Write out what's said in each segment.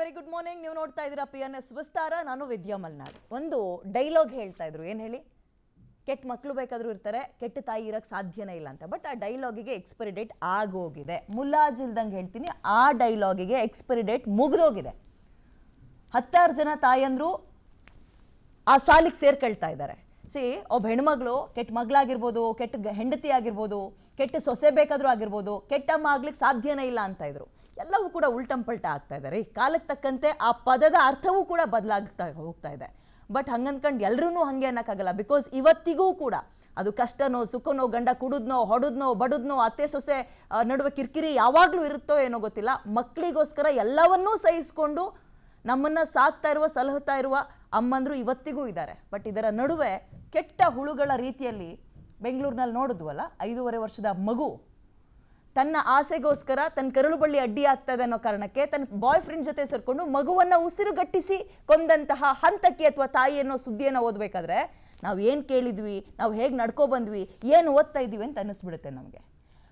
Very good morning. ನೀವು ನೋಡ್ತಾ ಇದ್ದೀರಾ PNS ವಿಸ್ತಾರ. ನಾನು ವಿದ್ಯಾ ಮಲ್ನಾಡ್. ಒಂದು ಡೈಲಾಗ್ ಹೇಳ್ತಾ ಇದ್ರು, ಏನು ಹೇಳಿ, ಕೆಟ್ಟ ಮಕ್ಕಳು ಬೇಕಾದರೂ ಇರ್ತಾರೆ, ಕೆಟ್ಟ ತಾಯಿ ಇರೋಕ್ಕೆ ಸಾಧ್ಯನೇ ಇಲ್ಲ ಅಂತ. ಬಟ್ ಆ ಡೈಲಾಗಿಗೆ ಎಕ್ಸ್ಪೈರಿ ಡೇಟ್ ಆಗೋಗಿದೆ. ಮುಲಾಜಿಲ್ದಂಗೆ ಹೇಳ್ತೀನಿ, ಆ ಡೈಲಾಗಿಗೆ ಎಕ್ಸ್ಪೈರಿ ಡೇಟ್ ಮುಗಿದೋಗಿದೆ. 10 ಜನ ತಾಯಂದ್ರು ಆ ಸಾಲಿಗೆ ಸೇರ್ಕೊಳ್ತಾ ಇದ್ದಾರೆ. ಒಬ್ಬ ಹೆಣ್ಮಗಳು ಕೆಟ್ಟ ಮಗಳಾಗಿರ್ಬೋದು, ಕೆಟ್ಟ ಹೆಂಡತಿ ಆಗಿರ್ಬೋದು, ಕೆಟ್ಟ ಸೊಸೆ ಬೇಕಾದರೂ ಆಗಿರ್ಬೋದು, ಕೆಟ್ಟಮ್ಮ ಆಗ್ಲಿಕ್ಕೆ ಸಾಧ್ಯನೇ ಇಲ್ಲ ಅಂತ ಇದ್ರು. ಎಲ್ಲವೂ ಕೂಡ ಉಲ್ಟಂಪಲ್ಟ ಆಗ್ತಾ ಇದ್ದಾರೆ. ಕಾಲಕ್ಕೆ ತಕ್ಕಂತೆ ಆ ಪದದ ಅರ್ಥವೂ ಕೂಡ ಬದಲಾಗ್ತಾ ಹೋಗ್ತಾ ಇದೆ. ಬಟ್ ಹಂಗನ್ಕಂಡು ಎಲ್ಲರೂ ಹಂಗೆ ಅನ್ನೋಕ್ಕಾಗಲ್ಲ. ಬಿಕಾಸ್ ಇವತ್ತಿಗೂ ಕೂಡ ಅದು ಕಷ್ಟನೋ ಸುಖನೋ, ಗಂಡ ಕುಡಿದ್ನೋ ಹೊಡೆದ್ನೋ ಬಡದ್ನೋ, ಅತ್ತೆ ಸೊಸೆ ನಡುವೆ ಕಿರಿಕಿರಿ ಯಾವಾಗಲೂ ಇರುತ್ತೋ ಏನೋ ಗೊತ್ತಿಲ್ಲ, ಮಕ್ಕಳಿಗೋಸ್ಕರ ಎಲ್ಲವನ್ನೂ ಸಹಿಸ್ಕೊಂಡು ನಮ್ಮನ್ನು ಸಾಕ್ತಾ ಇರುವ, ಸಲಹುತ್ತಾ ಇರುವ ಅಮ್ಮಂದರು ಇವತ್ತಿಗೂ ಇದ್ದಾರೆ. ಬಟ್ ಇದರ ನಡುವೆ ಕೆಟ್ಟ ಹುಳುಗಳ ರೀತಿಯಲ್ಲಿ ಬೆಂಗಳೂರಿನಲ್ಲಿ ನೋಡಿದ್ವಲ್ಲ, 5.5 ವರ್ಷದ ಮಗು ತನ್ನ ಆಸೆಗೋಸ್ಕರ ತನ್ನ ಕರುಳು ಬಳ್ಳಿ ಅಡ್ಡಿ ಆಗ್ತಾ ಇದೆ ಅನ್ನೋ ಕಾರಣಕ್ಕೆ ತನ್ನ ಬಾಯ್ ಫ್ರೆಂಡ್ ಜೊತೆ ಸೇರ್ಕೊಂಡು ಮಗುವನ್ನು ಉಸಿರುಗಟ್ಟಿಸಿ ಕೊಂದಂತಹ ಹಂತಕ್ಕೆ ಅಥವಾ ತಾಯಿ ಅನ್ನೋ ಸುದ್ದಿಯನ್ನು ಓದಬೇಕಾದ್ರೆ ನಾವು ಏನು ಕೇಳಿದ್ವಿ, ನಾವು ಹೇಗೆ ನಡ್ಕೊ ಬಂದ್ವಿ, ಏನು ಓದ್ತಾ ಇದ್ದೀವಿ ಅಂತ ಅನ್ನಿಸ್ಬಿಡುತ್ತೆ ನಮಗೆ.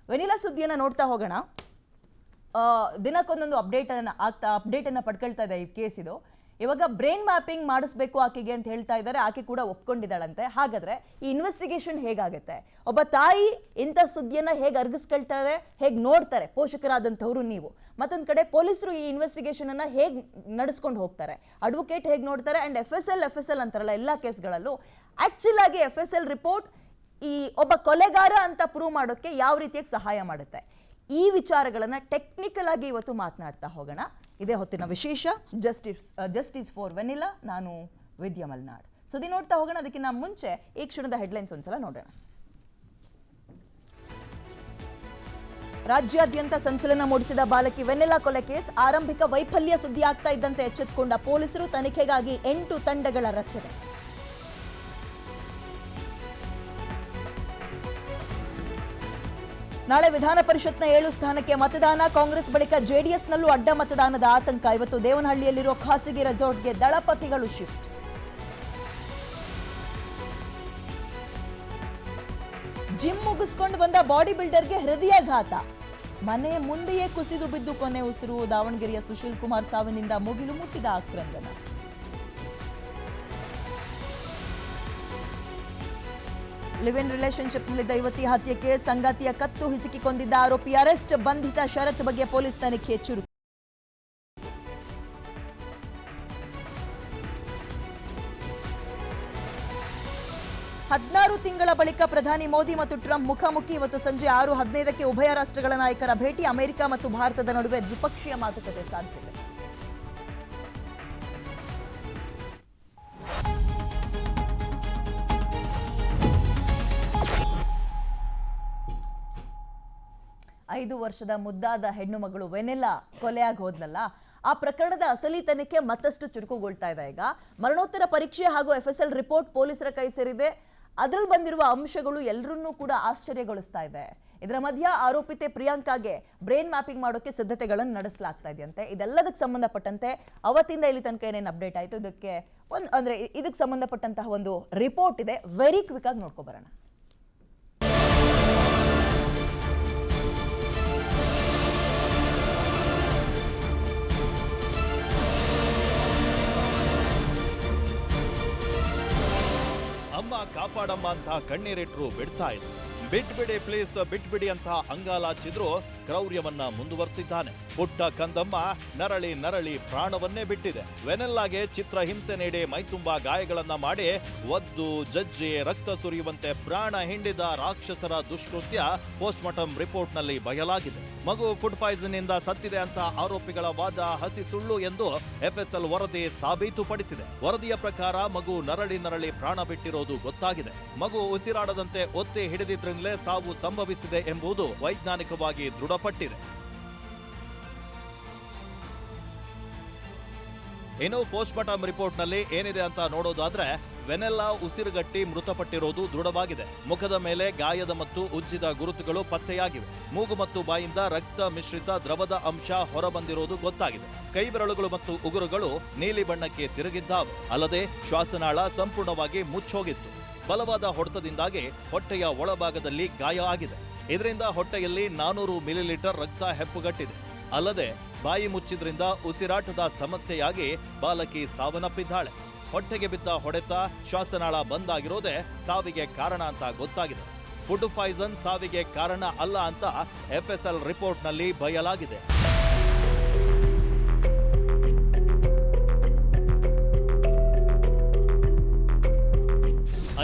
ವೆನಿಲಾ ಸುದ್ದಿಯನ್ನು ನೋಡ್ತಾ ಹೋಗೋಣ. ದಿನಕ್ಕೊಂದೊಂದು ಅಪ್ಡೇಟನ್ನು ಪಡ್ಕೊಳ್ತಾ ಇದೆ ಈ ಕೇಸ್. ಇದು ಇವಾಗ ಬ್ರೈನ್ ಮ್ಯಾಪಿಂಗ್ ಮಾಡಿಸ್ಬೇಕು ಆಕೆಗೆ ಅಂತ ಹೇಳ್ತಾ ಇದ್ದಾರೆ. ಆಕೆ ಕೂಡ ಒಪ್ಕೊಂಡಿದ್ದಾಳಂತೆ. ಹಾಗಾದ್ರೆ ಈ ಇನ್ವೆಸ್ಟಿಗೇಷನ್ ಹೇಗಾಗುತ್ತೆ, ಒಬ್ಬ ತಾಯಿ ಇಂಥ ಸುದ್ದಿಯನ್ನು ಹೇಗೆ ಅರ್ಗಿಸ್ಕೊಳ್ತಾರೆ, ಹೇಗೆ ನೋಡ್ತಾರೆ ಪೋಷಕರಾದಂಥವ್ರು ನೀವು, ಮತ್ತೊಂದು ಕಡೆ ಪೊಲೀಸರು ಈ ಇನ್ವೆಸ್ಟಿಗೇಷನ್ ಅನ್ನ ಹೇಗೆ ನಡೆಸ್ಕೊಂಡು ಹೋಗ್ತಾರೆ, ಅಡ್ವೊಕೇಟ್ ಹೇಗೆ ನೋಡ್ತಾರೆ, ಅಂಡ್ FSL ಅಂತಾರಲ್ಲ ಎಲ್ಲ ಕೇಸ್ಗಳಲ್ಲೂ, ಆಕ್ಚುಲ್ ಆಗಿ FSL ರಿಪೋರ್ಟ್ ಈ ಒಬ್ಬ ಕೊಲೆಗಾರ ಅಂತ ಪ್ರೂವ್ ಮಾಡೋಕ್ಕೆ ಯಾವ ರೀತಿಯಾಗಿ ಸಹಾಯ ಮಾಡುತ್ತೆ, ಈ ವಿಚಾರಗಳನ್ನು ಟೆಕ್ನಿಕಲ್ ಆಗಿ ಇವತ್ತು ಮಾತನಾಡ್ತಾ ಹೋಗೋಣ. ಇದೇ ಹೊತ್ತಿನ ವಿಶೇಷ ಜಸ್ಟಿಸ್ ಫಾರ್ ವೆನಿಲಾ. ನಾನು ವಿದ್ಯಾ ಮಲ್ನಾಡ್. ಸುದ್ದಿ ನೋಡ್ತಾ ಹೋಗೋಣ. ಅದಕ್ಕಿಂತ ಮುಂಚೆ ಈ ಕ್ಷಣದ ಹೆಡ್ಲೈನ್ಸ್ ಒಂದ್ಸಲ ನೋಡೋಣ. ರಾಜ್ಯಾದ್ಯಂತ ಸಂಚಲನ ಮೂಡಿಸಿದ ಬಾಲಕಿ ವೆನಿಲಾ ಕೊಲೆ ಕೇಸ್. ಆರಂಭಿಕ ವೈಫಲ್ಯ ಸುದ್ದಿ ಆಗ್ತಾ ಇದ್ದಂತೆ ಎಚ್ಚೆತ್ತುಕೊಂಡ ಪೊಲೀಸರು ತನಿಖೆಗಾಗಿ 8 ತಂಡಗಳ ರಚನೆ. ನಾಳೆ ವಿಧಾನ ಪರಿಷತ್ನ 7 ಸ್ಥಾನಕ್ಕೆ ಮತದಾನ. ಕಾಂಗ್ರೆಸ್ ಬಳಿಕ JDSನಲ್ಲೂ ಅಡ್ಡ ಮತದಾನದ ಆತಂಕ. ಇವತ್ತು ದೇವನಹಳ್ಳಿಯಲ್ಲಿರುವ ಖಾಸಗಿ ರೆಸಾರ್ಟ್ಗೆ ದಳಪತಿಗಳು ಶಿಫ್ಟ್. ಜಿಮ್ ಮುಗಿಸ್ಕೊಂಡು ಬಂದ ಬಾಡಿ ಬಿಲ್ಡರ್ಗೆ ಹೃದಯಾಘಾತ. ಮನೆ ಮುಂದೆಯೇ ಕುಸಿದು ಬಿದ್ದು ಕೊನೆ ಉಸಿರು. ದಾವಣಗೆರೆಯ ಸುಶೀಲ್ ಕುಮಾರ್ ಸಾವಿನಿಂದ ಮುಗಿಲು ಮುಟ್ಟಿದ ಆಕ್ರಂದನ. ಲಿವ್ ಇನ್ ರಿಲೇಶನ್ಶಿಪ್ನಲ್ಲಿದ್ದ ಯುವತಿ ಹತ್ಯೆಗೆ ಸಂಗಾತಿಯ ಕತ್ತು ಹಿಸುಕಿ ಕೊಂದಿದ್ದ ಆರೋಪಿ ಅರೆಸ್ಟ್. ಬಂಧಿತ ಷರತ್ತು ಬಗ್ಗೆ ಪೊಲೀಸ್ ತನಿಖೆ ಚುರುಕು. ಹದಿನಾರು ತಿಂಗಳ ಬಳಿಕ ಪ್ರಧಾನಿ ಮೋದಿ ಮತ್ತು ಟ್ರಂಪ್ ಮುಖಾಮುಖಿ. ಇವತ್ತು ಸಂಜೆ 6:15ಕ್ಕೆ ಉಭಯ ರಾಷ್ಟ್ರಗಳ ನಾಯಕರ ಭೇಟಿ. ಅಮೆರಿಕ ಮತ್ತು ಭಾರತದ ನಡುವೆ ದ್ವಿಪಕ್ಷೀಯ ಮಾತುಕತೆ ಸಾಧ್ಯತೆ. ಐದು ವರ್ಷದ ಮುದ್ದಾದ ಹೆಣ್ಣು ಮಗಳು ವೆನಿಲಾ ಕೊಲೆಯಾಗಿ ಹೋದ್ಲಲ್ಲ, ಆ ಪ್ರಕರಣದ ಅಸಲಿ ತನಿಖೆ ಮತ್ತಷ್ಟು ಚುರುಕುಗೊಳ್ತಾ ಇದೆ. ಈಗ ಮರಣೋತ್ತರ ಪರೀಕ್ಷೆ ಹಾಗೂ FSL ರಿಪೋರ್ಟ್ ಪೊಲೀಸರ ಕೈ ಸೇರಿದೆ. ಅದರಲ್ಲಿ ಬಂದಿರುವ ಅಂಶಗಳು ಎಲ್ಲರನ್ನೂ ಕೂಡ ಆಶ್ಚರ್ಯಗೊಳಿಸ್ತಾ ಇದೆ. ಇದರ ಮಧ್ಯ ಆರೋಪಿತೆ ಪ್ರಿಯಾಂಕಾಗೆ ಬ್ರೈನ್ ಮ್ಯಾಪಿಂಗ್ ಮಾಡೋಕೆ ಸಿದ್ಧತೆಗಳನ್ನು ನಡೆಸಲಾಗ್ತಾ ಇದೆಯಂತೆ. ಇದೆಲ್ಲದಕ್ಕೆ ಸಂಬಂಧಪಟ್ಟಂತೆ ಅವತ್ತಿಂದ ಇಲ್ಲಿ ತನಕ ಏನೇನು ಅಪ್ಡೇಟ್ ಆಯಿತು, ಇದಕ್ಕೆ ಸಂಬಂಧಪಟ್ಟಂತಹ ಒಂದು ರಿಪೋರ್ಟ್ ಇದೆ. ವೆರಿ ಕ್ವಿಕ್ ಆಗಿ ನೋಡ್ಕೊ ಬರೋಣ. ಅಮ್ಮ ಕಾಪಾಡಮ್ಮ ಅಂತ ಕಣ್ಣೀರಿಟ್ರು ಬಿಡ್ತಾ ಇದ್ರು. ಬಿಟ್ಬಿಡಿ ಪ್ಲೀಸ್ ಬಿಟ್ಬಿಡಿ ಅಂತ ಅಂಗಾಲಾಚಿದ್ರು ಕ್ರೌರ್ಯವನ್ನ ಮುಂದುವರೆಸಿದ್ದಾನೆ. ಪುಟ್ಟ ಕಂದಮ್ಮ ನರಳಿ ಪ್ರಾಣವನ್ನೇ ಬಿಟ್ಟಿದೆ. ವೆನೆಲ್ಲಾಗೆ ಚಿತ್ರಹಿಂಸೆ ನೀಡಿ ಮೈತುಂಬಾ ಗಾಯಗಳನ್ನ ಮಾಡಿ ಒದ್ದು ಜಜ್ಜಿ ರಕ್ತ ಸುರಿಯುವಂತೆ ಪ್ರಾಣ ಹಿಂಡಿದ ರಾಕ್ಷಸರ ದುಷ್ಕೃತ್ಯ ಪೋಸ್ಟ್ ಮಾರ್ಟಂ ರಿಪೋರ್ಟ್ ನಲ್ಲಿ ಬಯಲಾಗಿದೆ. ಮಗು ಫುಡ್ ಪಾಯ್ಸನ್ ಇಂದ ಸತ್ತಿದೆ ಅಂತ ಆರೋಪಿಗಳ ವಾದ ಹಸಿ ಸುಳ್ಳು ಎಂದು FSL ವರದಿ ಸಾಬೀತುಪಡಿಸಿದೆ. ವರದಿಯ ಪ್ರಕಾರ ಮಗು ನರಳಿ ಪ್ರಾಣ ಬಿಟ್ಟಿರೋದು ಗೊತ್ತಾಗಿದೆ. ಮಗು ಉಸಿರಾಡದಂತೆ ಒತ್ತಿ ಹಿಡಿದಿದ್ರಿಂದಲೇ ಸಾವು ಸಂಭವಿಸಿದೆ ಎಂಬುದು ವೈಜ್ಞಾನಿಕವಾಗಿ ದೃಢಪಟ್ಟಿದೆ. ಇನ್ನು ಪೋಸ್ಟ್ ಮಾರ್ಟಂ ರಿಪೋರ್ಟ್ ನಲ್ಲಿ ಏನಿದೆ ಅಂತ ನೋಡೋದಾದ್ರೆ, ವೆನೆಲ್ಲಾ ಉಸಿರುಗಟ್ಟಿ ಮೃತಪಟ್ಟಿರೋದು ದೃಢವಾಗಿದೆ. ಮುಖದ ಮೇಲೆ ಗಾಯದ ಮತ್ತು ಉಜ್ಜಿದ ಗುರುತುಗಳು ಪತ್ತೆಯಾಗಿವೆ. ಮೂಗು ಮತ್ತು ಬಾಯಿಂದ ರಕ್ತ ಮಿಶ್ರಿತ ದ್ರವದ ಅಂಶ ಹೊರಬಂದಿರೋದು ಗೊತ್ತಾಗಿದೆ. ಕೈ ಬೆರಳುಗಳು ಮತ್ತು ಉಗುರುಗಳು ನೀಲಿ ಬಣ್ಣಕ್ಕೆ ತಿರುಗಿದ್ದಾವೆ. ಅಲ್ಲದೆ ಶ್ವಾಸನಾಳ ಸಂಪೂರ್ಣವಾಗಿ ಮುಚ್ಚೋಗಿತ್ತು. ಬಲವಾದ ಹೊಡೆತದಿಂದಾಗಿ ಹೊಟ್ಟೆಯ ಒಳಭಾಗದಲ್ಲಿ ಗಾಯ ಆಗಿದೆ. ಇದರಿಂದ ಹೊಟ್ಟೆಯಲ್ಲಿ 400 ಮಿಲಿಲೀಟರ್ ರಕ್ತ ಹೆಪ್ಪುಗಟ್ಟಿದೆ. ಅಲ್ಲದೆ ಬಾಯಿ ಮುಚ್ಚಿದ್ರಿಂದ ಉಸಿರಾಟದ ಸಮಸ್ಯೆಯಾಗಿ ಬಾಲಕಿ ಸಾವನ್ನಪ್ಪಿದ್ದಾಳೆ. ಹೊಟ್ಟೆಗೆ ಬಿದ್ದ ಹೊಡೆತ, ಶ್ವಾಸನಾಳ ಬಂದ್ ಆಗಿರೋದೇ ಸಾವಿಗೆ ಕಾರಣ ಅಂತ ಗೊತ್ತಾಗಿದೆ. ಫುಡ್ ಪಾಯ್ಸನ್ ಸಾವಿಗೆ ಕಾರಣ ಅಲ್ಲ ಅಂತ ಎಫ್ಎಸ್ಎಲ್ ರಿಪೋರ್ಟ್ನಲ್ಲಿ ಬಯಲಾಗಿದೆ.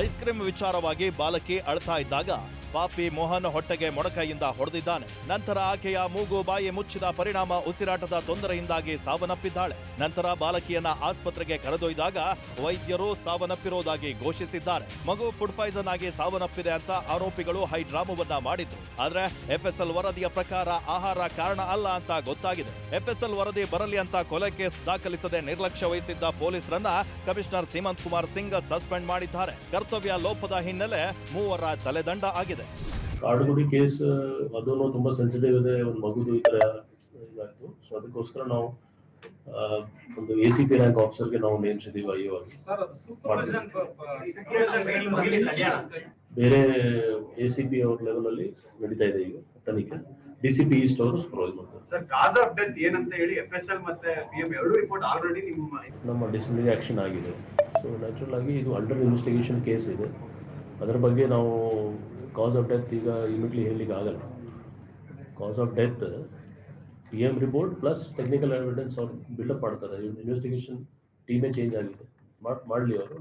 ಐಸ್ ಕ್ರೀಮ್ ವಿಚಾರವಾಗಿ ಬಾಲಕಿ ಅಳ್ತಾ ಇದ್ದಾಗ ಪಾಪಿ ಮೋಹನ್ ಹೊಟ್ಟೆಗೆ ಮೊಣಕೈಯಿಂದ ಹೊಡೆದಿದ್ದಾನೆ. ನಂತರ ಆಕೆಯ ಮೂಗು ಬಾಯಿ ಮುಚ್ಚಿದ ಪರಿಣಾಮ ಉಸಿರಾಟದ ತೊಂದರೆಯಿಂದಾಗಿ ಸಾವನ್ನಪ್ಪಿದ್ದಾಳೆ. ನಂತರ ಬಾಲಕಿಯನ್ನ ಆಸ್ಪತ್ರೆಗೆ ಕರೆದೊಯ್ದಾಗ ವೈದ್ಯರು ಸಾವನ್ನಪ್ಪಿರುವುದಾಗಿ ಘೋಷಿಸಿದ್ದಾರೆ. ಮಗು ಫುಡ್ ಪಾಯ್ಸನ್ ಆಗಿ ಸಾವನ್ನಪ್ಪಿದೆ ಅಂತ ಆರೋಪಿಗಳು ಹೈಡ್ರಾಮವನ್ನ ಮಾಡಿದ್ರು. ಆದ್ರೆ ಎಫ್ಎಸ್ಎಲ್ ವರದಿಯ ಪ್ರಕಾರ ಆಹಾರ ಕಾರಣ ಅಲ್ಲ ಅಂತ ಗೊತ್ತಾಗಿದೆ. ಎಫ್ಎಸ್ಎಲ್ ವರದಿ ಬರಲಿ ಅಂತ ಕೊಲೆ ಕೇಸ್ ದಾಖಲಿಸದೆ ನಿರ್ಲಕ್ಷ್ಯ ವಹಿಸಿದ್ದ ಪೊಲೀಸರನ್ನ ಕಮಿಷನರ್ ಸೀಮಂತ್ ಕುಮಾರ್ ಸಿಂಗ್ ಸಸ್ಪೆಂಡ್ ಮಾಡಿದ್ದಾರೆ. ಕರ್ತವ್ಯ ಲೋಪದ ಹಿನ್ನೆಲೆ 3 ತಲೆದಂಡ ಆಗಿದೆ. ಕಾಡುಗುಡಿ ಕೇಸ್ ಅದೂ ತುಂಬಾ ಸೆನ್ಸಿಟಿವ್ ಇದೆ. ಒಂದು ಮಗುದು ಈ ತರ ಇದಾಯ್ತು. ಸೊ ಅದಕ್ಕೋಸ್ಕರ ನಾವು ಒಂದು ACP ರ್ಯಾಂಕ್ ಆಫೀಸರ್ಗೆ ನಾವು ನೇಮಿಸಿದ್ದೀವಿ IO ಆಗಿ. ಬೇರೆ ACP ಅವ್ರ ಲೆವೆಲ್ ಅಲ್ಲಿ ನಡೀತಾ ಇದೆ ಈಗ ತನಿಖೆ. DCP ಈಸ್ಟ್ ಅವರು ಸೂಪರ್ವೈಸ್ ಮಾಡ್ತಾರೆ. ಸರ್, ಕಾಸ್ ಆಫ್ ಡೆತ್ ಏನಂತ ಹೇಳಿ FSL ಮತ್ತೆ PM ಎರಡು ರಿಪೋರ್ಟ್ ಆಲ್ರೆಡಿ ನಮ್ಮ ಡಿಸಿಪ್ಲಿನರಿ ಆಕ್ಷನ್ ಆಗಿದೆ. ಸೊ ನ್ಯಾಚುರಲ್ ಆಗಿ ಇದು ಅಂಡರ್ ಇನ್ವೆಸ್ಟಿಗೇಷನ್ ಕೇಸ್ ಇದೆ. ಅದರ ಬಗ್ಗೆ ನಾವು ಕಾಸ್ ಆಫ್ ಡೆತ್ ಈಗ ಇಮಿಡಿಯೇಟ್ಲಿ ಹೇಳಲಿಕ್ಕೆ ಆಗಲ್ಲ. Cause of death PM report plus technical evidence ಅವ್ರು ಬಿಲ್ಡಪ್ ಮಾಡ್ತಾರೆ. ಇನ್ವೆಸ್ಟಿಗೇಷನ್ ಟೀಮೇ ಚೇಂಜ್ ಆಗಿದೆ, ಮಾಡಲಿ ಅವರು.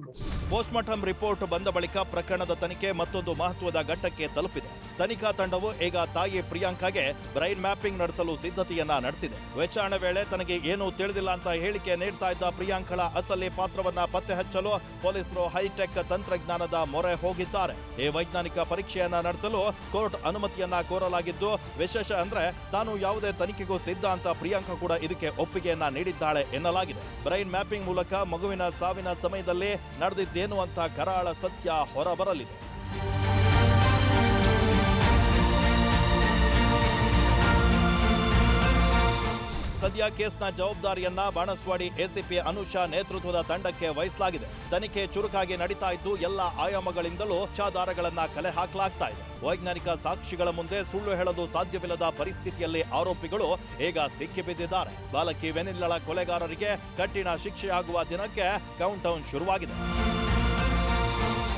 ಪೋಸ್ಟ್ ಮಾರ್ಟಮ್ ರಿಪೋರ್ಟ್ ಬಂದ ಬಳಿಕ ಪ್ರಕರಣದ ತನಿಖೆ ಮತ್ತೊಂದು ಮಹತ್ವದ ಘಟ್ಟಕ್ಕೆ ತಲುಪಿದೆ. ತನಿಖಾ ತಂಡವು ಈಗ ತಾಯಿ ಪ್ರಿಯಾಂಕಾಗೆ ಬ್ರೈನ್ ಮ್ಯಾಪಿಂಗ್ ನಡೆಸಲು ಸಿದ್ಧತೆಯನ್ನ ನಡೆಸಿದೆ. ವಿಚಾರಣೆ ವೇಳೆ ತನಗೆ ಏನೂ ತಿಳಿದಿಲ್ಲ ಅಂತ ಹೇಳಿಕೆ ನೀಡ್ತಾ ಇದ್ದ ಪ್ರಿಯಾಂಕಳ ಅಸಲಿ ಪಾತ್ರವನ್ನ ಪತ್ತೆ ಹಚ್ಚಲು ಪೊಲೀಸರು ಹೈಟೆಕ್ ತಂತ್ರಜ್ಞಾನದ ಮೊರೆ ಹೋಗಿದ್ದಾರೆ. ಈ ವೈಜ್ಞಾನಿಕ ಪರೀಕ್ಷೆಯನ್ನ ನಡೆಸಲು ಕೋರ್ಟ್ ಅನುಮತಿಯನ್ನ ಕೋರಲಾಗಿದ್ದು, ವಿಶೇಷ ಅಂದ್ರೆ ತಾನು ಯಾವುದೇ ತನಿಖೆಗೂ ಸಿದ್ಧ ಅಂತ ಪ್ರಿಯಾಂಕಾ ಕೂಡ ಇದಕ್ಕೆ ಒಪ್ಪಿಗೆಯನ್ನ ನೀಡಿದ್ದಾಳೆ ಎನ್ನಲಾಗಿದೆ. ಬ್ರೈನ್ ಮ್ಯಾಪಿಂಗ್ ಮೂಲಕ ಮಗುವಿನ ಸಾವಿನ ಸಮಯದಲ್ಲಿ ನಡೆದಿದ್ದೇನು ಅಂತ ಕರಾಳ ಸತ್ಯ ಹೊರಬರಲಿದೆ. ಸದ್ಯ ಕೇಸ್ನ ಜವಾಬ್ದಾರಿಯನ್ನ ಬಾಣಸ್ವಾಡಿ ACP ಅನುಷಾ ನೇತೃತ್ವದ ತಂಡಕ್ಕೆ ವಹಿಸಲಾಗಿದೆ. ತನಿಖೆ ಚುರುಕಾಗಿ ನಡೀತಾ ಇದ್ದು ಎಲ್ಲ ಆಯಾಮಗಳಿಂದಲೂ ಸಾಕ್ಷ್ಯಾಧಾರಗಳನ್ನ ಕಲೆ ಹಾಕಲಾಗ್ತಾ ಇದೆ. ವೈಜ್ಞಾನಿಕ ಸಾಕ್ಷಿಗಳ ಮುಂದೆ ಸುಳ್ಳು ಹೇಳಲು ಸಾಧ್ಯವಿಲ್ಲದ ಪರಿಸ್ಥಿತಿಯಲ್ಲಿ ಆರೋಪಿಗಳು ಈಗ ಸಿಕ್ಕಿಬಿದ್ದಿದ್ದಾರೆ. ಬಾಲಕಿ ವೆನಿಲ್ಲಳ ಕೊಲೆಗಾರರಿಗೆ ಕಠಿಣ ಶಿಕ್ಷೆಯಾಗುವ ದಿನಕ್ಕೆ ಕೌಂಟ್ ಡೌನ್ ಶುರುವಾಗಿದೆ.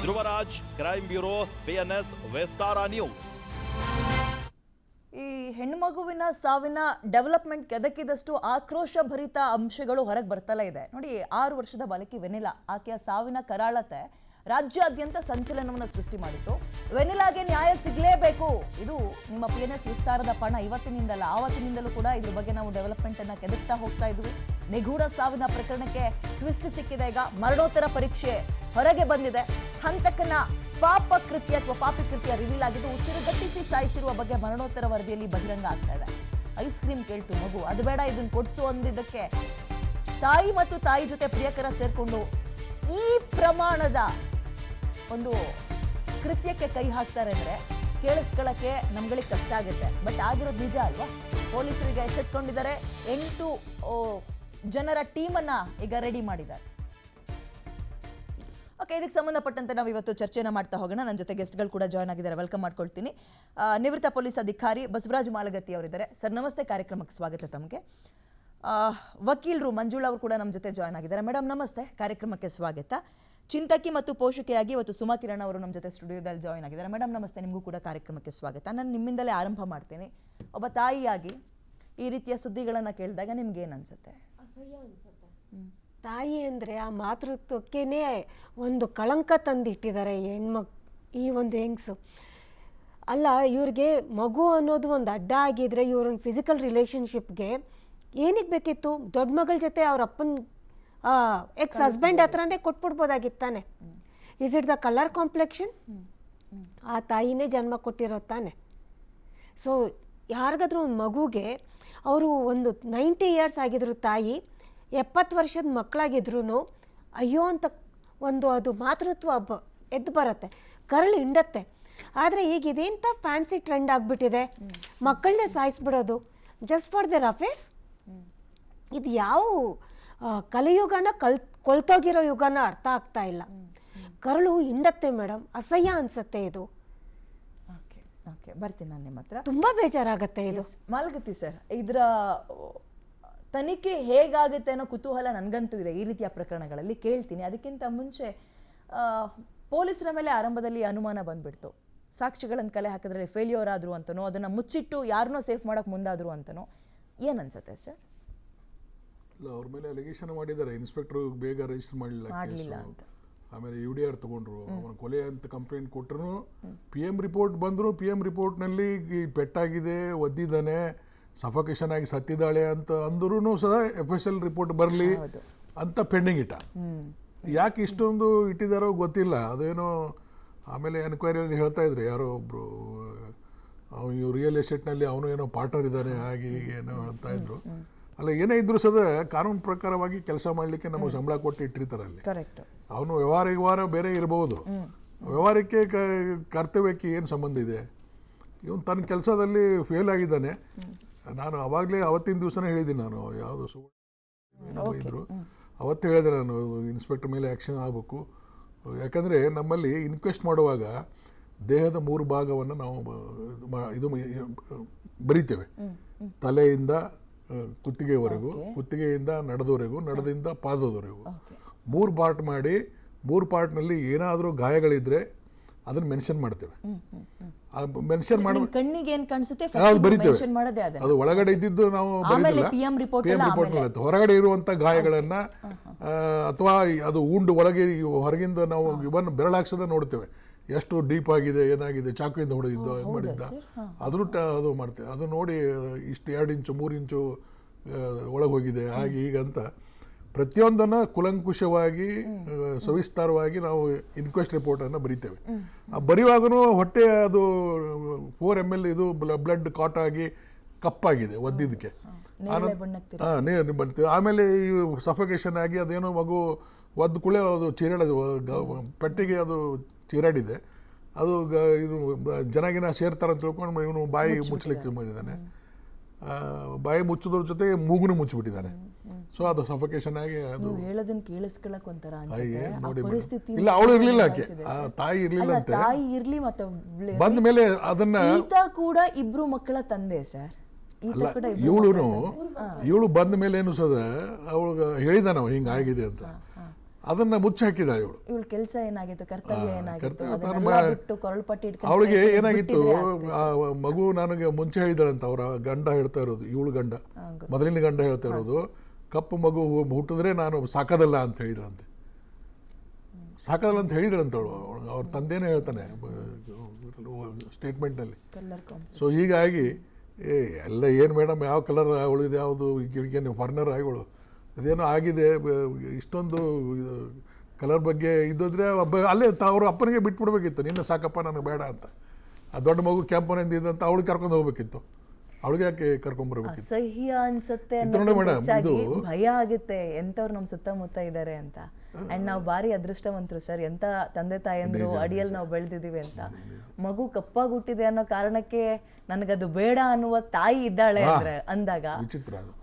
ಧ್ರುವರಾಜ್, ಕ್ರೈಮ್ ಬ್ಯೂರೋ, PNS, ವಿಸ್ತಾರ ನ್ಯೂಸ್. ಈ ಹೆಣ್ಮಗುವಿನ ಸಾವಿನ ಡೆವಲಪ್ಮೆಂಟ್ ಕೆದಕಿದಷ್ಟು ಆಕ್ರೋಶಭರಿತ ಅಂಶಗಳು ಹೊರಗೆ ಬರ್ತಲೇ ಇದೆ. ನೋಡಿ, 6 ವರ್ಷದ ಬಾಲಕಿ ವೆನಿಲಾ, ಆಕೆಯ ಸಾವಿನ ಕರಾಳತೆ ರಾಜ್ಯಾದ್ಯಂತ ಸಂಚಲನವನ್ನು ಸೃಷ್ಟಿ ಮಾಡಿತ್ತು. ವೆನಿಲಾಗೆ ನ್ಯಾಯ ಸಿಗಲೇಬೇಕು, ಇದು ನಿಮ್ಮ PNS ವಿಸ್ತಾರದ ಪಣ. ಇವತ್ತಿನಿಂದಲ್ಲ, ಆವತ್ತಿನಿಂದಲೂ ಕೂಡ ಇದ್ರ ಬಗ್ಗೆ ನಾವು ಡೆವಲಪ್ಮೆಂಟ್ ಅನ್ನ ಕೆದಕ್ತಾ ಹೋಗ್ತಾ ಇದ್ವಿ. ನಿಗೂಢ ಸಾವಿನ ಪ್ರಕರಣಕ್ಕೆ ಟ್ವಿಸ್ಟ್ ಸಿಕ್ಕಿದೆ. ಈಗ ಮರಣೋತ್ತರ ಪರೀಕ್ಷೆ ಹೊರಗೆ ಬಂದಿದೆ. ಹಂತಕನ ಪಾಪಿ ಕೃತ್ಯ ರಿವೀಲ್ ಆಗಿದ್ದು, ಉಸಿರುಗಟ್ಟಿಸಿ ಸಾಯಿಸಿರುವ ಬಗ್ಗೆ ಮರಣೋತ್ತರ ವರದಿಯಲ್ಲಿ ಬಹಿರಂಗ ಆಗ್ತಾ ಇದೆ. ಐಸ್ ಕ್ರೀಮ್ ಕೇಳ್ತು ಮಗು, ಅದು ಬೇಡ ಇದನ್ನ ಕೊಡ್ಸು ಅಂದಿದ್ದಕ್ಕೆ ತಾಯಿ ಮತ್ತು ತಾಯಿ ಜೊತೆ ಪ್ರಿಯಕರ ಸೇರ್ಕೊಂಡು ಈ ಪ್ರಮಾಣದ ಒಂದು ಕೃತ್ಯಕ್ಕೆ ಕೈ ಹಾಕ್ತಾರೆ ಅಂದ್ರೆ ಕೇಳಿಸ್ಕೊಳ್ಳಕ್ಕೆ ನಮ್ಗಳಿಗೆ ಕಷ್ಟ ಆಗುತ್ತೆ. ಬಟ್ ಆಗಿರೋದು ನಿಜ ಅಲ್ವಾ? ಪೊಲೀಸರಿಗೆ ಎಚ್ಚೆತ್ಕೊಂಡಿದ್ದಾರೆ. 8 ಜನರ ಟೀಮನ್ನ ಈಗ ರೆಡಿ ಮಾಡಿದ್ದಾರೆ. ಓಕೆ, ಇದಕ್ಕೆ ಸಂಬಂಧಪಟ್ಟಂತೆ ನಾವು ಇವತ್ತು ಚರ್ಚೆನ ಮಾಡ್ತಾ ಹೋಗೋಣ. ನನ್ನ ಜೊತೆ ಗೆಸ್ಟ್ಗಳು ಕೂಡ ಜಾಯ್ನ್ ಆಗಿದ್ದಾರೆ. ವೆಲ್ಕಮ್ ಮಾಡ್ಕೊಳ್ತೀನಿ. ನಿವೃತ್ತ ಪೊಲೀಸ್ ಅಧಿಕಾರಿ ಬಸವರಾಜ್ ಮಾಲಗತ್ತಿ ಅವರಿದ್ದಾರೆ. ಸರ್ ನಮಸ್ತೆ, ಕಾರ್ಯಕ್ರಮಕ್ಕೆ ಸ್ವಾಗತ ತಮಗೆ. ವಕೀಲರು ಮಂಜುಳಾ ಅವರು ಕೂಡ ನಮ್ಮ ಜೊತೆ ಜಾಯ್ನ್ ಆಗಿದ್ದಾರೆ. ಮೇಡಮ್ ನಮಸ್ತೆ, ಕಾರ್ಯಕ್ರಮಕ್ಕೆ ಸ್ವಾಗತ. ಚಿಂತಕಿ ಮತ್ತು ಪೋಷಕಿಯಾಗಿ ಇವತ್ತು ಸುಮಾ ಕಿರಣ್ ಅವರು ನಮ್ಮ ಜೊತೆ ಸ್ಟುಡಿಯೋದಲ್ಲಿ ಜಾಯ್ನ್ ಆಗಿದ್ದಾರೆ. ಮೇಡಮ್ ನಮಸ್ತೆ, ನಿಮಗೂ ಕೂಡ ಕಾರ್ಯಕ್ರಮಕ್ಕೆ ಸ್ವಾಗತ. ನಾನು ನಿಮ್ಮಿಂದಲೇ ಆರಂಭ ಮಾಡ್ತೀನಿ. ಒಬ್ಬ ತಾಯಿಯಾಗಿ ಈ ರೀತಿಯ ಸುದ್ದಿಗಳನ್ನು ಕೇಳಿದಾಗ ನಿಮ್ಗೆ ಏನು ಅನ್ಸುತ್ತೆ? ಅಸಹ್ಯ ಅನ್ಸುತ್ತೆ. ತಾಯಿ ಅಂದರೆ ಆ ಮಾತೃತ್ವಕ್ಕೇನೆ ಒಂದು ಕಳಂಕ ತಂದಿಟ್ಟಿದ್ದಾರೆ ಈ ಒಂದು ಹೆಂಗಸು. ಅಲ್ಲ, ಇವ್ರಿಗೆ ಮಗು ಅನ್ನೋದು ಒಂದು ಅಡ್ಡ ಆಗಿದ್ರೆ ಇವ್ರೊಂದು ಫಿಸಿಕಲ್ ರಿಲೇಷನ್ಶಿಪ್ಗೆ ಏನಕ್ಕೆ ಬೇಕಿತ್ತು? ದೊಡ್ಡ ಮಗಳ ಜೊತೆ ಅವ್ರ ಅಪ್ಪನ ಎಕ್ಸ್ ಹಸ್ಬೆಂಡ್ ಹತ್ರನೇ ಕೊಟ್ಬಿಡ್ಬೋದಾಗಿತ್ತಾನೆ. Is it the colour complexion? ಆ ತಾಯಿನೇ ಜನ್ಮ ಕೊಟ್ಟಿರೋ ತಾನೆ. ಸೊ ಯಾರಿಗಾದ್ರೂ ಒಂದು ಮಗುಗೆ ಅವರು ಒಂದು 90 ಇಯರ್ಸ್ ಆಗಿದ್ರು ತಾಯಿ, 70 ವರ್ಷದ ಮಕ್ಕಳಾಗಿದ್ರು ಅಯ್ಯೋ ಅಂತ ಅದು ಮಾತೃತ್ವ ಎದ್ದು ಬರುತ್ತೆ, ಕರಳು ಹಿಂಡತ್ತೆ. ಆದರೆ ಈಗ ಇದೇಂತ ಫ್ಯಾನ್ಸಿ ಟ್ರೆಂಡ್ ಆಗಿಬಿಟ್ಟಿದೆ, ಮಕ್ಕಳನ್ನೇ ಸಾಯಿಸ್ಬಿಡೋದು ಜಸ್ಟ್ ಫಾರ್ ದೇರ್ ಅಫೇರ್ಸ್. ಇದು ಯಾವ ಕಲಿಯುಗನ ಕೊಳ್ತೋಗಿರೋ ಯುಗನ ಅರ್ಥ ಆಗ್ತಾ ಇಲ್ಲ. ಕರಳು ಹಿಂಡತ್ತೆ ಮೇಡಮ್, ಅಸಹ್ಯ ಅನ್ಸುತ್ತೆ ಇದು. ಓಕೆ, ಬರ್ತೀನಿ ನಾನು ನಿಮ್ಮ ಹತ್ರ. ತುಂಬಾ ಬೇಜಾರಾಗತ್ತೆ ಇದು. ಮಾಲಗತ್ತಿ ಸರ್, ಇದರ ತನಿಖೆ ಹೇಗಾಗುತ್ತೆ ಅನ್ನೋ ಕುತೂಹಲ ನನಗಂತೂ ಇದೆ ಈ ರೀತಿಯ ಪ್ರಕರಣಗಳಲ್ಲಿ, ಕೇಳ್ತೀನಿ. ಅದಕ್ಕಿಂತ ಮುಂಚೆ ಪೊಲೀಸರ ಮೇಲೆ ಆರಂಭದಲ್ಲಿ ಅನುಮಾನ ಬಂದ್ಬಿಡ್ತು, ಸಾಕ್ಷಿಗಳನ್ನು ಕಲೆ ಹಾಕಿದ್ರಲ್ಲಿ ಫೇಲ್ಯೂರ್ ಆದ್ರು ಅಂತನೋ, ಅದನ್ನು ಮುಚ್ಚಿಟ್ಟು ಯಾರನ್ನೋ ಸೇಫ್ ಮಾಡೋಕೆ ಮುಂದಾದ್ರು ಅಂತನೋ, ಏನನ್ಸುತ್ತೆ ಸರ್? ಇಲ್ಲ, ಅವ್ರ ಮೇಲೆ ಅಲಿಗೇಷನ್ ಮಾಡಿದ್ದಾರೆ, ಇನ್ಸ್ಪೆಕ್ಟರ್ ಬೇಗ ರಿಜಿಸ್ಟರ್ ಮಾಡಲಿಲ್ಲ ಅಂತ. ಆಮೇಲೆ UDR ತಗೊಂಡ್ರು, ಅವನ ಕೊಲೆ ಅಂತ ಕಂಪ್ಲೇಂಟ್ ಕೊಟ್ಟರು. PM ರಿಪೋರ್ಟ್ ಬಂದರು, PM ರಿಪೋರ್ಟ್ನಲ್ಲಿ ಪೆಟ್ಟಾಗಿದೆ, ಒದ್ದಿದ್ದಾನೆ, ಸಫಕೇಶನ್ ಆಗಿ ಸತ್ತಿದ್ದಾಳೆ ಅಂತ ಅಂದ್ರೂ ಸಹ FSL ರಿಪೋರ್ಟ್ ಬರಲಿ ಅಂತ ಪೆಂಡಿಂಗ್ ಇಟ್ಟ. ಯಾಕೆ ಇಷ್ಟೊಂದು ಇಟ್ಟಿದ್ದಾರೋ ಗೊತ್ತಿಲ್ಲ. ಅದೇನೋ ಆಮೇಲೆ ಎನ್ಕ್ವೈರಿಯಲ್ಲಿ ಹೇಳ್ತಾ ಇದ್ರು, ಯಾರೋ ಒಬ್ಬರು ಇವು ರಿಯಲ್ ಎಸ್ಟೇಟ್ನಲ್ಲಿ ಅವನು ಏನೋ ಪಾರ್ಟ್ನರ್ ಇದ್ದಾನೆ, ಹಾಗೆ ಹೀಗೆ ಏನೋ ಹೇಳ್ತಾ ಇದ್ರು. ಅಲ್ಲ, ಏನೇ ಇದ್ರೂ ಸದ ಕಾನೂನು ಪ್ರಕಾರವಾಗಿ ಕೆಲಸ ಮಾಡಲಿಕ್ಕೆ ನಮಗೆ ಸಂಬಳ ಕೊಟ್ಟು ಇಟ್ಟಿರ್ತಾರೆ ಅಲ್ಲಿ. ಅವನು ವ್ಯವಹಾರ ಬೇರೆ ಇರಬಹುದು, ವ್ಯವಹಾರಕ್ಕೆ ಕರ್ತವ್ಯಕ್ಕೆ ಏನು ಸಂಬಂಧ ಇದೆ? ಇವನು ತನ್ನ ಕೆಲಸದಲ್ಲಿ ಫೇಲ್ ಆಗಿದ್ದಾನೆ. ನಾನು ಅವಾಗಲೇ ಅವತ್ತಿನ ದಿವಸನೇ ಹೇಳಿದ್ದೀನಿ, ನಾನು ಯಾವುದು ಇದ್ರು ಅವತ್ತು ಹೇಳಿದೆ, ನಾನು ಇನ್ಸ್ಪೆಕ್ಟರ್ ಮೇಲೆ ಆ್ಯಕ್ಷನ್ ಆಗಬೇಕು. ಯಾಕಂದರೆ ನಮ್ಮಲ್ಲಿ ಇನ್ಕ್ವೆಸ್ಟ್ ಮಾಡುವಾಗ ದೇಹದ 3 ಭಾಗವನ್ನು ನಾವು ಇದು ಬರಿತೇವೆ. ತಲೆಯಿಂದ ಕುತ್ತಿಗೆವರೆಗೂ, ಕುತ್ತಿಗೆಯಿಂದ ನಡೆದವರೆಗೂ, ನಡೆದಿಂದ ಪಾದದವರೆಗೂ 3 ಪಾರ್ಟ್ ಮಾಡಿ, 3 ಪಾರ್ಟ್ನಲ್ಲಿ ಏನಾದರೂ ಗಾಯಗಳಿದ್ರೆ ಅದನ್ನು ಮೆನ್ಷನ್ ಮಾಡ್ತೇವೆ. ಮೆನ್ಷನ್ ಮಾಡಿ ಕಣ್ಣಿಗೆ ಏನು ಕಾಣಿಸುತ್ತೆ ಬರಿತೇವೆ. ಅದು ಒಳಗಡೆ ಇದ್ದಿದ್ದು ನಾವು ಬರೀದಿಲ್ಲ, PM ರಿಪೋರ್ಟ್ ಹೊರಗಡೆ ಇರುವಂಥ ಗಾಯಗಳನ್ನು ಅಥವಾ ಅದು ಉಂಡು ಒಳಗೆ ಹೊರಗಿಂದ ನಾವು ಇವನ್ ಬೆರಳಾಕ್ಸದ ನೋಡ್ತೇವೆ, ಎಷ್ಟು ಡೀಪ್ ಆಗಿದೆ, ಏನಾಗಿದೆ, ಚಾಕುವಿಂದ ಹೊಡೆದಿದ್ದು ಏನು ಮಾಡಿದ್ದ, ಅದು ಮಾಡ್ತೇವೆ. ಅದು ನೋಡಿ ಇಷ್ಟು 2 ಇಂಚು 3 ಇಂಚು ಒಳಗೆ ಹೋಗಿದೆ, ಹಾಗೆ ಹೀಗಂತ ಪ್ರತಿಯೊಂದನ್ನು ಕುಲಂಕುಷವಾಗಿ ಸವಿಸ್ತಾರವಾಗಿ ನಾವು ಇನ್ಕ್ವೆಸ್ಟ್ ರಿಪೋರ್ಟನ್ನು ಬರಿತೇವೆ. ಬರೆಯುವಾಗೂ ಹೊಟ್ಟೆ ಅದು 4 ml ಇದು ಬ್ಲಡ್ ಕಾಟ್ ಆಗಿ ಕಪ್ಪಾಗಿದೆ ಒದ್ದಿದ್ದಕ್ಕೆ, ಬಂತು. ಆಮೇಲೆ ಈ ಸಫಕೇಶನ್ ಆಗಿ ಅದೇನೋ ಮಗು ಒದ್ದು ಕುಳೆ ಅದು ಪೆಟ್ಟಿಗೆ ಅದು ಚೀರಾಡಿದೆ. ಅದು ಇದು ಜನಗಿನ ಸೇರ್ತಾರಂತ ತಿಳ್ಕೊಂಡು ಇವನು ಬಾಯಿ ಮುಚ್ಚಲಿಕ್ಕೆ ಮಾಡಿದ್ದಾನೆ. ಬಾಯಿ ಮುಚ್ಚೋದ್ರ ಜೊತೆಗೆ ಮೂಗುನು ಮುಚ್ಚಿಬಿಟ್ಟಿದ್ದಾನೆ. ಸೊ ಅದು ಸಫಕೇಶನ್ ಆಗಿ ಅದು ಹೇಳೋದನ್ನ ಕೇಳಿಸ್ಕೊಳ್ಳೋಕೆ ಒಂಥರ ನೋಡಿ. ಇಲ್ಲ, ಅವಳು ಇರ್ಲಿಲ್ಲ, ಆಕೆ ತಾಯಿ ಇರ್ಲಿಲ್ಲ ಅಂತ. ತಾಯಿ ಇರ್ಲಿ, ಮತ್ತೆ ಬಂದ ಮೇಲೆ ಅದನ್ನ ಈತ ಕೂಡ 2 ಮಕ್ಕಳ ತಂದೆ ಸರ್. ಇವಳು ಬಂದ ಮೇಲೆ ಏನು ಸದ ಅವಳು ಹೇಳಿದ ನಾವು ಹಿಂಗಾಗಿದೆ ಅಂತ, ಅದನ್ನ ಮುಚ್ಚಿ ಹಾಕಿದ ಇವಳು ಕೆಲಸ ಏನಾಗಿತ್ತು, ಕರ್ತವ್ಯ ಏನಾಗಿತ್ತು, ಅವಳಿಗೆ ಏನಾಗಿತ್ತು, ಮಗು ನನಗೆ ಮುಂಚೆ ಹೇಳಿದಳಂತ ಅವ್ರ ಗಂಡ ಹೇಳ್ತಾ ಇರೋದು, ಇವಳು ಗಂಡ, ಮೊದಲಿನ ಗಂಡ ಹೇಳ್ತಾ ಇರೋದು, ಕಪ್ಪು ಮಗು ಹುಟ್ಟಿದ್ರೆ ನಾನು ಸಾಕೋದಲ್ಲ ಅಂತ ಹೇಳಿದ್ರಂತೆ. ಸಾಕೋದಲ್ಲ ಅಂತ ಹೇಳಿದ್ರಂತ ಅವಳು, ಅವ್ರ ತಂದೆನೇ ಹೇಳ್ತಾನೆ ಸ್ಟೇಟ್ಮೆಂಟ್ನಲ್ಲಿ. ಸೊ ಹೀಗಾಗಿ ಎಲ್ಲ ಏನು ಮೇಡಮ್, ಯಾವ ಕಲರ್ ಅವಳಿದೆ, ಯಾವುದು ಕಿಡಿಕೆ ಫಾರ್ನರ್ ಆಗಿವಳು, ಅದೇನೋ ಆಗಿದೆ, ಇಷ್ಟೊಂದು ಕಲರ್ ಬಗ್ಗೆ ಇದ್ದಿದ್ರೆ ಅಲ್ಲೇ ಅವ್ರ ಅಪ್ಪನಿಗೆ ಬಿಟ್ಬಿಡ್ಬೇಕಿತ್ತು, ನಿನ್ನ ಸಾಕಪ್ಪ ನನಗೆ ಬೇಡ ಅಂತ. ಆ ದೊಡ್ಡ ಮಗು ಕ್ಯಾಂಪನಿಂದ ಇದ್ದಂತ ಅವಳಿಗೆ ಕರ್ಕೊಂಡು ಹೋಗ್ಬೇಕಿತ್ತು, ಅವಳಿಗೆ ಯಾಕೆ ಕರ್ಕೊಂಡ್ಬರ್ಬೇಕಿತ್ತು? ಅಸಹ್ಯ ಅನ್ಸುತ್ತೆ, ಭಯ ಆಗುತ್ತೆ ಎಂಥವ್ರು ನಮ್ಮ ಸುತ್ತಮುತ್ತ ಇದ್ದಾರೆ ಅಂತ. ಅಂಡ್ ನಾವು ಭಾರಿ ಅದೃಷ್ಟವಂತರು ಸರ್, ಎಂಥ ತಂದೆ ತಾಯಂದ್ರು ಅಡಿಯಲ್ಲಿ ನಾವು ಬೆಳೆದಿದ್ದೀವಿ ಅಂತ. ಮಗು ಕಪ್ಪಾಗಿ ಹುಟ್ಟಿದೆ ಅನ್ನೋ ಕಾರಣಕ್ಕೆ ನನಗದು ಬೇಡ ಅನ್ನುವ ತಾಯಿ ಇದ್ದಾಳೆ ಅಂದ್ರೆ ಅಂದಾಗ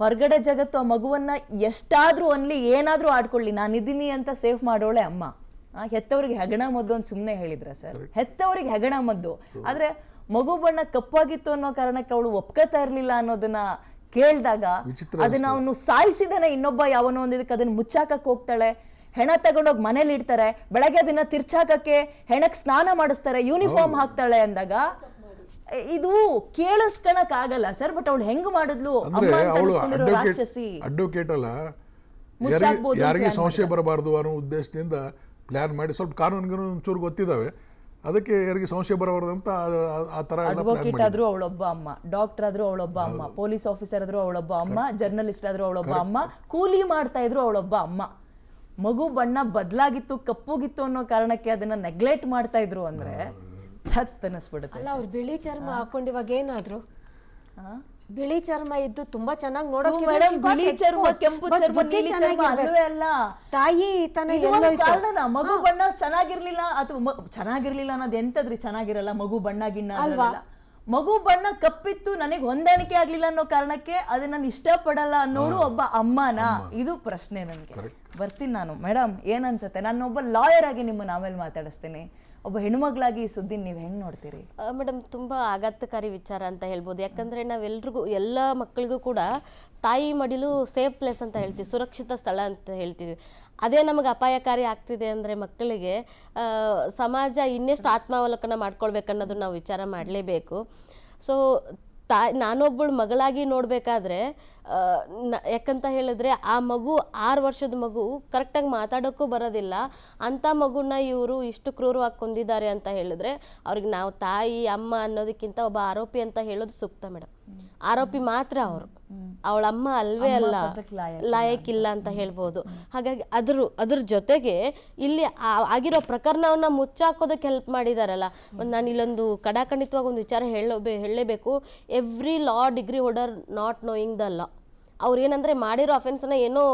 ಹೊರಗಡೆ ಜಗತ್ತು ಆ ಮಗುವನ್ನ ಎಷ್ಟಾದ್ರೂ ಅನ್ಲಿ, ಏನಾದ್ರೂ ಆಡ್ಕೊಳ್ಳಿ, ನಾನಿದ್ದೀನಿ ಅಂತ ಸೇಫ್ ಮಾಡೋಳೆ ಅಮ್ಮ. ಹೆತ್ತವ್ರಿಗೆ ಹೆಗಣ ಮದ್ದು ಅಂತ ಸುಮ್ಮನೆ ಹೇಳಿದ್ರ ಸರ್, ಹೆತ್ತವ್ರಿಗೆ ಹೆಗಣ ಮದ್ದು. ಆದ್ರೆ ಮಗು ಬಣ್ಣ ಕಪ್ಪಾಗಿತ್ತು ಅನ್ನೋ ಕಾರಣಕ್ಕೆ ಅವಳು ಒಪ್ಕೋತಾ ಇರ್ಲಿಲ್ಲ ಅನ್ನೋದನ್ನ ಕೇಳಿದಾಗ, ಅದನ್ನ ಅವನು ಸಾಯಿಸಿದಾನೆ ಇನ್ನೊಬ್ಬ ಯಾವನೋ ಒಂದಿದಕ್ಕೆ, ಅದನ್ನ ಮುಚ್ಚಾಕಕ್ಕೆ ಹೋಗ್ತಾಳೆ, ಹೆಣ ತಗೊಂಡೋಗಿ ಮನೇಲಿ ಇಡ್ತಾರೆ, ಬೆಳಗ್ಗೆ ಅದನ್ನ ತಿರ್ಚಾಕಕ್ಕೆ ಹೆಣಕ್ ಸ್ನಾನ ಮಾಡಿಸ್ತಾರೆ, ಯೂನಿಫಾರ್ಮ್ ಹಾಕ್ತಾಳೆ ಅಂದಾಗ ಇದು ಕೇಳಿಸ್ಕೊಳಕ್ ಆಗಲ್ಲ ಸರ್. ಬಟ್ ಅವಳು ಹೆಂಗ್ ಮಾಡಿದ್ಲು, ರಾಕ್ಷಸಿ ಅಡ್ವೊಕೇಟ್ ಅಲ್ಲ, ಯಾರಿಗೆ ಸಂಶಯ ಬರಬಾರ್ದು ಅನ್ನೋ ಉದ್ದೇಶದಿಂದ ಪ್ಲಾನ್ ಮಾಡಿ, ಸ್ವಲ್ಪ ಕಾನೂನಿಗೂ ಒಂಚೂರು ಗೊತ್ತಿದ್ದಾವೆ, ಅದಕ್ಕೆ ಯಾರಿಗೆ ಸಂಶಯ ಬರಬಾರ್ದು ಅಂತ ಆ ತರ. ಅಡ್ವೊಕೇಟ್ ಆದ್ರೂ ಅವಳೊಬ್ಬ ಅಮ್ಮ, ಡಾಕ್ಟರ್ ಆದ್ರೂ ಅವಳೊಬ್ಬ ಅಮ್ಮ, ಪೊಲೀಸ್ ಆಫೀಸರ್ ಆದ್ರೂ ಅವಳೊಬ್ಬ ಅಮ್ಮ, ಜರ್ನಲಿಸ್ಟ್ ಆದ್ರೂ ಅವಳೊಬ್ಬ ಅಮ್ಮ, ಕೂಲಿ ಮಾಡ್ತಾ ಇದ್ರು ಅವಳೊಬ್ಬ ಅಮ್ಮ. ಮಗು ಬಣ್ಣ ಬದಲಾಗಿತ್ತು, ಕಪ್ಪುಗಿತ್ತು ಅನ್ನೋ ಕಾರಣಕ್ಕೆ ಅದನ್ನ ನೆಗ್ಲೆಕ್ಟ್ ಮಾಡ್ತಾ ಇದ್ರು ಅಂದ್ರೆ ಥತ್ ಅನಿಸ್ಬಿಡುತ್ತೆ. ಅಲ್ಲ, ಅವ್ರು ಬಿಳಿ ಚರ್ಮ ಹಾಕೊಂಡು ಇವಾಗ ಏನಾದ್ರು ಬಿಳಿ ಚರ್ಮ ಇದ್ದು ತುಂಬಾ ಚೆನ್ನಾಗಿ ನೋಡೋಕೆ, ಬಿಳಿ ಚರ್ಮ, ಕೆಂಪು ಚರ್ಮ, ನೀಲಿ ಚರ್ಮ ಅಲ್ವೇ ಅಲ್ಲ ತಾಯಿ ತನ ಕಾರಣ. ಮಗು ಬಣ್ಣ ಚೆನ್ನಾಗಿರ್ಲಿಲ್ಲ ಅಥವಾ ಚೆನ್ನಾಗಿರ್ಲಿಲ್ಲ ಅನ್ನೋದು ಎಂತದ್ರಿ, ಚೆನ್ನಾಗಿರಲ್ಲ ಮಗು ಬಣ್ಣ ಗಿಣ್ಣ ಅಲ್ವಾ. ಮಗು ಬಣ್ಣ ಕಪ್ಪಿತ್ತು, ನನಗೆ ಹೊಂದಾಣಿಕೆ ಆಗ್ಲಿಲ್ಲ ಅನ್ನೋ ಕಾರಣಕ್ಕೆ ಅದನ್ನ ನಾನು ಇಷ್ಟಪಡಲ್ಲ ಅನ್ನೋಡು ಒಬ್ಬ ಅಮ್ಮನ. ಇದು ಪ್ರಶ್ನೆ ನನ್ಗೆ. ಬರ್ತೀನಿ ನಾನು. ಮೇಡಮ್ ಏನ್ ಅನ್ಸುತ್ತೆ, ನಾನೊಬ್ಬ ಲಾಯರ್ ಆಗಿ ನಿಮ್ಮನ್ನ ಆಮೇಲೆ ಮಾತಾಡಿಸ್ತೀನಿ. ಒಬ್ಬ ಹೆಣ್ಮಗಳಾಗಿ ಈ ಸುದ್ದಿ ನೀವು ಹೆಂಗೆ ನೋಡ್ತೀರಿ? ಮೇಡಮ್ ತುಂಬ ಆಘಾತಕಾರಿ ವಿಚಾರ ಅಂತ ಹೇಳ್ಬೋದು. ಯಾಕಂದರೆ ನಾವೆಲ್ರಿಗೂ ಎಲ್ಲ ಮಕ್ಕಳಿಗೂ ಕೂಡ ತಾಯಿ ಮಡಿಲು ಸೇಫ್ ಪ್ಲೇಸ್ ಅಂತ ಹೇಳ್ತೀವಿ, ಸುರಕ್ಷಿತ ಸ್ಥಳ ಅಂತ ಹೇಳ್ತೀವಿ. ಅದೇ ನಮಗೆ ಅಪಾಯಕಾರಿ ಆಗ್ತಿದೆ ಅಂದರೆ ಮಕ್ಕಳಿಗೆ ಸಮಾಜ ಇನ್ನೆಷ್ಟು ಆತ್ಮಾವಲೋಕನ ಮಾಡ್ಕೊಳ್ಬೇಕನ್ನೋದು ನಾವು ವಿಚಾರ ಮಾಡಲೇಬೇಕು. ಸೊ ನಾನೊಬ್ಬಳು ಮಗಳಾಗಿ ನೋಡಬೇಕಾದ್ರೆ ಯಾಕಂತ ಹೇಳಿದ್ರೆ ಆ ಮಗು 6 ವರ್ಷದ ಮಗು ಕರೆಕ್ಟಾಗಿ ಮಾತಾಡೋಕ್ಕೂ ಬರೋದಿಲ್ಲ, ಅಂಥ ಮಗುನ ಇವರು ಇಷ್ಟು ಕ್ರೂರವಾಗಿ ಕೊಂದಿದ್ದಾರೆ ಅಂತ ಹೇಳಿದ್ರೆ ಅವ್ರಿಗೆ ನಾವು ತಾಯಿ ಅಮ್ಮ ಅನ್ನೋದಕ್ಕಿಂತ ಒಬ್ಬ ಆರೋಪಿ ಅಂತ ಹೇಳೋದು ಸೂಕ್ತ ಮೇಡಮ್. ಆರೋಪಿ ಮಾತ್ರ ಅವರು, ಅವಳ ಅಮ್ಮ ಅಲ್ವೇ ಅಲ್ಲ, ಲಾಯಕ್ಕಿಲ್ಲ ಅಂತ ಹೇಳ್ಬೋದು. ಹಾಗಾಗಿ ಅದ್ರ ಜೊತೆಗೆ ಇಲ್ಲಿ ಆಗಿರೋ ಪ್ರಕರಣವನ್ನ ಮುಚ್ಚಾಕೋದಕ್ಕೆ ಹೆಲ್ಪ್ ಮಾಡಿದಾರಲ್ಲ. ನಾನು ಇಲ್ಲೊಂದು ಕಡಾಖಂಡಿತವಾಗಿ ಒಂದು ವಿಚಾರ ಹೇಳಲೇಬೇಕು. Every law degree holder not knowing the law. ಅವ್ರು ಏನಂದರೆ ಮಾಡಿರೋ ಅಫೆನ್ಸನ್ನ ಏನೋ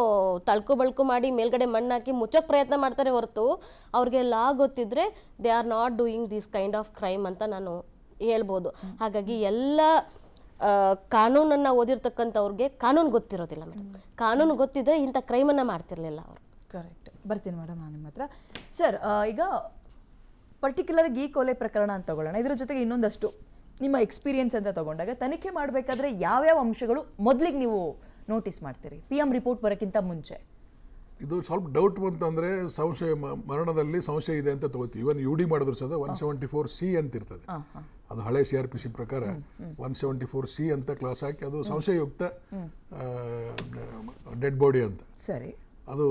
ತಳ್ಕು ಮಾಡಿ ಮೇಲ್ಗಡೆ ಮಣ್ಣು ಹಾಕಿ ಮುಚ್ಚೋಕ್ಕೆ ಪ್ರಯತ್ನ ಮಾಡ್ತಾರೆ ಹೊರತು ಅವ್ರಿಗೆ ಲಾ ಗೊತ್ತಿದ್ರೆ they are not doing this kind of crime ಅಂತ ನಾನು ಹೇಳ್ಬೋದು. ಹಾಗಾಗಿ ಎಲ್ಲ ಕಾನೂನನ್ನು ಓದಿರ್ತಕ್ಕಂಥವ್ರಿಗೆ ಕಾನೂನು ಗೊತ್ತಿರೋದಿಲ್ಲ ಮೇಡಮ್. ಕಾನೂನು ಗೊತ್ತಿದ್ರೆ ಇಂಥ ಕ್ರೈಮನ್ನು ಮಾಡ್ತಿರ್ಲಿಲ್ಲ ಅವರು. ಕರೆಕ್ಟ್. ಬರ್ತೀನಿ ಮೇಡಮ್ ನಾನು ನಿಮ್ಮ ಹತ್ರ. ಸರ್, ಈಗ ಪರ್ಟಿಕ್ಯುಲರ್ ಈ ಕೊಲೆ ಪ್ರಕರಣ ಅಂತ ತಗೊಳ್ಳೋಣ. ಇದರ ಜೊತೆಗೆ ಇನ್ನೊಂದಷ್ಟು ನಿಮ್ಮ ಎಕ್ಸ್ಪೀರಿಯನ್ಸ್ ಅಂತ ತಗೊಂಡಾಗ ತನಿಖೆ ಮಾಡಬೇಕಾದ್ರೆ ಯಾವ್ಯಾವ ಅಂಶಗಳು ಮೊದಲಿಗೆ ನೀವು ನೋಟಿಸ್ ಮಾಡ್ತೀರಿ PM ರಿಪೋರ್ಟ್ ಬರೋಕ್ಕಿಂತ ಮುಂಚೆ? ಇದು ಸ್ವಲ್ಪ ಡೌಟ್ ಬಂತಂದರೆ ಸಂಶಯ, ಮರಣದಲ್ಲಿ ಸಂಶಯ ಇದೆ ಅಂತ ತಗೋತೀವಿ. ಇವನ್ UD ಮಾಡಿದ್ರು ಸಹ 174C ಅಂತ ಇರ್ತದೆ. ಅದು ಹಳೆ CRPC ಪ್ರಕಾರ 174C ಅಂತ ಕ್ಲಾಸ್ ಹಾಕಿ ಅದು ಸಂಶಯಯುಕ್ತ ಡೆಡ್ ಬಾಡಿ ಅಂತ. ಸರಿ. ಅದು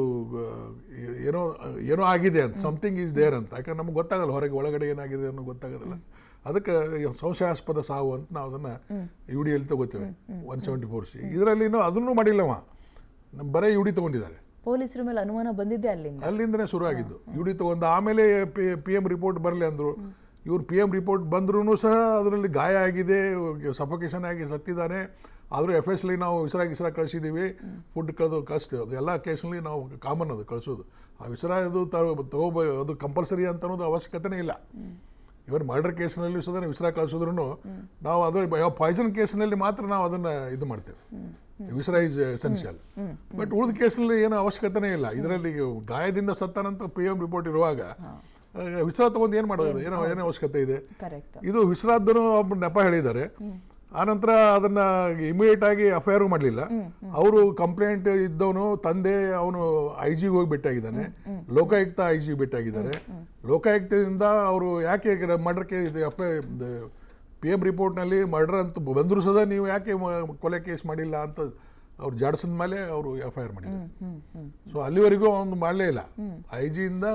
ಏನೋ ಆಗಿದೆ ಅಂತ, ಸಮಥಿಂಗ್ ಈಸ್ ದೇರ್ ಅಂತ. ಯಾಕಂದ್ರೆ ನಮ್ಗೆ ಗೊತ್ತಾಗಲ್ಲ ಹೊರಗೆ ಒಳಗಡೆ ಏನಾಗಿದೆ ಅನ್ನೋ ಗೊತ್ತಾಗೋದಿಲ್ಲ. ಅದಕ್ಕೆ ಸಂಶಯಾಸ್ಪದ ಸಾವು ಅಂತ ನಾವು ಅದನ್ನು UDಯಲ್ಲಿ ತಗೋತೇವೆ 174C. ಇದರಲ್ಲಿ ಅದನ್ನು ಮಾಡಿಲ್ಲವ, ಬರೀ UD ತೊಗೊಂಡಿದ್ದಾರೆ. ಪೊಲೀಸರ ಮೇಲೆ ಅನುಮಾನ ಬಂದಿದ್ದೆ ಅಲ್ಲಿಂದನೇ ಶುರು ಆಗಿದ್ದು. UD ತೊಗೊಂಡು ಆಮೇಲೆ PM ರಿಪೋರ್ಟ್ ಬರಲಿ ಅಂದರು. ಇವ್ರು PM ರಿಪೋರ್ಟ್ ಬಂದ್ರೂ ಸಹ ಅದರಲ್ಲಿ ಗಾಯ ಆಗಿದೆ, ಸಫೋಕೇಶನ್ ಆಗಿ ಸತ್ತಿದ್ದಾನೆ. ಆದರೂ FSL ನಾವು ವಿಸರ ಕಳಿಸಿದ್ದೀವಿ, ಫುಡ್ ಕಳಿಸ್ತೀವಿ. ಅದು ಎಲ್ಲ ಕೇಸ್ನಲ್ಲಿ ನಾವು ಕಾಮನ್ ಅದು ಕಳಿಸೋದು. ಆ ವಿಸರ ಅದು ಅದು ಕಂಪಲ್ಸರಿ ಅಂತ ಅನ್ನೋದು ಅವಶ್ಯಕತೆನೇ ಇಲ್ಲ. ಇವನ್ ಮರ್ಡರ್ ಕೇಸ್ನಲ್ಲಿ ಸಹ ವಿಸರ ಕಳಿಸಿದ್ರು ನಾವು ಅದು ಪಾಯ್ಸನ್ ಕೇಸ್ನಲ್ಲಿ ಮಾತ್ರ ನಾವು ಅದನ್ನು ಇದು ಮಾಡ್ತೇವೆ. ವಿಸರ ಈಸ್ ಎಸೆನ್ಷಿಯಲ್. ಬಟ್ ಉಳಿದ ಕೇಸ್ನಲ್ಲಿ ಏನೋ ಅವಶ್ಯಕತೆನೇ ಇಲ್ಲ. ಇದರಲ್ಲಿ ಗಾಯದಿಂದ ಸತ್ತಾನಂತ PM ರಿಪೋರ್ಟ್ ಇರುವಾಗ ವಿಸರ ತಗೊಂಡು ಏನು ಮಾಡೋದು, ಏನೋ ಅವಶ್ಯಕತೆ ಇದೆ? ಇದು ವಿಸರಾದ್ದೂ ಒಬ್ಬ ನೆಪ ಹೇಳಿದ್ದಾರೆ. ಆನಂತರ ಅದನ್ನು ಇಮಿಡಿಯೇಟ್ ಆಗಿ FIR ಮಾಡಲಿಲ್ಲ. ಅವರು ಕಂಪ್ಲೇಂಟ್ ಇದ್ದವನು ತಂದೆ ಅವನು IG ಹೋಗಿ ಭೇಟಿಯಾಗಿದ್ದಾನೆ, ಲೋಕಾಯುಕ್ತ IG ಭೇಟಿಯಾಗಿದ್ದಾರೆ. ಲೋಕಾಯುಕ್ತದಿಂದ ಅವರು ಯಾಕೆ ಮರ್ಡರ್ PM ರಿಪೋರ್ಟ್ನಲ್ಲಿ ಮರ್ಡರ್ ಅಂತ ಬಂದರೂ ಸಹ ನೀವು ಯಾಕೆ ಕೊಲೆ ಕೇಸ್ ಮಾಡಿಲ್ಲ ಅಂತ ಅವ್ರು ಜಾಡ್ಸಿದ ಮೇಲೆ ಅವರು FIR ಮಾಡಿದ್ದಾರೆ. ಸೊ ಅಲ್ಲಿವರೆಗೂ ಅವ್ನು ಮಾಡಲೇ ಇಲ್ಲ. IG ಇಂದ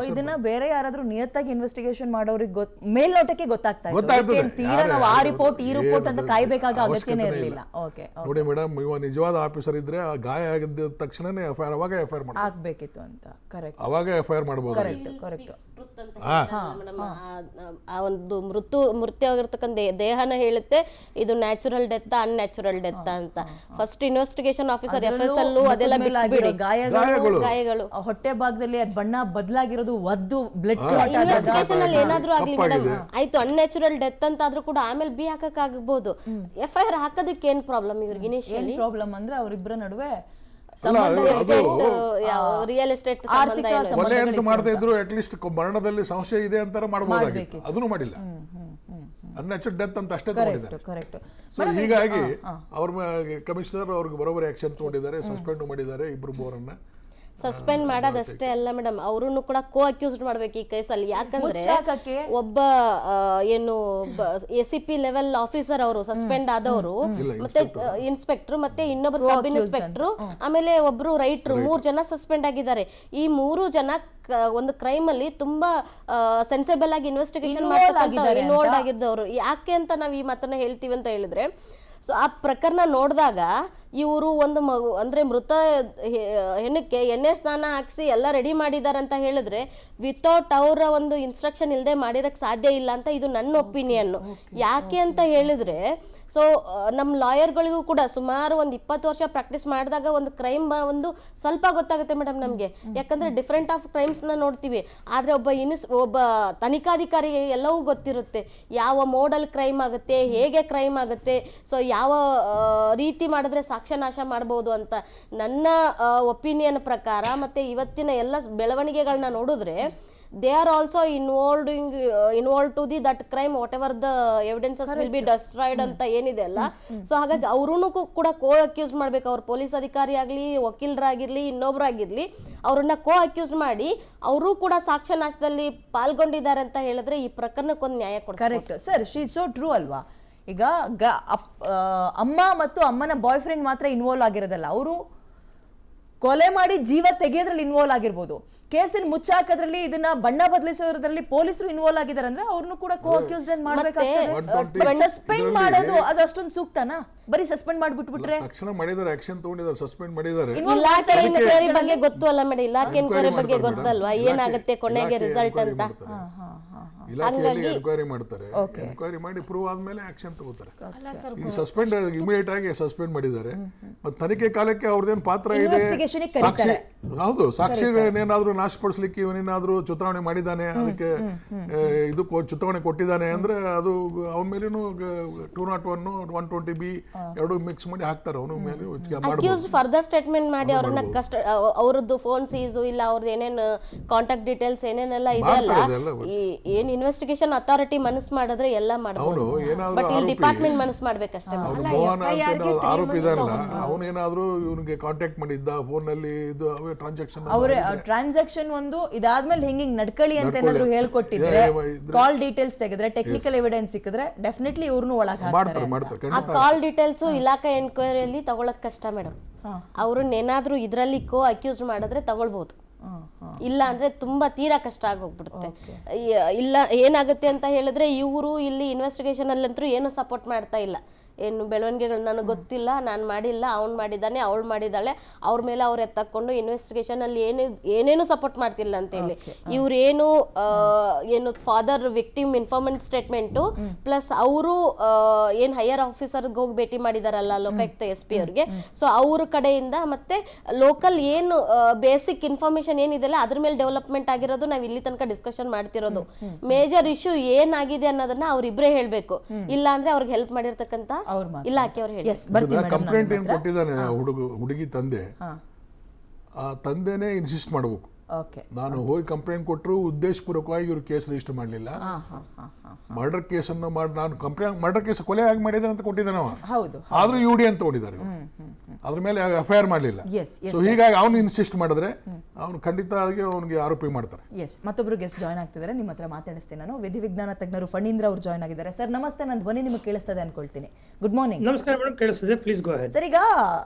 ಇದನ್ನ ಬೇರೆ ಯಾರಾದ್ರೂ ನಿಯತ್ತಾಗಿ ಇನ್ವೆಸ್ಟಿಗೇಷನ್ ಮಾಡೋರಿಗೆ ಮೇಲ್ನೋಟಕ್ಕೆ ಗೊತ್ತಾಗ್ತದೆ. ತೀರಾ ನಾವು ಆ ರಿಪೋರ್ಟ್ ಈ ರಿಪೋರ್ಟ್ ಅಂತ ಕಾಯ್ಬೇಕಾದ ಅಗತ್ಯನೇ ಇರಲಿಲ್ಲ. ಓಕೆ ನೋಡಿ ಮೇಡಮ್, ಇವ ನಿಜವಾದ ಆಫೀಸರ್ ಇದ್ರೆ ಆ ಗಾಯ ಆಗಿದ್ದ ತಕ್ಷಣನೇ ಅವಾಗ FIR ಆಗ್ಬೇಕಿತ್ತು ಅಂತ. ಕರೆಕ್ಟ್. ಅವಾಗ FIR ಮಾಡಬಹುದು. ಆ ಒಂದು ಮೃತ್ಯವಾಗಿರ್ತಕ್ಕಂಥ ದೇಹನ ಹೇಳುತ್ತೆ ಇದು ನ್ಯಾಚುರಲ್ ಡೆತ್ ಅನ್ಯಾಚುರಲ್ ಡೆತ್ ಅಂತ. ಫಸ್ಟ್ ಇನ್ವೆಸ್ಟಿಗೇಷನ್ ಆಫೀಸರ್ FSL ಅದೆಲ್ಲ ಗಾಯಗಳು ಹೊಟ್ಟೆ ಭಾಗದಲ್ಲಿ ಬಣ್ಣ ಬದಲಾಗಿರೋದು, ಒದ್ದು ಬ್ಲಡ್ ಇನ್ವೆಸ್ಟಿಗೇಷನ್ ಅಲ್ಲಿ ಏನಾದ್ರೂ ಆಗ್ಲಿ ಮೇಡಮ್, ಆಯ್ತು ಅನ್ಯಾಚುರಲ್ ಡೆತ್ ಅಂತ ಆದ್ರೂ ಕೂಡ ಆಮೇಲೆ ಹಾಕಕ್ ಆಗ್ಬಹುದು. FIR ಹಾಕೋದಕ್ಕೆ ಏನ್ ಪ್ರಾಬ್ಲಮ್ ಇವ್ರಿಗೆ? ಇನಿಷಿಯಲಿ ಪ್ರಾಬ್ಲಮ್ ಅಂದ್ರೆ ಅವರಿಬ್ಬರ ನಡುವೆ ರಿಯಲ್ ಎಸ್ಟೇಟ್ ಕೊಲೆ ಅಂತ ಮಾಡದೇ ಇದ್ರು ಅಟ್ಲೀಸ್ಟ್ ಮರಣದಲ್ಲಿ ಸಂಶಯ ಇದೆ ಅಂತಾರ ಮಾಡಬಹುದಾಗಿತ್ತು. ಅದನ್ನು ಮಾಡಿಲ್ಲ. ಅನ್ಯಾಚುರಲ್ ಡೆತ್ ಅಂತ ಅಷ್ಟೇ ತಗೊಂಡಿದ್ದಾರೆ. ಹೀಗಾಗಿ ಅವ್ರ ಕಮಿಷನರ್ ಅವ್ರಿಗೆ ಬರೋಬರಿ ಆಕ್ಷನ್ ತಗೊಂಡಿದ್ದಾರೆ, ಸಸ್ಪೆಂಡ್ ಮಾಡಿದ್ದಾರೆ ಇಬ್ರು ಮೂವರನ್ನ. ಸಸ್ಪೆಂಡ್ ಮಾಡೋದಷ್ಟೇ ಅಲ್ಲ ಮೇಡಮ್, ಅವ್ರನ್ನು ಕೂಡ ಕೋ ಅಕ್ಯೂಸ್ಡ್ ಮಾಡ್ಬೇಕು ಈ ಕೇಸಲ್ಲಿ. ಯಾಕಂದ್ರೆ ಒಬ್ಬ ಏನು ACP ಲೆವೆಲ್ ಆಫೀಸರ್ ಅವರು ಸಸ್ಪೆಂಡ್ ಆದವರು, ಮತ್ತೆ ಇನ್ಸ್ಪೆಕ್ಟರ್, ಮತ್ತೆ ಇನ್ನೊಬ್ರು ಸಬ್ ಇನ್ಸ್ಪೆಕ್ಟರ್, ಆಮೇಲೆ ಒಬ್ರು ರೈಟ್ರು, 3 ಜನ ಸಸ್ಪೆಂಡ್ ಆಗಿದ್ದಾರೆ. ಈ 3 ಜನ ಒಂದು ಕ್ರೈಮ್ ಅಲ್ಲಿ ತುಂಬಾ ಸೆನ್ಸಿಬಲ್ ಆಗಿ ಇನ್ವೆಸ್ಟಿಗೇಷನ್ ಇನ್ವಾಲ್ವ್ ಆಗಿದ್ದವರು. ಯಾಕೆ ಅಂತ ನಾವು ಈ ಮಾತನ್ನ ಹೇಳ್ತೀವಿ ಅಂತ ಹೇಳಿದ್ರೆ, ಸೊ ಆ ಪ್ರಕರಣ ನೋಡಿದಾಗ ಇವರು ಒಂದು ಮಗು ಅಂದರೆ ಮೃತ ಹೆಣ್ಣಕ್ಕೆ ಎಣ್ಣೆ ಸ್ನಾನ ಹಾಕಿಸಿ ಎಲ್ಲ ರೆಡಿ ಮಾಡಿದ್ದಾರೆ ಅಂತ ಹೇಳಿದ್ರೆ ವಿತೌಟ್ ಅವರ ಒಂದು ಇನ್ಸ್ಟ್ರಕ್ಷನ್ ಇಲ್ಲದೆ ಮಾಡಿರೋಕ್ಕೆ ಸಾಧ್ಯ ಇಲ್ಲ ಅಂತ ಇದು ನನ್ನ ಒಪಿನಿಯನ್ನು. ಯಾಕೆ ಅಂತ ಹೇಳಿದ್ರೆ, ಸೊ ನಮ್ಮ ಲಾಯರ್ಗಳಿಗೂ ಕೂಡ ಸುಮಾರು ಒಂದು 20 ವರ್ಷ ಪ್ರಾಕ್ಟೀಸ್ ಮಾಡಿದಾಗ ಒಂದು ಕ್ರೈಮ್ ಒಂದು ಸ್ವಲ್ಪ ಗೊತ್ತಾಗುತ್ತೆ ಮೇಡಮ್ ನಮಗೆ. ಯಾಕಂದರೆ ಡಿಫ್ರೆಂಟ್ ಆಫ್ ಕ್ರೈಮ್ಸ್ನ ನೋಡ್ತೀವಿ, ಆದರೆ ಒಬ್ಬ ತನಿಖಾಧಿಕಾರಿಗೆ ಎಲ್ಲವೂ ಗೊತ್ತಿರುತ್ತೆ. ಯಾವ ಮೋಡಲ್ ಕ್ರೈಮ್ ಆಗುತ್ತೆ, ಹೇಗೆ ಕ್ರೈಮ್ ಆಗುತ್ತೆ, ಸೊ ಯಾವ ರೀತಿ ಮಾಡಿದ್ರೆ ಸಾಕ್ಷ್ಯನಾಶ ಮಾಡ್ಬೋದು ಅಂತ ನನ್ನ ಒಪಿನಿಯನ್ ಪ್ರಕಾರ. ಮತ್ತು ಇವತ್ತಿನ ಎಲ್ಲ ಬೆಳವಣಿಗೆಗಳನ್ನ ನೋಡಿದ್ರೆ they are also involve to the that crime whatever the evidences will be destroyed ಅಂತ ಏನಿದೆ ಅಲ್ಲ. ಸೊ ಹಾಗಾಗಿ ಅವ್ರೂ ಕೂಡ ಕೋ ಅಕ್ಯೂಸ್ ಮಾಡ್ಬೇಕು. ಅವ್ರು ಪೊಲೀಸ್ ಅಧಿಕಾರಿ ಆಗ್ಲಿ, ವಕೀಲರಾಗಿರ್ಲಿ, ಇನ್ನೊಬ್ರಾಗಿರ್ಲಿ, ಅವ್ರನ್ನ ಕೋ ಅಕ್ಯೂಸ್ ಮಾಡಿ ಅವರು ಕೂಡ ಸಾಕ್ಷ್ಯ ನಾಶದಲ್ಲಿ ಪಾಲ್ಗೊಂಡಿದ್ದಾರೆ ಅಂತ ಹೇಳಿದ್ರೆ ಈ ಪ್ರಕರಣಕ್ಕೊಂದು ನ್ಯಾಯ ಕೊಡ್ತಾರೆ. Correct sir, she so true ಅಲ್ವಾ. ಈಗ ಅಮ್ಮ ಮತ್ತು ಅಮ್ಮನ ಬಾಯ್ ಫ್ರೆಂಡ್ ಮಾತ್ರ ಇನ್ವಾಲ್ವ್ ಆಗಿರೋದಲ್ಲ, ಅವರು ಕೊಲೆ ಮಾಡಿ ಜೀವ ತೆಗೆಯೋದ್ರಲ್ಲಿ ಇನ್ವಾಲ್ವ್ ಆಗಿರ್ಬೋದು. ಕೇಸಿನ ಮುಚ್ಚಾಕೋದ್ರಲ್ಲಿ, ಇದನ್ನ ಬಣ್ಣ ಬದಲಿಸೋದ್ರಲ್ಲಿ ಪೊಲೀಸರು ಇನ್ವಾಲ್ವ್ ಆಗಿದ್ದಾರೆ ಅಂದ್ರೆ ಅವ್ರನ್ನು ಕೂಡ ಕೋ ಅಕ್ಯೂಸ್ಡ್ ಅಂತ ಮಾಡ್ಬೇಕಾಗ್ತದೆ. ಸಸ್ಪೆಂಡ್ ಮಾಡೋದು ಅದು ಅಷ್ಟೊಂದು ಸೂಕ್ತನಾ? ಬರೀ ಸಸ್ಪೆಂಡ್ ಮಾಡ್ಬಿಟ್ಬಿಟ್ರೆ ತಕ್ಷಣ ಮಾಡಿದ್ದಾರೆ, ಆಕ್ಷನ್ ತಗೊಂಡಿದ್ದಾರೆ, ಸಸ್ಪೆಂಡ್ ಮಾಡಿದ್ದಾರೆ. ಇಲಾಖೆ ಎನ್ಕ್ವೈರಿ ಬಗ್ಗೆ ಗೊತ್ತು ಅಲ್ಲ ಮೇಡಮ್, ಇಲಾಖೆ ಎನ್ಕ್ವೈರಿ ಬಗ್ಗೆ ಗೊತ್ತಲ್ವಾ ಏನಾಗುತ್ತೆ ಕೊನೆಗೆ ರಿಸಲ್ಟ್ ಅಂತ. ಇಲಾಖೆಯಲ್ಲಿ ಎನ್ಕ್ವೈರಿ ಮಾಡ್ತಾರೆ, ಎನ್ಕ್ವೈರಿ ಮಾಡಿ ಪ್ರೂವ್ ಆದ್ಮೇಲೆ ಆಕ್ಷನ್ ತಗೋತಾರೆ. ಈ ಸಸ್ಪೆಂಡ್ ಇಮಿಡಿಯೇಟ್ ಆಗಿ ಸಸ್ಪೆಂಡ್ ಮಾಡಿದ್ದಾರೆ. ಮತ್ತೆ ತನಿಖೆ ಕಾಲಕ್ಕೆ ಅವ್ರದ್ದೇನು ಪಾತ್ರ ಇದೆ, ಸಾಕ್ಷಿ ಹೌದು, ಸಾಕ್ಷಿ ಏನಾದ್ರು ನಾಶಪಡಿಸ್ಲಿಕ್ಕೆ ಇವನೇನಾದ್ರೂ ಚುನಾವಣೆ ಮಾಡಿದ್ದಾನೆ, ಅದಕ್ಕೆ ಇದು ಚುನಾವಣೆ ಕೊಟ್ಟಿದ್ದಾನೆ ಅಂದ್ರೆ ಅದು ಅವನ ಮೇಲೇನು 201 120B ಎರಡು ಮಿಕ್ಸ್ ಮಾಡಿ ಹಾಕ್ತಾರೆ ಅವನ ಮೇಲೆ. ಅಕ್ಯೂಸ್ ಫರ್ದರ್ ಸ್ಟೇಟ್ಮೆಂಟ್ ಮಾಡಿ ಅವ್ರನ್ನ ಕಷ್ಟ, ಅವ್ರದ್ದು ಫೋನ್ ಸೀಸು ಇಲ್ಲ, ಅವ್ರದ್ದು ಏನೇನು ಕಾಂಟ್ಯಾಕ್ಟ್ ಡೀಟೇಲ್ಸ್ ಏನೇನೆಲ್ಲ ಇದೆ ಅಲ್ಲ, ಏನ್ ಇನ್ವೆಸ್ಟಿಗೇಷನ್ ಅಥಾರಿಟಿ ಮನಸ್ಸು ಮಾಡಿದ್ರೆ ಎಲ್ಲ ಮಾಡಬಹುದು. ಬಟ್ ಇಲ್ಲಿ ಡಿಪಾರ್ಟ್ಮೆಂಟ್ ಮನಸ್ಸು ಮಾಡ್ಬೇಕಷ್ಟೇ. ಮೋಹನ್ ಅಂತ ಆರೋಪಿ ಇದಾನಲ್ಲ, ಅವನೇನಾದ್ರೂ ಇವನಿಗೆ ಕಾಂಟ್ಯಾಕ್ಟ್ ಮಾಡಿದ್ದ ಫೋನ್ ನಲ್ಲಿ, ಇದು ಟ್ರಾನ್ಸಾಕ್ಷನ್ ಟ್ರಾನ್ಸಾಕ್ಷನ್ ಒಂದು ಇದಾದ್ಮೇಲೆ ಹಿಂಗ್ ನಡ್ಕೊಳ್ಳಿ ಅಂತ ಏನಾದ್ರು ಹೇಳ್ಕೊಟ್ಟಿದ್ರೆ, ಕಾಲ್ ಡೀಟೇಲ್ಸ್ ತೆಗೆದ್ರೆ, ಟೆಕ್ನಿಕಲ್ ಎವಿಡೆನ್ಸ್ ಸಿಕ್ಕಿದ್ರೆ ಡೆಫಿನೆಟ್ಲಿ ಇವ್ರನ್ನು ಒಳಗೆ ಮಾಡ್ತಾರೆ. ಆ ಕಾಲ್ ಡೀಟೇಲ್ಸ್ ಇಲಾಖೆ ಎನ್ಕ್ವೈರಿಯಲ್ಲಿ ತಗೊಳಕ್ ಕಷ್ಟ ಮೇಡಮ್. ಅವ್ರನ್ನ ಏನಾದ್ರೂ ಇದ್ರಲ್ಲಿ ಕೋ ಅಕ್ಯೂಸ್ ಮಾಡಿದ್ರೆ ತಗೊಳ್ಬಹುದು, ಇಲ್ಲ ಅಂದ್ರೆ ತುಂಬಾ ತೀರಾ ಕಷ್ಟ ಆಗೋಗ್ಬಿಡುತ್ತೆ. ಇಲ್ಲ ಏನಾಗುತ್ತೆ ಅಂತ ಹೇಳಿದ್ರೆ ಇವರು ಇಲ್ಲಿ ಇನ್ವೆಸ್ಟಿಗೇಷನ್ ಅಲ್ಲಂತೂ ಏನು ಸಪೋರ್ಟ್ ಮಾಡ್ತಾ ಇಲ್ಲ. ಏನು ಬೆಳವಣಿಗೆಗಳು ನನಗೆ ಗೊತ್ತಿಲ್ಲ, ನಾನು ಮಾಡಿಲ್ಲ, ಅವ್ನು ಮಾಡಿದ್ದಾನೆ, ಅವಳು ಮಾಡಿದ್ದಾಳೆ, ಅವ್ರ ಮೇಲೆ ಅವ್ರು ಎತ್ತಕೊಂಡು ಇನ್ವೆಸ್ಟಿಗೇಷನ್ ಅಲ್ಲಿ ಏನೇನು ಸಪೋರ್ಟ್ ಮಾಡ್ತಿಲ್ಲ ಅಂತ ಹೇಳಿ ಇವ್ರೇನು ಏನು father victim informant statement plus ಅವರು ಏನು ಹೈಯರ್ ಆಫೀಸರ್ಗೆ ಹೋಗಿ ಭೇಟಿ ಮಾಡಿದಾರಲ್ಲ ಲೋಕಾಯುಕ್ತ SP ಅವ್ರಿಗೆ, ಸೊ ಅವ್ರ ಕಡೆಯಿಂದ ಮತ್ತೆ ಲೋಕಲ್ ಏನು ಬೇಸಿಕ್ ಇನ್ಫಾರ್ಮೇಶನ್ ಏನಿದೆಲ್ಲ ಅದ್ರ ಮೇಲೆ ಡೆವಲಪ್ಮೆಂಟ್ ಆಗಿರೋದು ನಾವು ಇಲ್ಲಿ ತನಕ ಡಿಸ್ಕಷನ್ ಮಾಡ್ತಿರೋದು. ಮೇಜರ್ ಇಶ್ಯೂ ಏನಾಗಿದೆ ಅನ್ನೋದನ್ನ ಅವ್ರಿಬ್ರೇ ಹೇಳ್ಬೇಕು, ಇಲ್ಲ ಅಂದ್ರೆ ಅವ್ರಿಗೆ ಹೆಲ್ಪ್ ಮಾಡಿರ್ತಕ್ಕಂಥ ಇಲಾಖೆ ಅವ್ರು ಹೇಳಿ. ಕಂಪ್ಲೇಂಟ್ ಏನ್ ಕೊಟ್ಟಿದ್ದಾನೆ ಹುಡುಗಿ ತಂದೆ, ಆ ತಂದೆನೇ ಇನ್ಸಿಸ್ಟ್ ಮಾಡಬೇಕು. ನಾನು ಹೋಗಿ ಕಂಪ್ಲೇಂಟ್ ಕೊಟ್ಟರು ಉದ್ದೇಶಪೂರ್ವಕವಾಗಿ ಇವ್ರು ಕೇಸ್ ರಿಜಿಸ್ಟರ್ ಮಾಡಲಿಲ್ಲ, ಮರ್ಡರ್ ಕೇಸನ್ನು ಮಾಡಿ ನಾನು ಮರ್ಡರ್ ಕೇಸ್ ಕೊಲೆ ಆಗಿ ಮಾಡಿದ್ದಾನೆ ಅಂತ ಕೊಟ್ಟಿದ್ದಾನೆ ಅವ, ಆದ್ರೂ UD ಅಂತ ಕೊಟ್ಟಿದ್ದಾರೆ, ಅದ್ರ ಮೇಲೆ FIR ಮಾಡಲಿಲ್ಲ. ಸೊ ಹೀಗಾಗಿ ಅವನು ಇನ್ಸಿಸ್ಟ್ ಮಾಡಿದ್ರೆ ಅವನು ಖಂಡಿತ ಅವನಿಗೆ ಆರೋಪಿ ಮಾಡ್ತಾರೆ. ಮತ್ತೊಬ್ರು ಗೆಸ್ಟ್ ಜಾಯ್ನ್ ಆಗ್ತಿದ್ದಾರೆ, ನಿಮ್ಮ ಹತ್ರ ಮಾತಾಡಿಸ್ತೀನಿ ನಾನು. ವಿಧಿ ವಿಜ್ಞಾನ ತಜ್ಞರು ಫಣೀಂದ್ರ ಅವರು ಜಾಯ್ನ್ ಆಗಿದ್ದಾರೆ. ಸರ್ ನಮಸ್ತೆ, ನನ್ನ ಧ್ವನಿ ನಿಮಗೆ ಕೇಳಿಸ್ತದೆ ಅನ್ಕೊಳ್ತೀನಿ. Good morning. ನಮಸ್ಕಾರ ಮೇಡಮ್, ಕೇಳಿಸ್ತದೆ, ಪ್ಲೀಸ್ ಗೋ ಅಹೆಡ್. ಸರ್, ಈಗ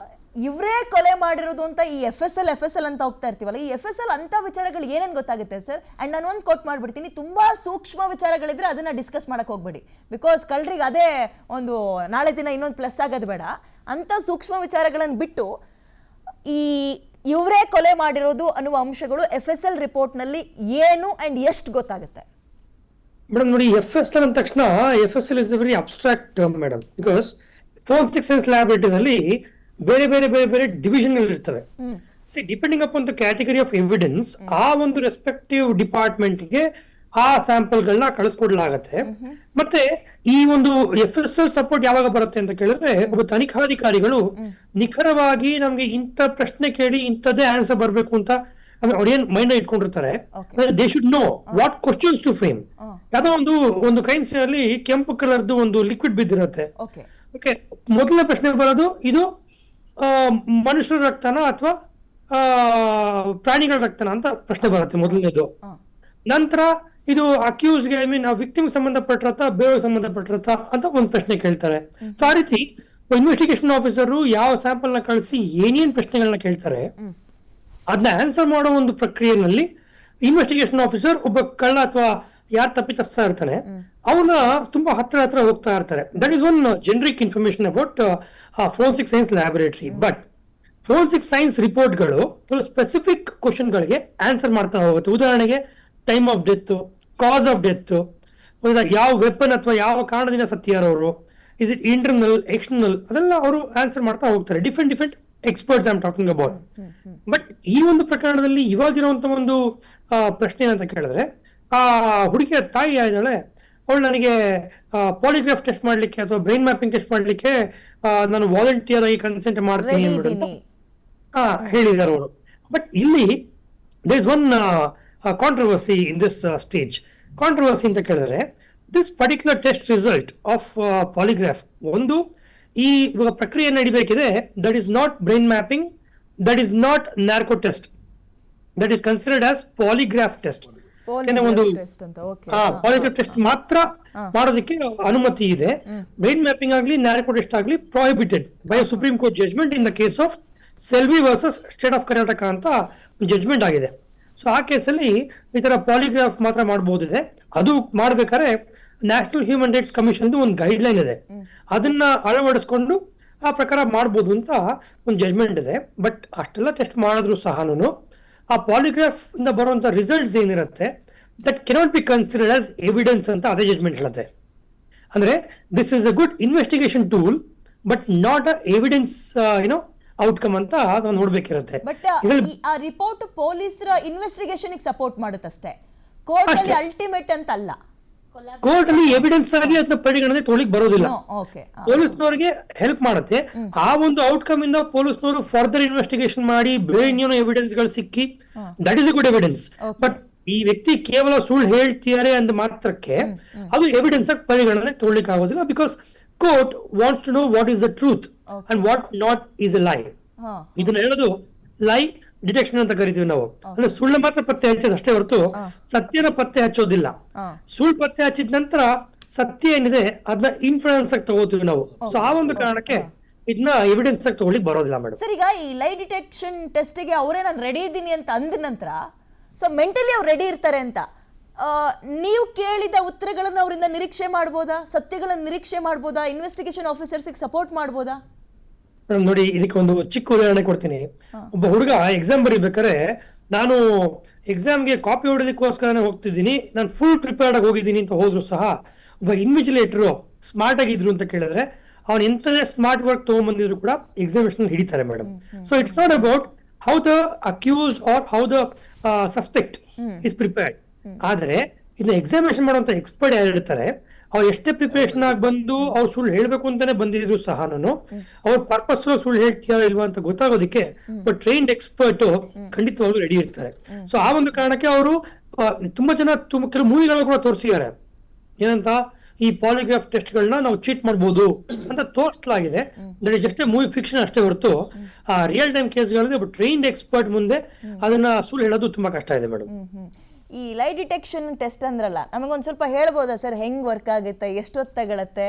ಇವರೇ ಕೊಲೆ ಮಾಡಿರೋದು ಅಂತ ಈ FSL ಅಂತ ಹೋಗ್ತಾ ಇರ್ತೀವಲ್ಲ, ಈ FSL ಅಂತ ವಿಚಾರಗಳು ಏನೇನು ಗೊತ್ತಾಗುತ್ತೆ ಸರ್? ಅಂಡ್ ನಾನು ಒಂದು ಕೋಟ್ ಮಾಡ್ಬಿಡ್ತೀನಿ, ತುಂಬಾ ಸೂಕ್ಷ್ಮ ವಿಚಾರಗಳಿದ್ರೆ ಅದನ್ನ ಡಿಸ್ಕಸ್ ಮಾಡಕ್ ಹೋಗ್ಬೇಡಿ, ಬಿಕಾಸ್ ಕಳ್ರಿಗೆ ಅದೇ ಒಂದು ನಾಳೆ ದಿನ ಇನ್ನೊಂದು ಪ್ಲಸ್ ಆಗೋದು ಬೇಡ. ಅಂತ ಸೂಕ್ಷ್ಮ ವಿಚಾರಗಳನ್ನು ಬಿಟ್ಟು ಈ ಇವರೇ ಕೊಲೆ ಮಾಡಿರೋದು ಅನ್ನುವ ಅಂಶಗಳು FSL ರಿಪೋರ್ಟ್ನಲ್ಲಿ ಏನು ಅಂಡ್ ಎಷ್ಟು ಗೊತ್ತಾಗುತ್ತೆ? ಮೇಡಮ್ ನೋಡಿ, FSL ಅಂದ ತಕ್ಷಣ FSL is the very abstract term madam, because forensic science laboratories ಅಲ್ಲಿ ಬೇರೆ ಬೇರೆ ಬೇರೆ ಬೇರೆ ಡಿವಿಷನ್ ಇರ್ತವೆ. C depending upon the category of evidence, ಆ ಒಂದು ರೆಸ್ಪೆಕ್ಟಿವ್ ಡಿಪಾರ್ಟ್ಮೆಂಟ್ಗೆ ಆ ಸ್ಯಾಂಪಲ್ಗಳನ್ನ ಕಳಿಸ್ಕೊಡ್ಲಾಗತ್ತೆ. ಮತ್ತೆ ಈ ಒಂದು FSL ಸಪೋರ್ಟ್ ಯಾವಾಗ ಬರುತ್ತೆ ಅಂತ ಕೇಳಿದ್ರೆ, ಒಬ್ಬ ತನಿಖಾಧಿಕಾರಿಗಳು ನಿಖರವಾಗಿ ನಮ್ಗೆ ಇಂಥ ಪ್ರಶ್ನೆ ಕೇಳಿ ಇಂಥದ್ದೇ ಆನ್ಸರ್ ಬರ್ಬೇಕು ಅಂತ ಅವ್ರು ಏನ್ ಮೈಂಡ್ ಇಟ್ಕೊಂಡಿರ್ತಾರೆ, they should know what questions to frame. ಯಾವ್ದೋ ಒಂದು ಕ್ರೈಮ್ ಸೀನ್ ಅಲ್ಲಿ ಕೆಂಪು ಕಲರ್ದು ಒಂದು ಲಿಕ್ವಿಡ್ ಬಿದ್ದಿರುತ್ತೆ. ಓಕೆ, ಮೊದಲನೇ ಪ್ರಶ್ನೆ ಬರೋದು ಇದು ಮನುಷ್ಯರ ರಕ್ತನ ಅಥವಾ ಪ್ರಾಣಿಗಳ ರಕ್ತನ ಅಂತ ಪ್ರಶ್ನೆ ಬರುತ್ತೆ ಮೊದಲನೇದು. ನಂತರ ಇದು ಅಕ್ಯೂಸ್ಗೆ ಐ ಮೀನ್ ವಿಕ್ಟಿಮ್ ಸಂಬಂಧಪಟ್ಟಿರತ್ತ ಬೇರೆ ಸಂಬಂಧಪಟ್ಟಿರತ್ತ ಅಂತ ಒಂದು ಪ್ರಶ್ನೆ ಕೇಳ್ತಾರೆ. ಸೊ ಆ ರೀತಿ ಇನ್ವೆಸ್ಟಿಗೇಷನ್ ಆಫೀಸರು ಯಾವ ಸ್ಯಾಂಪಲ್ ನ ಕಳಿಸಿ ಏನೇನ್ ಪ್ರಶ್ನೆಗಳನ್ನ ಕೇಳ್ತಾರೆ ಅದನ್ನ ಆನ್ಸರ್ ಮಾಡೋ ಒಂದು ಪ್ರಕ್ರಿಯೆನಲ್ಲಿ ಇನ್ವೆಸ್ಟಿಗೇಷನ್ ಆಫೀಸರ್ ಒಬ್ಬ ಕಳ್ಳ ಅಥವಾ ಯಾರು ತಪ್ಪಿತಸ್ತಾ ಇರ್ತಾನೆ ಅವನ ತುಂಬಾ ಹತ್ರ ಹೋಗ್ತಾ ಇರ್ತಾರೆ. That is one generic information about forensic science laboratory. But forensic science ರಿಪೋರ್ಟ್ಗಳು ಸ್ಪೆಸಿಫಿಕ್ ಕ್ವಶನ್ಗಳಿಗೆ ಆನ್ಸರ್ ಮಾಡ್ತಾ ಹೋಗುತ್ತೆ. ಉದಾಹರಣೆಗೆ time of death, cause of death, ಯಾವ ವೆಪನ್ ಅಥವಾ ಯಾವ ಕಾರಣದಿಂದ ಸತ್ತಿಯಾರವರು, ಇಸ್ ಇಟ್ ಇಂಟರ್ನಲ್ ಎಕ್ಸ್ಟರ್ನಲ್, ಅದೆಲ್ಲ ಅವರು ಆನ್ಸರ್ ಮಾಡ್ತಾ ಹೋಗ್ತಾರೆ. Different experts I am talking about. But ಈ ಒಂದು ಪ್ರಕರಣದಲ್ಲಿ ಇವಾಗಿರುವಂತ ಒಂದು ಪ್ರಶ್ನೆ ಏನಂತ ಕೇಳಿದ್ರೆ, ಆ ಹುಡುಗಿಯ ತಾಯಿ ಇದ್ದಾಳೆ, ಅವಳು ನನಗೆ ಪಾಲಿಗ್ರಾಫ್ ಟೆಸ್ಟ್ ಮಾಡ್ಲಿಕ್ಕೆ ಅಥವಾ ಬ್ರೈನ್ ಮ್ಯಾಪಿಂಗ್ ಟೆಸ್ಟ್ ಮಾಡ್ಲಿಕ್ಕೆ ನಾನು ವಾಲಂಟಿಯರ್ ಆಗಿ ಕನ್ಸೆಂಟ್ ಮಾಡ್ತೀನಿ ಹೇಳಿದ್ದಾರೆ ಅವರು. ಬಟ್ ಇಲ್ಲಿ there is one controversy in this stage. Controversy ಅಂತ ಕೇಳಿದ್ರೆ this particular test result of polygraph, ಒಂದು ಈ ಪ್ರಕ್ರಿಯೆ ನಡಿಬೇಕಿದೆ, that is not brain mapping, that is not narco test, that is considered as polygraph test. ಒಂದು polygraph test ಮಾತ್ರ ಮಾಡೋದಕ್ಕೆ ಅನುಮತಿ ಇದೆ. ಬ್ರೈನ್ ಮ್ಯಾಪಿಂಗ್ ಆಗಲಿ ನಾರ್ಕೋ ಟೆಸ್ಟ್ ಆಗಲಿ prohibited by Supreme Court judgment in the case of Selvi versus state of Karnataka ಅಂತ judgment ಆಗಿದೆ. So ಆ ಕೇಸಲ್ಲಿ ಈ ತರ ಪಾಲಿಗ್ರಾಫ್ ಮಾತ್ರ ಮಾಡಬಹುದಿದೆ. ಅದು ಮಾಡ್ಬೇಕಾದ್ರೆ ನ್ಯಾಷನಲ್ ಹ್ಯೂಮನ್ ರೈಟ್ಸ್ ಕಮಿಷನ್ ಒಂದು ಗೈಡ್ ಲೈನ್ ಇದೆ, ಅದನ್ನ ಅಳವಡಿಸ್ಕೊಂಡು ಆ ಪ್ರಕಾರ ಮಾಡ್ಬೋದು ಅಂತ ಒಂದು ಜಜ್ಮೆಂಟ್ ಇದೆ. ಬಟ್ ಅಷ್ಟೆಲ್ಲ ಟೆಸ್ಟ್ ಮಾಡಿದ್ರು ಸಹನು ಆ ಪಾಲಿಗ್ರಾಫ್ ಇಂದ ಬರುವಂತ ರಿಸಲ್ಟ್ಸ್ ಏನಿರುತ್ತೆ that cannot be considered as evidence ಅಂತ ಅದೇ ಜಜ್ಮೆಂಟ್ ಹೇಳುತ್ತೆ. ಅಂದ್ರೆ this is a good investigation tool but not a evidence outcome ಅಂತ ನಾವು ನೋಡ್ಬೇಕಿರುತ್ತೆ. ಬಟ್ ಆ ರಿಪೋರ್ಟ್ ಪೊಲೀಸರ ಇನ್ವೆಸ್ಟಿಗೇಷನ್ ಸಪೋರ್ಟ್ ಮಾಡುತ್ತಷ್ಟೇ, ಕೋರ್ಟ್ ಅಲ್ಲಿ ಅಲ್ಟಿಮೇಟ್ ಅಂತ ಅಲ್ಲ. ಕೋರ್ಟ್ ಅಲ್ಲಿ ಎವಿಡೆನ್ಸ್ ಆಗಿ ಅದನ್ನ ಪರಿಗಣನೆ ತೊಗೊಳ್ಳಿಕ್ ಬರೋದಿಲ್ಲ. ಪೊಲೀಸ್ನವರಿಗೆ ಹೆಲ್ಪ್ ಮಾಡುತ್ತೆ. ಆ ಒಂದು ಔಟ್ಕಮ್ ಇಂದ ಪೊಲೀಸ್ನವರು ಫರ್ದರ್ ಇನ್ವೆಸ್ಟಿಗೇಷನ್ ಮಾಡಿ ಬೇರೆ ಇನ್ನೇನೋ ಎವಿಡೆನ್ಸ್ ಗಳು ಸಿಕ್ಕಿ that is a good evidence. But ಈ ವ್ಯಕ್ತಿ ಕೇವಲ ಸುಳ್ಳು ಹೇಳ್ತಿದ್ದಾರೆ ಅಂದ ಮಾತ್ರಕ್ಕೆ ಅದು ಎವಿಡೆನ್ಸ್ ಆಗಿ ಪರಿಗಣನೆ ತೊಗೊಳ್ಳಿಕ್ ಆಗೋದಿಲ್ಲ. Because court wants to know what is the truth and what not is a lie. ಇದನ್ನ ಹೇಳೋದು ಲೈ ಡಿಟೆಕ್ಷನ್ ಅಂತ ಕರಿತೀವಿ ನಾವು. ಅಂದ್ರೆ ಸುಳ್ಳು ಮಾತ್ರ ಪತ್ತೆ ಹಚ್ಚೋದು ಅಷ್ಟೇ ಹೊರತು ಸತ್ಯನ ಪತ್ತೆ ಹಚ್ಚೋದಿಲ್ಲ. ಸುಳ್ಳು ಪತ್ತೆ ಹಚ್ಚಿದ ನಂತರ ಸತ್ಯ ಏನಿದೆ ಅದನ್ನ ಇನ್ಫ್ಲೂಯೆನ್ಸ್ ಆಗಿ ತಗೋತೀವಿ ನಾವು. ಸೊ ಆ ಒಂದು ಕಾರಣಕ್ಕೆ ಇದನ್ನ ಎವಿಡೆನ್ಸ್ ಆಗಿ ತಗೊಳ್ಳಿಕ್ ಬರೋದಿಲ್ಲ ಮೇಡಮ್. ಸರ್, ಈಗ ಈ ಲೈ ಡಿಟೆಕ್ಷನ್ ಟೆಸ್ಟ್ಗೆ ಅವರೇ ನಾನು ರೆಡಿ ಇದ್ದೀನಿ ಅಂತ ಅಂದ ನಂತರ ಸೊ ಮೆಂಟಲಿ ಅವ್ರು ರೆಡಿ ಇರ್ತಾರೆ ಅಂತ ನೀವು ಕೇಳಿದ ಉತ್ತರಗಳನ್ನು ಅವರಿಂದ ನಿರೀಕ್ಷೆ ಮಾಡ್ಬೋದಾ? ಸತ್ಯಗಳನ್ನು ನಿರೀಕ್ಷೆ ಮಾಡ್ಬೋದಾ? ಇನ್ವೆಸ್ಟಿಗೇಷನ್ ಆಫೀಸರ್ಸ್ಗೆ ಸಪೋರ್ಟ್ ಮಾಡ್ಬೋದಾ? ನೋಡಿ, ಇದಕ್ಕೆ ಒಂದು ಚಿಕ್ಕ ಉದಾಹರಣೆ ಕೊಡ್ತೀನಿ. ಒಬ್ಬ ಹುಡುಗ ಎಕ್ಸಾಮ್ ಬರೀಬೇಕಾದ್ರೆ ನಾನು ಎಕ್ಸಾಮ್ಗೆ ಕಾಪಿ ಹೊಡೋದಕ್ಕೋಸ್ಕರನೇ ಹೋಗ್ತಿದ್ದೀನಿ, ನಾನು ಫುಲ್ ಪ್ರಿಪೇರ್ಡ್ ಆಗಿ ಹೋಗಿದ್ದೀನಿ ಅಂತ ಹೋದ್ರು ಸಹ ಒಬ್ಬ ಇನ್ವಿಜಿಲೇಟರ್ ಸ್ಮಾರ್ಟ್ ಆಗಿದ್ರು ಅಂತ ಕೇಳಿದ್ರೆ ಅವ್ನು ಎಂಥದೇ ಸ್ಮಾರ್ಟ್ ವರ್ಕ್ ತಗೊಂಡ್ಬಂದಿದ್ರು ಕೂಡ ಎಕ್ಸಾಮಿನೇಷನ್ ಹಿಡಿತಾರೆ madam. So it's not about how the accused are how the suspect is prepared. ಆದ್ರೆ ಇದನ್ನ ಎಕ್ಸಾಮಿನೇಷನ್ ಮಾಡುವಂತ ಎಕ್ಸ್ಪರ್ಟ್ ಯಾರು ಇರ್ತಾರೆ, ಅವ್ರು ಎಷ್ಟೇ ಪ್ರಿಪರೇಷನ್ ಆಗಿ ಬಂದು ಅವ್ರು ಸುಳ್ಳು ಹೇಳ್ಬೇಕು ಅಂತಾನೆ ಬಂದಿದ್ರು ಸಹ ಅವ್ರ ಪರ್ಪಸ್ ಸುಳ್ಳು ಹೇಳ್ತೀಯಾ ಇಲ್ವಾ ಅಂತ ಗೊತ್ತಾಗೋದಕ್ಕೆ ಟ್ರೈನ್ಡ್ ಎಕ್ಸ್ಪರ್ಟ್ ಖಂಡಿತವಾಗ್ಲೂ ರೆಡಿ ಇರ್ತಾರೆ. ಸೊ ಆ ಒಂದು ಕಾರಣಕ್ಕೆ ಅವರು ತುಂಬಾ ಜನ ಕೆಲವು ಮೂವಿಗಳು ಕೂಡ ತೋರಿಸಿದ್ದಾರೆ. ಏನಂತ, ಈ ಪಾಲಿಗ್ರಾಫ್ ಟೆಸ್ಟ್ ಗಳನ್ನ ನಾವು ಚೀಟ್ ಮಾಡಬಹುದು ಅಂತ ತೋರಿಸಲಾಗಿದೆ. That is just movie fiction ಅಷ್ಟೇ ಹೊರತು ಆ ರಿಯಲ್ ಟೈಮ್ ಕೇಸ್ಗಳಲ್ಲಿ ಟ್ರೈನ್ಡ್ ಎಕ್ಸ್ಪರ್ಟ್ ಮುಂದೆ ಅದನ್ನ ಸುಳ್ಳು ಹೇಳೋದು ತುಂಬಾ ಕಷ್ಟ ಇದೆ ಮೇಡಮ್. ಈ ಲೈ ಡಿಟೆಕ್ಷನ್ ಟೆಸ್ಟ್ ಅಂದ್ರಲ್ಲ, ನಮಗೊಂದು ಸ್ವಲ್ಪ ಹೇಳ್ಬೋದಾ ಸರ್, ಹೆಂಗ್ ವರ್ಕ್ ಆಗುತ್ತೆ, ಎಷ್ಟೊತ್ತು ತಗೊಳತ್ತೆ,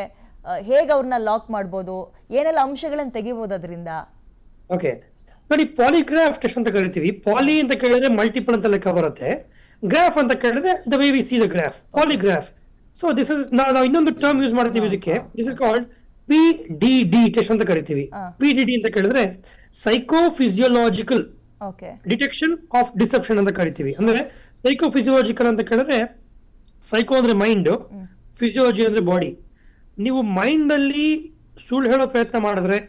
ಹೇಗೆ ಅವ್ರನ್ನ ಲಾಕ್ ಮಾಡ್ಬೋದು, ಏನೆಲ್ಲ ಅಂಶಗಳನ್ನ ತೆಗಿಬೋದು ಅದರಿಂದ? ಓಕೆ ನೋಡಿ, ಪಾಲಿಗ್ರಾಫ್ ಟೆಸ್ಟ್ ಅಂತ ಕರಿತೀವಿ. ಪಾಲಿ ಅಂತ ಕೇಳಿದ್ರೆ ಮಲ್ಟಿಪಲ್ ಅಂತ ಲೆಕ್ಕ ಬರುತ್ತೆ. ಗ್ರಾಫ್ ಅಂತ ಕೇಳಿದ್ರೆ the way we C the graph, polygraph. So this is ನಾವು ಇನ್ನೊಂದು ಟರ್ಮ್ ಯೂಸ್ ಮಾಡ್ತೀವಿ ಇದಕ್ಕೆ, this is called PDD test ಅಂತ ಕರಿತೀವಿ. PDD ಅಂತ ಕೇಳಿದ್ರೆ ಸೈಕೋಫಿಸಿಯೋಲಾಜಿಕಲ್ ಡಿಟೆಕ್ಷನ್ ಆಫ್ ಡಿಸೆಪ್ಷನ್ ಅಂತ ಕರಿತೀವಿ. ಅಂದ್ರೆ ಸೈಕೋಫಿಸಿಯೋಲಾಜಿಕಲ್ ಅಂತ ಕೇಳಿದ್ರೆ ಸೈಕೋ ಅಂದ್ರೆ ಮೈಂಡ್, ಫಿಸಿಯೋಲಜಿ ಅಂದ್ರೆ ಬಾಡಿ. ನೀವು ಮೈಂಡ್ ಅಲ್ಲಿ ಸುಳ್ಳು ಹೇಳೋ ಪ್ರಯತ್ನ ಮಾಡಿದ್ರೆ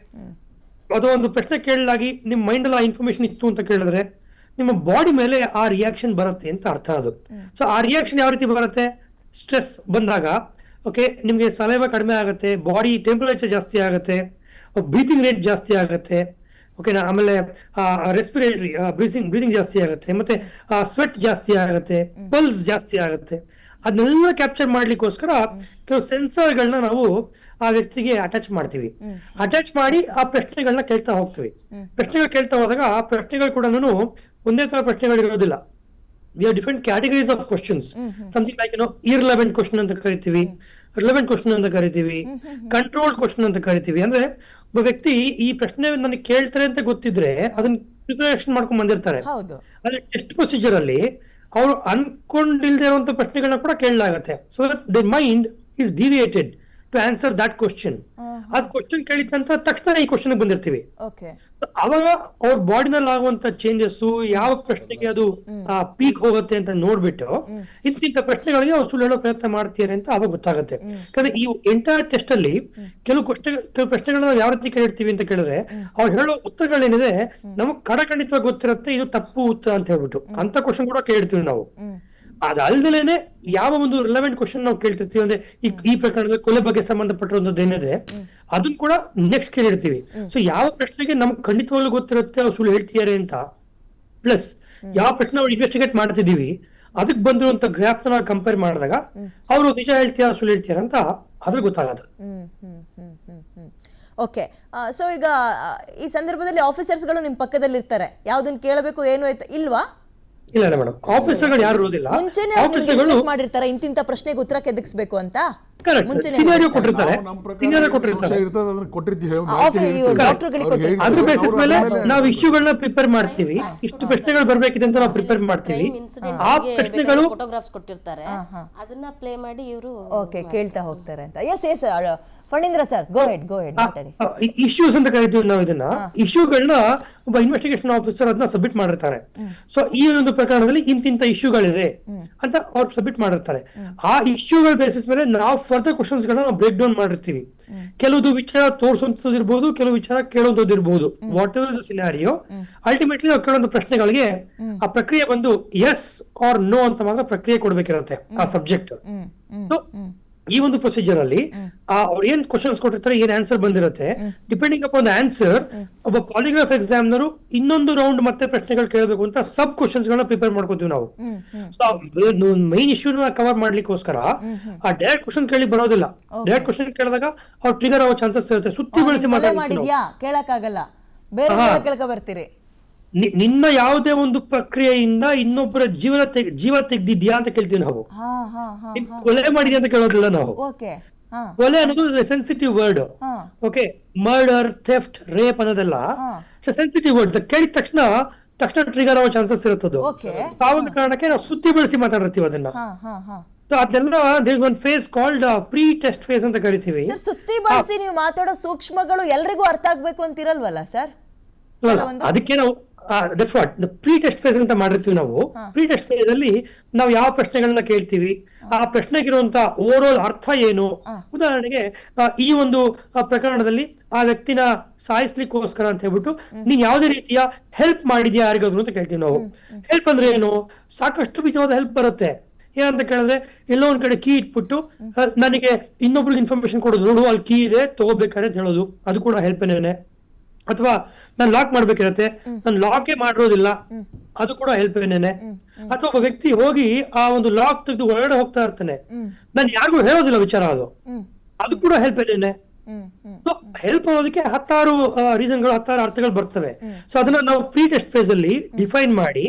ಅಥವಾ ಒಂದು ಪ್ರಶ್ನೆ ಕೇಳಲಾಗಿ ನಿಮ್ಮ ಮೈಂಡ್ ಅಲ್ಲಿ ಆ ಇನ್ಫಾರ್ಮೇಶನ್ ಇತ್ತು ಅಂತ ಕೇಳಿದ್ರೆ ನಿಮ್ಮ ಬಾಡಿ ಮೇಲೆ ಆ ರಿಯಾಕ್ಷನ್ ಬರುತ್ತೆ ಅಂತ ಅರ್ಥ ಅದು. ಸೊ ಆ ರಿಯಾಕ್ಷನ್ ಯಾವ ರೀತಿ ಬರುತ್ತೆ? ಸ್ಟ್ರೆಸ್ ಬಂದಾಗ ಓಕೆ ನಿಮಗೆ ಸಲೈವ ಕಡಿಮೆ ಆಗುತ್ತೆ, ಬಾಡಿ ಟೆಂಪರೇಚರ್ ಜಾಸ್ತಿ ಆಗುತ್ತೆ, ಬ್ರೀತಿಂಗ್ ರೇಟ್ ಜಾಸ್ತಿ ಆಗುತ್ತೆ, ಓಕೆನಾ, ಆಮೇಲೆ ರೆಸ್ಪಿರೇಟರಿ ಬ್ರೀದಿಂಗ್ ಜಾಸ್ತಿ ಆಗುತ್ತೆ, ಮತ್ತೆ ಸ್ವೆಟ್ ಜಾಸ್ತಿ ಆಗುತ್ತೆ, ಪಲ್ಸ್ ಜಾಸ್ತಿ ಆಗುತ್ತೆ. ಅದನ್ನೆಲ್ಲ ಕ್ಯಾಪ್ಚರ್ ಮಾಡ್ಲಿಕ್ಕೋಸ್ಕರ ಕೆಲವು ಸೆನ್ಸರ್ಗಳನ್ನ ನಾವು ಆ ವ್ಯಕ್ತಿಗೆ ಅಟ್ಯಾಚ್ ಮಾಡ್ತೀವಿ. ಅಟ್ಯಾಚ್ ಮಾಡಿ ಆ ಪ್ರಶ್ನೆಗಳನ್ನ ಕೇಳ್ತಾ ಹೋಗ್ತೀವಿ. ಪ್ರಶ್ನೆಗಳು ಕೇಳ್ತಾ ಹೋದಾಗ ಆ ಪ್ರಶ್ನೆಗಳು ಕೂಡ ಒಂದೇ ತರ ಪ್ರಶ್ನೆಗಳು ಇರೋದಿಲ್ಲ. We have different categories of questions. Something like irrelevant question ಅಂತ ಕರಿತೀವಿ, ರಿಲೆವೆಂಟ್ ಕ್ವಶನ್ ಅಂತ ಕರಿತೀವಿ, ಕಂಟ್ರೋಲ್ಡ್ ಕ್ವಶನ್ ಅಂತ ಕರಿತೀವಿ. ಅಂದ್ರೆ ಒಬ್ಬ ವ್ಯಕ್ತಿ ಈ ಪ್ರಶ್ನೆ ನನಗೆ ಕೇಳ್ತಾರೆ ಅಂತ ಗೊತ್ತಿದ್ರೆ ಅದನ್ನ ಪ್ರಿಪರೇಷನ್ ಮಾಡ್ಕೊಂಡ್ ಬಂದಿರ್ತಾರೆ. ಆದ್ರೆ ಟೆಸ್ಟ್ ಪ್ರೊಸೀಜರ್ ಅಲ್ಲಿ ಅವರು ಅನ್ಕೊಂಡಿಲ್ದೇ ಇರುವಂತ ಪ್ರಶ್ನೆಗಳನ್ನ ಕೂಡ ಕೇಳಲಾಗತ್ತೆ. So that the mind is deviated to answer that question. ಅದ್ ಕ್ವಶನ್ ಕೇಳಿದ ನಂತರ ತಕ್ಷಣ ಈ ಕ್ವಶನ್ ಬಂದಿರ್ತೀವಿ. ಅವಾಗ ಅವ್ರ ಬಾಡಿನಲ್ಲಿ ಆಗುವಂತ ಚೇಂಜಸ್, ಯಾವ ಪ್ರಶ್ನೆಗೆ ಅದು ಪೀಕ್ ಹೋಗುತ್ತೆ ಅಂತ ನೋಡ್ಬಿಟ್ಟು ಇಂತಿಂತ ಪ್ರಶ್ನೆಗಳಿಗೆ ಅವ್ರು ಸುಳ್ಳು ಹೇಳೋ ಪ್ರಯತ್ನ ಮಾಡ್ತಾರೆ ಅಂತ ಅವಾಗ ಗೊತ್ತಾಗುತ್ತೆ. ಯಾಕಂದ್ರೆ ಈ ಎಂಟೈರ್ ಟೆಸ್ಟ್ ಅಲ್ಲಿ ಕೆಲವು ಪ್ರಶ್ನೆಗಳನ್ನ ನಾವು ಯಾವ ರೀತಿ ಕೇಳಿರ್ತೀವಿ ಅಂತ ಕೇಳಿದ್ರೆ ಅವ್ರು ಹೇಳೋ ಉತ್ತರಗಳೇನಿದೆ ನಮಗ್ ಖಂಡಿತವಾಗಿ ಗೊತ್ತಿರುತ್ತೆ ಇದು ತಪ್ಪು ಉತ್ತರ ಅಂತ ಹೇಳ್ಬಿಟ್ಟು ಅಂತ ಕ್ವಶನ್ ಕೂಡ ಕೇಳಿರ್ತೀವಿ ನಾವು. ಅದಲ್ದಲೇನೆ ಯಾವ ಒಂದು ರಿಲೆವೆಂಟ್ ಕ್ವಶನ್ ನಾವು ಕೇಳ್ತಿರ್ತೀವಿ ಅಂದ್ರೆ ಈ ಪ್ರಕರಣದ ಕೊಲೆ ಬಗ್ಗೆ ಸಂಬಂಧಪಟ್ಟಿರುವಂತದ್ದು ಏನಿದೆ ಅದನ್ನ ಕೂಡ ನೆಕ್ಸ್ಟ್ ಕೇಳಿರ್ತೀವಿ. ಸೊ ಯಾವ ಪ್ರಶ್ನೆಗೆ ನಮ್ಗೆ ಖಂಡಿತವಾಗ್ಲೂ ಗೊತ್ತಿರುತ್ತೆ ಅವ್ರು ಸುಳ್ಳು ಹೇಳ್ತಿದ್ದಾರೆ ಅಂತ. ಪ್ಲಸ್ ಯಾವ ಪ್ರಶ್ನೆ ನಾವು ಇನ್ವೆಸ್ಟಿಗೇಟ್ ಮಾಡ್ತಿದೀವಿ ಅದಕ್ಕೆ ಬಂದಿರುವಂತ ಗ್ರಾಫ್ ನಾವು ಕಂಪೇರ್ ಮಾಡಿದಾಗ ಅವರು ನಿಜ ಹೇಳ್ತೀರಾ ಸುಳ್ಳು ಹೇಳ್ತೀರಾ ಅಂತ ಅದ್ರ ಗೊತ್ತಾಗದು. ಓಕೆ, ಸೊ ಈಗ ಈ ಸಂದರ್ಭದಲ್ಲಿ ಆಫೀಸರ್ಸ್ಗಳು ನಿಮ್ಮ ಪಕ್ಕದಲ್ಲಿ ಇರ್ತಾರೆ, ಯಾವ್ದನ್ನ ಕೇಳಬೇಕು ಏನು ಇಲ್ವಾ? ಇಲ್ಲ ಮೇಡಮ್, ಆಫೀಸರ್ಗಳು ಯಾರು ಇರೋದಿಲ್ಲ. ಮುಂಚೆನೆ ಮಾಡಿರ್ತಾರೆ ಇಂತಿಂತ ಪ್ರಶ್ನೆಗೆ ಉತ್ತರ ಕೆದಗಿಸ್ಬೇಕು ಅಂತ. ಸಿನಾರಿಯೋ ಕೊಟ್ಟಿರ್ತಾರೆ, ಅದ್ರ ಬೇಸಿಸ್ ಮೇಲೆ ನಾವು ಇಶ್ಯೂಗಳನ್ನ ಪ್ರಿಪೇರ್ ಮಾಡ್ತೀವಿ. ಇಷ್ಟು ಪ್ರಶ್ನೆಗಳು ಬರ್ಬೇಕಿದೆ ಅಂತ ನಾವು ಪ್ರಿಪೇರ್ ಮಾಡ್ತೀವಿ. ಆ ಪ್ರಶ್ನೆಗಳು ಫೋಟೋಗ್ರಾಫ್ಸ್ ಕೊಟ್ಟಿರ್ತಾರೆ, ಅದನ್ನ ಪ್ಲೇ ಮಾಡಿ ಇವರು ಓಕೆ ಕೇಳ್ತಾ ಹೋಗ್ತಾರೆ ಅಂತ. ಎಸ್ ಎಸ್ ಫಣೀಂದ್ರ ಸರ್, ಗೋ ಹೆಡ್ ಮಾತಾಡಿ. ಇಶ್ಯೂಸ್ ಅಂತ ಕರಿತೀವಿ ನಾವು ಇದನ್ನ. ಇಶ್ಯೂಗಳನ್ನ ಒಬ್ಬ ಇನ್ವೆಸ್ಟಿಗೇಷನ್ ಆಫೀಸರ್ ಅದನ್ನ ಸಬ್ಮಿಟ್ ಮಾಡಿರ್ತಾರೆ. ಸೊ ಈ ಒಂದು ಪ್ರಕರಣದಲ್ಲಿ ಇಂತಿಂತ ಇಶ್ಯೂಗಳಿದೆ ಅಂತ ಅವ್ರು ಸಬ್ಮಿಟ್ ಮಾಡಿರ್ತಾರೆ. ಆ ಇಶ್ಯೂಗಳ ಬೇಸಿಸ್ ಮೇಲೆ ನಾವು ಫರ್ದರ್ ಕ್ವಶನ್ಸ್ ಗಳನ್ನ ಬ್ರೇಕ್ ಡೌನ್ ಮಾಡಿರ್ತೀವಿ. ಕೆಲವು ವಿಚಾರ ತೋರಿಸುವಂತದ್ದು ಇರ್ಬೋದು, ಕೆಲವು ವಿಚಾರ ಕೇಳುವಂತದ್ದು ಇರ್ಬೋದು. What ever the scenario, ultimately ನಾವು ಕೇಳುವಂತ ಪ್ರಶ್ನೆಗಳಿಗೆ ಆ ಪ್ರಕ್ರಿಯೆ ಬಂದು ಎಸ್ ಆರ್ ನೋ ಅಂತ ಮಾತ್ರ ಪ್ರಕ್ರಿಯೆ ಕೊಡ್ಬೇಕಿರುತ್ತೆ ಆ ಸಬ್ಜೆಕ್ಟ್. ಈ ಒಂದು ಪ್ರೊಸೀಜರ್ ಅಲ್ಲಿ ಅವ್ರು ಏನ್ ಕ್ವಶನ್ಸ್ ಕೊಟ್ಟಿರ್ತಾರೆ, ಏನ್ ಆನ್ಸರ್ ಬಂದಿರುತ್ತೆ, ಡಿಪೆಂಡಿಂಗ್ ಅಪಾನ್ ದ ಆನ್ಸರ್ ಒಬ್ಬ ಪಾಲಿಗ್ರಾಫ್ ಎಕ್ಸಾಮ್ನರು ಇನ್ನೊಂದು ರೌಂಡ್ ಮತ್ತೆ ಪ್ರಶ್ನೆಗಳು ಕೇಳಬೇಕು ಅಂತ ಸಬ್ ಕ್ವಶನ್ಸ್ ಗಳನ್ನ ಪ್ರಿಪೇರ್ ಮಾಡ್ಕೋತೀವಿ ನಾವು. ಮೈನ್ ಇಶ್ಯೂನ ಕವರ್ ಮಾಡ್ಲಿಕ್ಕೋಸ್ಕರ ಆ ಡೈರೆಕ್ಟ್ ಕ್ವಶನ್ ಕೇಳಿ ಬರೋದಿಲ್ಲ. ಡೈರೆಕ್ಟ್ ಕ್ವಶನ್ ಕೇಳಿದಾಗ ಅವ್ರು ಟ್ರಿಗರ್ ಆಗೋ ಚಾನ್ಸಸ್ ಇರುತ್ತೆ. ಸುತ್ತಿ ಬೆಳೆಸಿ ಮಾಡಿದ್ಯಾ ಕೇಳಕ್ಕಾಗಲ್ಲ, ಬೇರೆ ಕೇಳಕ ಬರ್ತೀರಿ. ನಿನ್ನ ಯಾವುದೇ ಒಂದು ಪ್ರಕ್ರಿಯೆಯಿಂದ ಇನ್ನೊಬ್ಬರ ಜೀವ ತೆಗ್ದಿದ್ಯಾ ಅಂತ ಕೇಳ್ತೀವಿ ನಾವು. ಕೊಲೆ ಮಾಡಿದ್ಯಾ ಅಂತ ಕೇಳೋದಿಲ್ಲ ನಾವು. ಕೊಲೆ ಅನ್ನೋದು sensitive word. Okay, murder, theft, rape ಅನ್ನೋದೆಲ್ಲ ಸೆನ್ಸಿಟಿವ್ ವರ್ಡ್. ಕೇಳಿದ ತಕ್ಷಣ ಟ್ರಿಗರ್ ಆಗೋ ಚಾನ್ಸಸ್ ಇರುತ್ತದು. ಆ ಒಂದು ಕಾರಣಕ್ಕೆ ನಾವು ಸುತ್ತಿ ಬೆಳೆಸಿ ಮಾತಾಡಿರ್ತೀವಿ ಅದನ್ನ. ಅದೆಲ್ಲ ಒಂದು phase called pre test phase ಅಂತ ಕರಿತೀವಿ. ಸುತ್ತಿ ಬಳಸಿ ನೀವು ಮಾತಾಡೋ ಸೂಕ್ಷ್ಮಗಳು ಎಲ್ರಿಗೂ ಅರ್ಥ ಆಗ್ಬೇಕು ಅಂತಿರಲ್ವಲ್ಲ ಸರ್? ಅದಕ್ಕೆ ನಾವು ಪ್ರೀ ಟೆಸ್ಟ್ ಫೇಸ್ ಅಂತ ಮಾಡಿರ್ತೀವಿ ನಾವು. ಪ್ರೀ ಟೆಸ್ಟ್ ಫೇಸ್ ಅಲ್ಲಿ ನಾವು ಯಾವ ಪ್ರಶ್ನೆಗಳನ್ನ ಕೇಳ್ತೀವಿ, ಆ ಪ್ರಶ್ನೆಗಿರುವಂತ ಓವರ್ ಆಲ್ ಅರ್ಥ ಏನು. ಉದಾಹರಣೆಗೆ ಈ ಒಂದು ಪ್ರಕರಣದಲ್ಲಿ ಆ ವ್ಯಕ್ತಿನ ಸಾಯಿಸ್ಲಿಕ್ಕೋಸ್ಕರ ಅಂತ ಹೇಳ್ಬಿಟ್ಟು ನೀನ್ ಯಾವುದೇ ರೀತಿಯ ಹೆಲ್ಪ್ ಮಾಡಿದ್ಯಾ ಯಾರಿಗಾದ್ರು ಅಂತ ಕೇಳ್ತೀವಿ ನಾವು. ಹೆಲ್ಪ್ ಅಂದ್ರೆ ಏನು? ಸಾಕಷ್ಟು ವಿಧವಾದ ಹೆಲ್ಪ್ ಬರುತ್ತೆ. ಏನಂತ ಕೇಳಿದ್ರೆ, ಎಲ್ಲೋ ಒಂದ್ ಕಡೆ ಕೀ ಇಟ್ಬಿಟ್ಟು ನನಗೆ ಇನ್ನೊಬ್ರಿಗೆ ಇನ್ಫಾರ್ಮೇಶನ್ ಕೊಡೋದು, ನೋಡು ಅಲ್ಲಿ ಕೀ ಇದೆ ತಗೋಬೇಕಾರೆ ಅಂತ ಹೇಳೋದು, ಅದು ಕೂಡ ಹೆಲ್ಪ್ ಏನೇನೆ. ಅಥವಾ ನಾನು ಲಾಕ್ ಮಾಡ್ಬೇಕಿರತ್ತೆ, ನಾನು ಲಾಕೇ ಮಾಡಿರೋದಿಲ್ಲ, ಅದು ಕೂಡ ಹೆಲ್ಪ್ ಏನೇನೆ. ಅಥವಾ ಒಬ್ಬ ವ್ಯಕ್ತಿ ಹೋಗಿ ಆ ಒಂದು ಲಾಕ್ ತೆಗೆದು ಹೊರಗಡೆ ಹೋಗ್ತಾ ಇರ್ತಾನೆ, ನಾನು ಯಾರಿಗೂ ಹೇಳೋದಿಲ್ಲ ವಿಚಾರ, ಅದು ಕೂಡ ಹೆಲ್ಪ್ ಏನೇನೆ. ಹೆಲ್ಪ್ ಅನ್ನೋದಕ್ಕೆ 10 ರೀಸನ್ಗಳು, 10 ಅರ್ಥಗಳು ಬರ್ತವೆ. ಸೊ ಅದನ್ನ ನಾವು ಪ್ರೀ ಟೆಸ್ಟ್ ಫೇಸ್ ಅಲ್ಲಿ ಡಿಫೈನ್ ಮಾಡಿ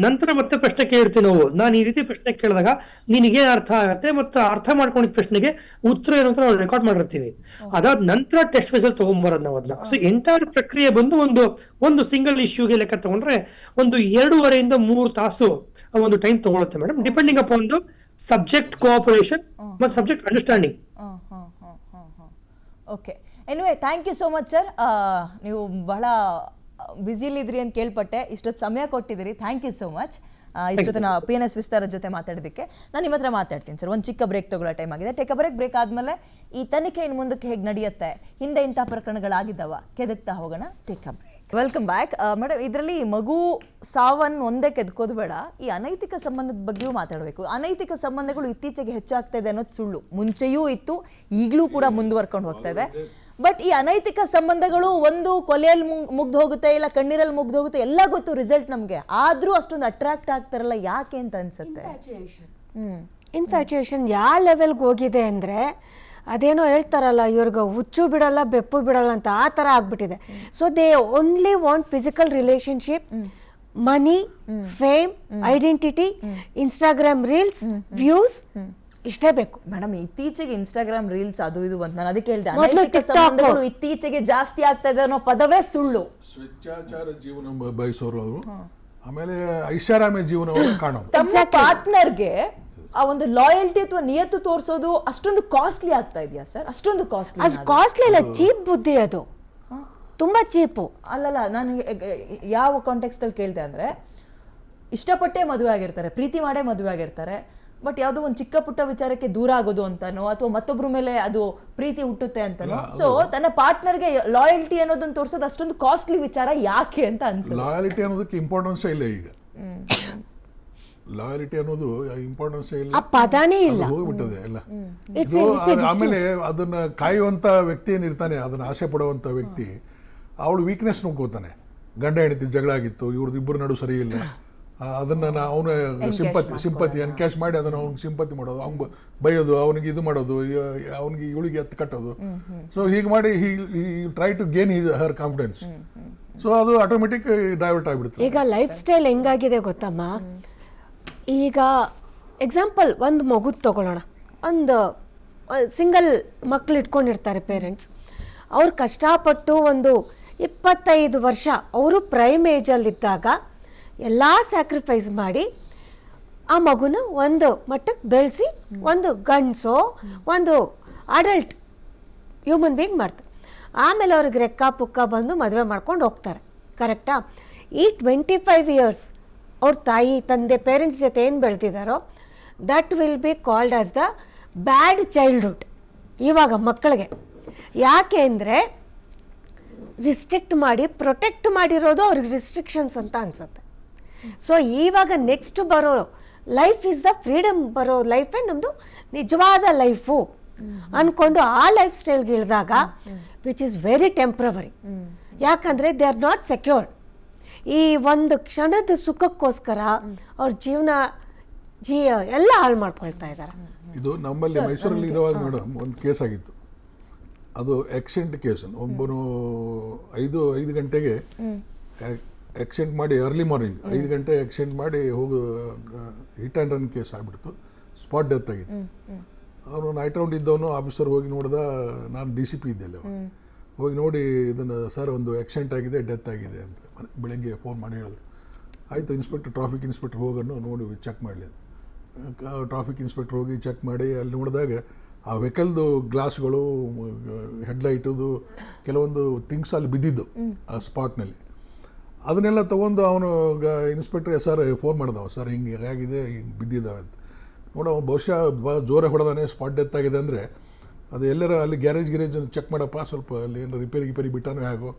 ನಂತರ ಮತ್ತೆ ಪ್ರಶ್ನೆ ಕೇಳ್ತೀವಿ ನಾವು. ನಾನು ಈ ರೀತಿ ಪ್ರಶ್ನೆ ಕೇಳಿದಾಗ ನಿನಗೆ ಅರ್ಥ ಆಗತ್ತೆ, ಮತ್ತೆ ಅರ್ಥ ಮಾಡ್ಕೊಂಡಿದ್ದ ಪ್ರಶ್ನೆಗೆ ಉತ್ತರ ಏನು ಅಂತ ನಾವು ರೆಕಾರ್ಡ್ ಮಾಡಿರ್ತೀವಿ. ಅದಾದ ನಂತರ ಟೆಸ್ಟ್ ಫೇಸ್ ಅಲ್ಲಿ ತಗೊಂಡ್ಬರೋದು ನಾವು ಅದನ್ನ. ಸೊ ಎಂಟೈರ್ ಪ್ರಕ್ರಿಯೆ ಬಂದು ಒಂದು ಸಿಂಗಲ್ ಇಶ್ಯೂಗೆ ಲೆಕ್ಕ ತಗೊಂಡ್ರೆ ಒಂದು 2.5 ಇಂದ 3 ತಾಸು ಒಂದು ಟೈಮ್ ತಗೊಳುತ್ತೆ madam, depending upon the subject cooperation ಮತ್ತು subject understanding. Okay, anyway thank you so much sir. ನೀವು ಬಹಳ ಬ್ಯುಸಿಲಿದ್ರಿ ಅಂತ ಕೇಳ್ಪಟ್ಟೆ, ಇಷ್ಟೊತ್ತು ಸಮಯ ಕೊಟ್ಟಿದ್ದೀರಿ. Thank you so much. ಇಷ್ಟೊತ್ತನ PNS ವಿಸ್ತಾರ ಜೊತೆ ಮಾತಾಡೋದಕ್ಕೆ. ನಾನು ನಿಮ್ಮ ಹತ್ರ ಮಾತಾಡ್ತೀನಿ ಸರ್. ಒಂದು ಚಿಕ್ಕ ಬ್ರೇಕ್ ತಗೊಳ್ಳೋ ಟೈಮ್ ಆಗಿದೆ. ಟೇಕ್ ಅ ಬ್ರೇಕ್ ಆದಮೇಲೆ ಈ ತನಿಖೆ ಇನ್ನು ಮುಂದಕ್ಕೆ ಹೇಗೆ ನಡೆಯುತ್ತೆ, ಹಿಂದೆ ಇಂಥ ಪ್ರಕರಣಗಳಾಗಿದ್ದಾವ, ಕೆದಕ್ತಾ ಹೋಗೋಣ. Take a break. Welcome back madam. ಇದರಲ್ಲಿ ಮಗು ಸಾವನ್ನು ಒಂದೇ ಕೆದ್ಕೋದು ಬೇಡ, ಈ ಅನೈತಿಕ ಸಂಬಂಧದ ಬಗ್ಗೆಯೂ ಮಾತಾಡಬೇಕು. ಅನೈತಿಕ ಸಂಬಂಧಗಳು ಇತ್ತೀಚೆಗೆ ಹೆಚ್ಚಾಗ್ತಾ ಇದೆ ಅನ್ನೋದು ಸುಳ್ಳು. ಮುಂಚೆಯೂ ಇತ್ತು, ಈಗಲೂ ಕೂಡ ಮುಂದುವರ್ಕೊಂಡು ಹೋಗ್ತಾ ಇದೆ. ಬಟ್ ಈ ಅನೈತಿಕ ಸಂಬಂಧಗಳು ಒಂದು ಕೊಲೆಯಲ್ಲಿ ಮುಗ್ದು ಹೋಗುತ್ತೆ, ಇಲ್ಲ ಕಣ್ಣೀರಲ್ಲಿ ಮುಗ್ದು ಹೋಗುತ್ತೆ, ಎಲ್ಲ ಗೊತ್ತು ರಿಸಲ್ಟ್ ನಮಗೆ. ಆದರೂ ಅಷ್ಟೊಂದು ಅಟ್ರಾಕ್ಟ್ ಆಗ್ತಾರಲ್ಲ, ಯಾಕೆ ಅಂತ ಅನ್ಸುತ್ತೆ? ಇನ್ಫ್ಯಾಚುಯೇಷನ್ ಯಾವ ಲೆವೆಲ್ಗೆ ಹೋಗಿದೆ ಅಂದರೆ, ಅದೇನೋ ಹೇಳ್ತಾರಲ್ಲ, ಇವ್ರಿಗೆ ಹುಚ್ಚು ಬಿಡಲ್ಲ ಬೆಪ್ಪು ಬಿಡಲ್ಲ ಅಂತ, ಆ ಥರ ಆಗ್ಬಿಟ್ಟಿದೆ. So they only want physical relationship, money, fame, identity, Instagram reels, views, ಇಷ್ಟೇ ಬೇಕು ಮೇಡಮ್. ಇತ್ತೀಚೆಗೆ ಇನ್ಸ್ಟಾಗ್ರಾಮ್ ರೀಲ್ಸ್ ಅದು ಇದು ಅಂತ ನಾನು ಅದಕ್ಕೆ ಹೇಳಿದೆ, ಅನೈತಿಕ ಸಂಬಂಧಗಳು ಇತ್ತೀಚೆಗೆ ಜಾಸ್ತಿ ಆಗ್ತಾ ಇದೆ ಅನ್ನೋ ಪದವೇ ಸುಳ್ಳು. ಸ್ವೇಚ್ಛಾಚಾರ ಜೀವನ ಬಯಸೋರು, ಆಮೇಲೆ ಐಷಾರಾಮಿ ಜೀವನವನ್ನು ಕಾಣೋದು. ತಮ್ಮ ಪಾರ್ಟ್ನರ್ಗೆ ಆ ಒಂದು ಲಾಯಲ್ಟಿ ಅಥವಾ ನಿಯತ್ತು ತೋರಿಸೋದು ಅಷ್ಟೊಂದು ಕಾಸ್ಟ್ಲಿ ಆಗ್ತಾ ಇದೆಯಾ ಸರ್? ಅಷ್ಟೊಂದು ಕಾಸ್ಟ್ಲಿ ಅಲ್ಲ, ಚೀಪ್ ಬುದ್ಧಿ ಅದು, ತುಂಬಾ ಚೀಪು. ಅಲ್ಲಲ್ಲ, ನಾನು ಯಾವ ಕಾಂಟೆಕ್ಸ್ಟ್ ಅಲ್ಲಿ ಕೇಳ್ದೆ ಅಂದ್ರೆ, ಇಷ್ಟಪಟ್ಟೆ ಮದುವೆ ಆಗಿರ್ತಾರೆ, ಪ್ರೀತಿ ಮಾಡೇ ಮದುವೆ ಆಗಿರ್ತಾರೆ, ಬಟ್ ಯಾವುದೋ ಒಂದು ಚಿಕ್ಕ ಪುಟ್ಟ ವಿಚಾರಕ್ಕೆ ದೂರ ಆಗೋದು ಅಂತಾನೋ, ಅಥವಾ ಮತ್ತೊಬ್ಬರ ಮೇಲೆ ಅದು ಪ್ರೀತಿ ಹುಟ್ಟುತ್ತೆ ಅಂತಾನೋ. ಸೊ ತನ್ನ ಪಾರ್ಟ್ನರ್ಗೆ ಲಾಯಲ್ಟಿ ಅನ್ನೋದನ್ನ ತೋರಿಸೋದು ಅಷ್ಟೊಂದು ಕಾಸ್ಟ್ಲಿ ವಿಚಾರ ಯಾಕೆ ಅಂತ ಅನ್ಸುತ್ತೆ. ಲಾಯಲ್ಟಿ ಅನ್ನೋದಕ್ಕೆ ಇಂಪಾರ್ಟೆನ್ಸ್ ಇಲ್ಲ ಈಗ. ಲಾಯಲ್ಟಿ ಅನ್ನೋದು ಇಂಪಾರ್ಟೆನ್ಸ್ ಇಲ್ಲ, ಪದಾನೇ ಇಲ್ಲ, ಹೋಗ್ಬಿಟ್ಟದೆ ಎಲ್ಲ. ಆಮೇಲೆ ಅದನ್ನ ಕಾಯುವಂತ ವ್ಯಕ್ತಿ ಏನಿರ್ತಾನೆ, ಅದನ್ನ ಆಸೆ ಪಡುವಂತ ವ್ಯಕ್ತಿ, ಅವಳು ವೀಕ್ನೆಸ್ ನೋಡ್ಕೋತಾನೆ. ಗಂಡ ಹೆಂಡತಿ ಜಗಳ ಆಗಿತ್ತು, ಇವ್ರದ್ದು ಇಬ್ಬರು ನಡು ಸರಿ ಇಲ್ಲ, ಅದನ್ನು ಅವನ ಸಿಂಪತಿ ಎನ್ಕ್ಯಾಶ್ ಮಾಡಿ ಅದನ್ನು ಅವ್ನಿಗೆ ಸಿಂಪತಿ ಮಾಡೋದು, ಅವ್ನಿಗೆ ಬೈಯೋದು, ಅವನಿಗೆ ಇದು ಮಾಡೋದು, ಅವನಿಗೆ ಇವಳಿಗೆ ಎತ್ತು ಕಟ್ಟೋದು. ಸೊ ಹೀಗೆ ಮಾಡಿ he try to gain her confidence. So ಅದು ಆಟೋಮೆಟಿಕ್ ಡೈವರ್ಟ್ ಆಗಿಬಿಡುತ್ತೆ. ಈಗ ಲೈಫ್ ಸ್ಟೈಲ್ ಹೆಂಗಾಗಿದೆ ಗೊತ್ತಮ್ಮ, ಈಗ ಎಕ್ಸಾಂಪಲ್ ಒಂದು ಮಗು ತಗೊಳ್ಳೋಣ, ಒಂದು ಸಿಂಗಲ್ ಮಕ್ಕಳು ಇಟ್ಕೊಂಡಿರ್ತಾರೆ ಪೇರೆಂಟ್ಸ್. ಅವ್ರು ಕಷ್ಟಪಟ್ಟು ಒಂದು 25 ವರ್ಷ ಅವರು ಪ್ರೈಮ್ ಏಜಲ್ಲಿದ್ದಾಗ ಎಲ್ಲ ಸ್ಯಾಕ್ರಿಫೈಸ್ ಮಾಡಿ ಆ ಮಗುನ ಒಂದು ಮಟ್ಟಕ್ಕೆ ಬೆಳೆಸಿ ಒಂದು ಗಂಡಸೋ ಒಂದು ಅಡಲ್ಟ್ ಹ್ಯೂಮನ್ ಬೀಯಿಂಗ್ ಮಾಡ್ತಾರೆ. ಆಮೇಲೆ ಅವ್ರಿಗೆ ರೆಕ್ಕ ಪುಕ್ಕ ಬಂದು ಮದುವೆ ಮಾಡ್ಕೊಂಡು ಹೋಗ್ತಾರೆ. ಕರೆಕ್ಟಾ? ಈ 25 ಇಯರ್ಸ್ ಅವ್ರ ತಾಯಿ ತಂದೆ ಪೇರೆಂಟ್ಸ್ ಜೊತೆ ಏನು ಬೆಳೆದಿದ್ದಾರೋ that will be called as the bad childhood ಇವಾಗ ಮಕ್ಕಳಿಗೆ. ಯಾಕೆ ಅಂದರೆ ರಿಸ್ಟ್ರಿಕ್ಟ್ ಮಾಡಿ ಪ್ರೊಟೆಕ್ಟ್ ಮಾಡಿರೋದು ಅವ್ರಿಗೆ ರಿಸ್ಟ್ರಿಕ್ಷನ್ಸ್ ಅಂತ ಅನ್ಸುತ್ತೆ. ಸೊ ಇವಾಗ ನೆಕ್ಸ್ಟ್ ಬರೋ ಲೈಫ್ ಇಸ್ ದ ಫ್ರೀಡಮ್, ಬರೋ ಲೈಫೇ ನಮ್ಮದು ನಿಜವಾದ ಲೈಫು ಅಂದ್ಕೊಂಡು ಆ ಲೈಫ್ ಸ್ಟೈಲ್ಗೆ ಇಳಿದಾಗ ವಿಚ್ ಈಸ್ ವೆರಿ ಟೆಂಪ್ರವರಿ. ಯಾಕಂದರೆ ದೇ ಆರ್ ನಾಟ್ ಸೆಕ್ಯೂರ್ಡ್. ಈ ಒಂದು ಕ್ಷಣದ ಸುಖಕ್ಕೋಸ್ಕರ ಅವ್ರ ಜೀವನ ಎಲ್ಲ ಹಾಳು ಮಾಡ್ಕೊಳ್ತಾ ಇದ್ದಾರೆ. ಇದು ನಮ್ಮಲ್ಲಿ ಮೈಸೂರಲ್ಲಿ ಇರುವಾಗ ಮೇಡಮ್ ಒಂದು ಕೇಸ್ ಆಗಿತ್ತು. ಅದು ಆಕ್ಸಿಡೆಂಟ್ ಕೇಸ್. ಒಬ್ಬನು 5 ಗಂಟೆಗೆ ಆಕ್ಸಿಡೆಂಟ್ ಮಾಡಿ, ಅರ್ಲಿ ಮಾರ್ನಿಂಗ್ 5 ಗಂಟೆ ಆಕ್ಸಿಡೆಂಟ್ ಮಾಡಿ ಹೋಗೋ ಹಿಟ್ ಆ್ಯಂಡ್ ರನ್ ಕೇಸ್ ಆಗಿಬಿಡ್ತು. ಸ್ಪಾಟ್ ಡೆತ್ ಆಗಿತ್ತು. ಅವನು ನೈಟ್ ರೌಂಡ್ ಇದ್ದವನು ಆಫೀಸರ್ ಹೋಗಿ ನೋಡ್ದ. ನಾನು DCP ಇದ್ದೆ ಅಲ್ಲಿ. ಹೋಗಿ ನೋಡಿ ಇದನ್ನು ಸರ್ ಒಂದು ಆಕ್ಸಿಡೆಂಟ್ ಆಗಿದೆ, ಡೆತ್ ಆಗಿದೆ ಅಂತ ಬೆಳಗ್ಗೆ ಫೋನ್ ಮಾಡಿ ಹೇಳಿದ್ರು. ಆಯಿತು ಇನ್ಸ್ಪೆಕ್ಟರ್, ಟ್ರಾಫಿಕ್ ಇನ್ಸ್ಪೆಕ್ಟರ್ ಹೋಗೋನು ನೋಡಿ ಚೆಕ್ ಮಾಡಲಿ ಅಂತ. ಟ್ರಾಫಿಕ್ ಇನ್ಸ್ಪೆಕ್ಟರ್ ಹೋಗಿ ಚೆಕ್ ಮಾಡಿ ಅಲ್ಲಿ ನೋಡಿದಾಗ ಆ ವೆಹಿಕಲ್ದು ಗ್ಲಾಸ್ಗಳು, ಹೆಡ್ಲೈಟದು ಕೆಲವೊಂದು ಥಿಂಗ್ಸ್ ಅಲ್ಲಿ ಬಿದ್ದಿದ್ದು ಆ ಸ್ಪಾಟ್ನಲ್ಲಿ. ಅದನ್ನೆಲ್ಲ ತೊಗೊಂಡು ಅವನು ಇನ್ಸ್ಪೆಕ್ಟರ್ ಸರ್ ಫೋನ್ ಮಾಡ್ದವ, ಸರ್ ಹಿಂಗೆ ಆಗಿದೆ, ಹಿಂಗೆ ಬಿದ್ದಿದ್ದಾವೆ ಅಂತ. ನೋಡೋ ಬಹುಶಃ ಜೋರಾಗಿ ಹೊಡೆದಾನೆ, ಸ್ಪಾಟ್ ಡೆತ್ ಆಗಿದೆ ಅಂದರೆ ಅದು ಎಲ್ಲರ ಅಲ್ಲಿ ಗ್ಯಾರೇಜ್ ಚೆಕ್ ಮಾಡಪ್ಪ, ಸ್ವಲ್ಪ ಅಲ್ಲಿ ಏನು ರಿಪೇರಿ ಬಿಟ್ಟಾನೋ ಹೇಗೋ